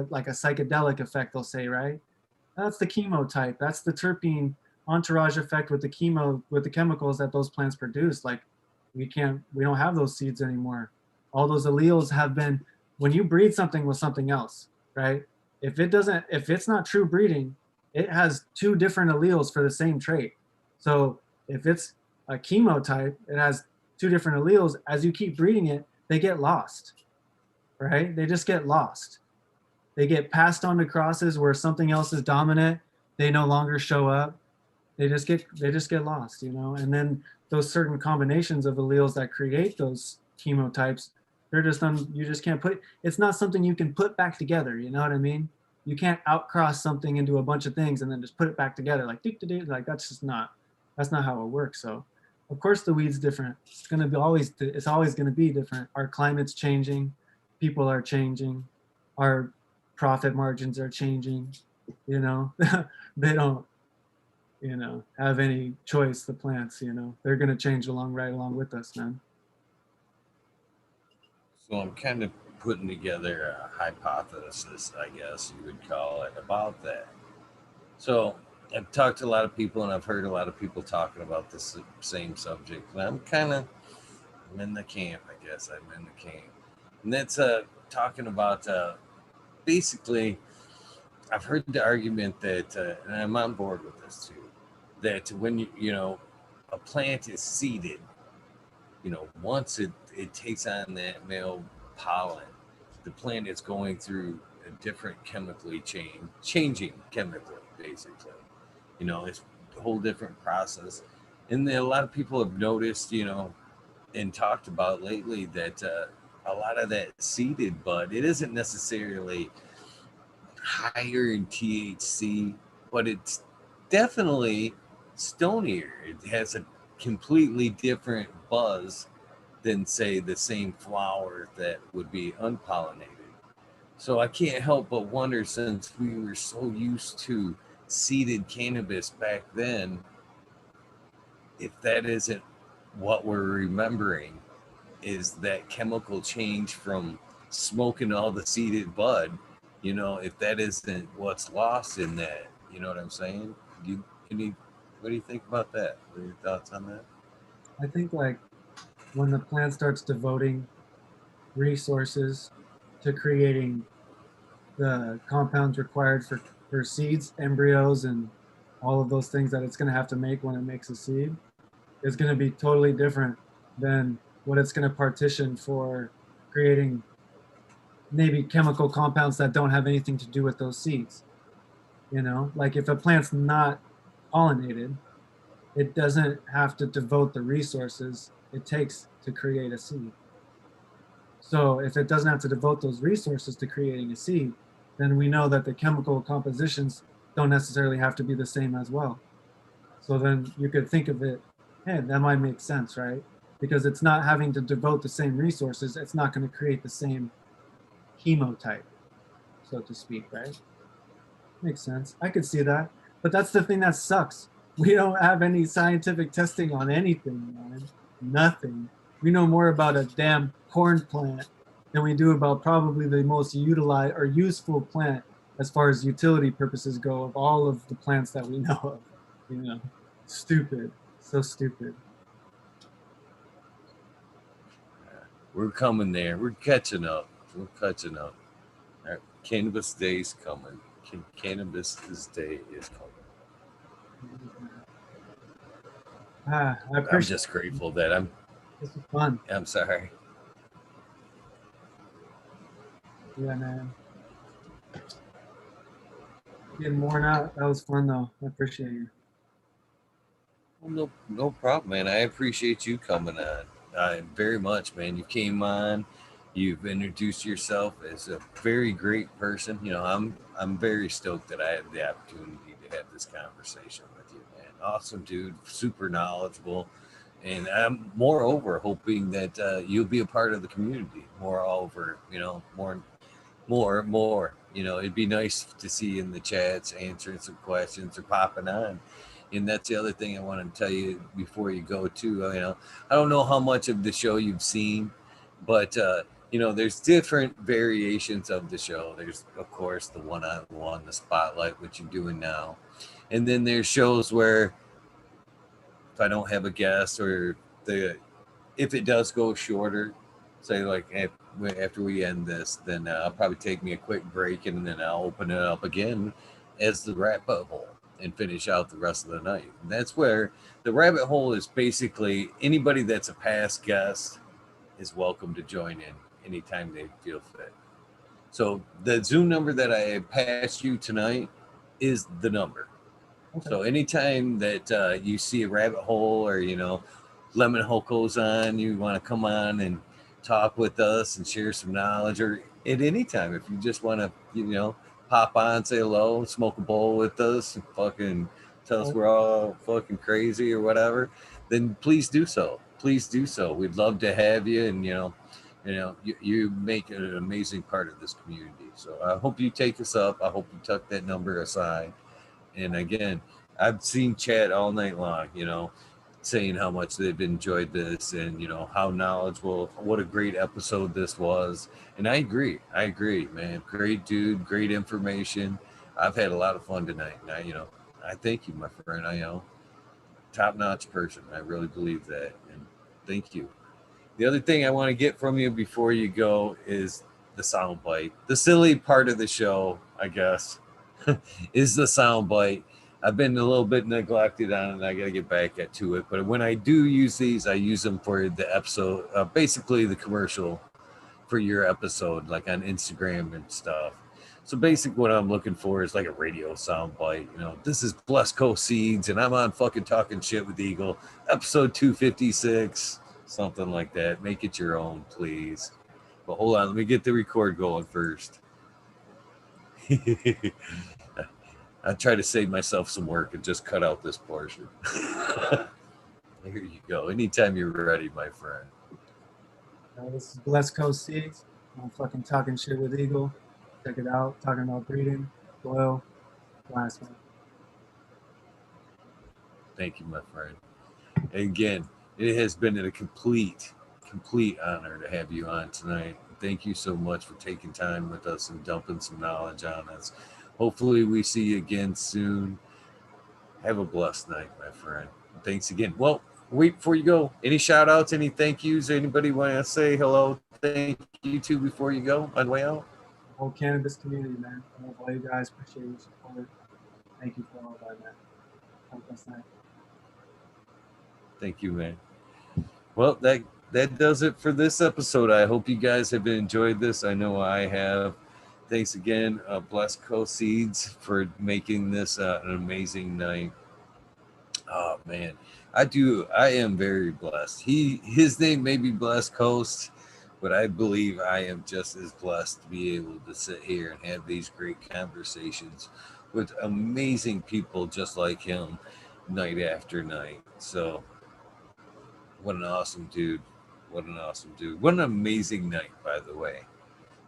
A: like a psychedelic effect, they'll say, right? That's the chemotype. That's the terpene entourage effect with the chemo with the chemicals that those plants produce. Like we don't have those seeds anymore. All those alleles have been when you breed something with something else, right? If it's not true breeding, it has two different alleles for the same trait. So if it's a chemotype, it has two different alleles. As you keep breeding it, they get lost, right? They just get lost. They get passed on to crosses where something else is dominant. They no longer show up. They just get lost, you know. And then those certain combinations of alleles that create those chemotypes, they're just you just can't put. It's not something you can put back together. You know what I mean? You can't outcross something into a bunch of things and then just put it back together like that's just not that's not how it works. So of course the weed's different. It's gonna be always it's always gonna be different. Our climate's changing, people are changing, our profit margins are changing. You know, they don't have any choice. The plants, they're gonna change right along with us, man.
B: So I'm kind of putting together a hypothesis, I guess you would call it, about that. So I've talked to a lot of people and I've heard a lot of people talking about this same subject. And I'm in the camp, I guess. I'm in the camp. And that's talking about basically, I've heard the argument that, and I'm on board with this too, that when a plant is seeded, once it takes on that male pollen, the plant is going through a different changing chemically, basically. It's a whole different process. And then a lot of people have noticed, and talked about lately that a lot of that seeded bud, it isn't necessarily higher in THC, but it's definitely stonier. It has a completely different buzz than, say, the same flower that would be unpollinated. So I can't help but wonder, since we were so used to seeded cannabis back then, if that isn't what we're remembering, is that chemical change from smoking all the seeded bud. If that isn't what's lost in that, you know what I'm saying? Do you, any, what do you think about that? What are your thoughts on that?
A: I think like when the plant starts devoting resources to creating the compounds required for seeds, embryos, and all of those things that it's going to have to make when it makes a seed is going to be totally different than what it's going to partition for creating maybe chemical compounds that don't have anything to do with those seeds. Like if a plant's not pollinated, it doesn't have to devote the resources it takes to create a seed. So if it doesn't have to devote those resources to creating a seed, then we know that the chemical compositions don't necessarily have to be the same as well. So then you could think of it, hey, that might make sense, right? Because it's not having to devote the same resources, it's not going to create the same chemotype, so to speak, right? Makes sense. I could see that. But that's the thing that sucks. We don't have any scientific testing on anything, man. Nothing. We know more about a damn corn plant than we do about probably the most utilized or useful plant as far as utility purposes go of all of the plants that we know of. You know, stupid, so stupid.
B: We're coming there. We're catching up. We're catching up. All right. Cannabis Day's coming. Cannabis Day is coming.
A: I
B: I'm
A: appreciate
B: just grateful that I'm.
A: this was fun.
B: I'm sorry.
A: Yeah, man. Getting worn out. That was fun though. I appreciate you.
B: Well, no problem, man. I appreciate you coming on. Very much, man. You came on. You've introduced yourself as a very great person. You know, I'm very stoked that I had the opportunity to have this conversation with you, man. Awesome dude, super knowledgeable, and I'm moreover hoping that you'll be a part of the community. Moreover, you know, more. You know, it'd be nice to see you in the chats answering some questions or popping on. And that's the other thing I want to tell you before you go too. You know, I don't know how much of the show you've seen, but you know, there's different variations of the show. There's of course the one-on-one, the spotlight, which you're doing now, and then there's shows where if I don't have a guest or the if it does go shorter, say like after we end this, then I'll probably take me a quick break and then I'll open it up again as the rabbit hole and finish out the rest of the night. And that's where the rabbit hole is basically anybody that's a past guest is welcome to join in anytime they feel fit. So the Zoom number that I passed you tonight is the number.
A: Okay.
B: So anytime that you see a rabbit hole or you know lemon goes on, you want to come on and talk with us and share some knowledge, or at any time if you just want to you know pop on, say hello, smoke a bowl with us, and fucking tell us we're all fucking crazy or whatever, then please do so. Please do so. We'd love to have you, and you make an amazing part of this community. So I hope you take us up. I hope you tuck that number aside. And again, I've seen chat all night long, you know, saying how much they've enjoyed this and, you know, how knowledgeable, what a great episode this was. And I agree, man. Great dude, great information. I've had a lot of fun tonight. And I thank you, my friend. Top notch person. I really believe that. And thank you. The other thing I want to get from you before you go is the sound bite. The silly part of the show, I guess, is the sound bite. I've been a little bit neglected on it. I got to get back to it. But when I do use these, I use them for the episode, basically the commercial for your episode, like on Instagram and stuff. So basically what I'm looking for is like a radio sound bite. You know, this is Blesco Seeds and I'm on fucking Talking Shit with Eagle, episode 256, something like that. Make it your own, please. But hold on, let me get the record going first. I try to save myself some work and just cut out this portion. Here you go. Anytime you're ready, my friend.
A: This is Blessed Coast Seeds. I'm fucking talking shit with Eagle. Check it out. Talking about breeding, oil, last one.
B: Thank you, my friend. And again, it has been a complete honor to have you on tonight. Thank you so much for taking time with us and dumping some knowledge on us. Hopefully we see you again soon. Have a blessed night, my friend. Thanks again. Well, wait before you go. Any shout outs, any thank yous? Anybody want to say hello, thank you to before you go on the way out?
A: The whole cannabis community, man. I love all you guys. Appreciate your support. Thank you for all that, man. Have a blessed night.
B: Thank you, man. Well, that does it for this episode. I hope you guys have enjoyed this. I know I have. Thanks again, Blesco Seeds, for making this an amazing night. Oh man, I am very blessed. His name may be Blessed Coast, but I believe I am just as blessed to be able to sit here and have these great conversations with amazing people just like him, night after night. So, what an awesome dude! What an awesome dude! What an amazing night, by the way.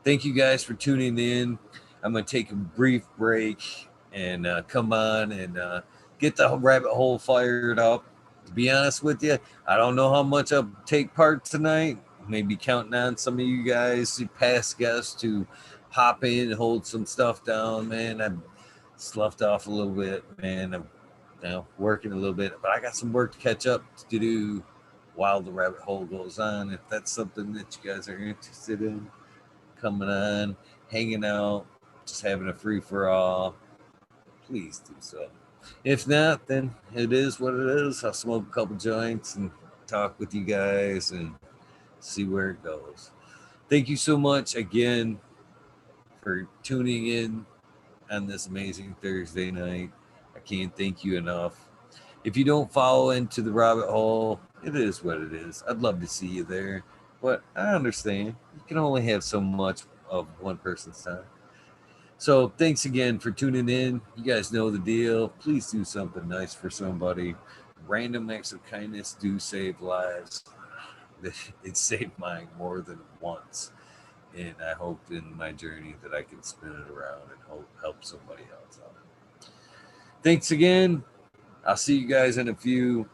B: Thank you guys for tuning in. I'm gonna take a brief break and come on and get the rabbit hole fired up. To be honest with you, I don't know how much I'll take part tonight, maybe counting on some of you guys, past guests, to hop in and hold some stuff down. Man, I've sloughed off a little bit, man. I'm working a little bit, but I got some work to catch up to do while the rabbit hole goes on. If that's something that you guys are interested in, coming on, hanging out, just having a free for all, please do so. If not, then it is what it is. I'll smoke a couple joints and talk with you guys and see where it goes. Thank you so much again for tuning in on this amazing Thursday night. I can't thank you enough. If you don't follow into the rabbit hole, it is what it is. I'd love to see you there, but I understand. You can only have so much of one person's time. So thanks again for tuning in. You guys know the deal. Please do something nice for somebody. Random acts of kindness do save lives. It saved mine more than once. And I hope in my journey that I can spin it around and help somebody else out. Thanks again. I'll see you guys in a few.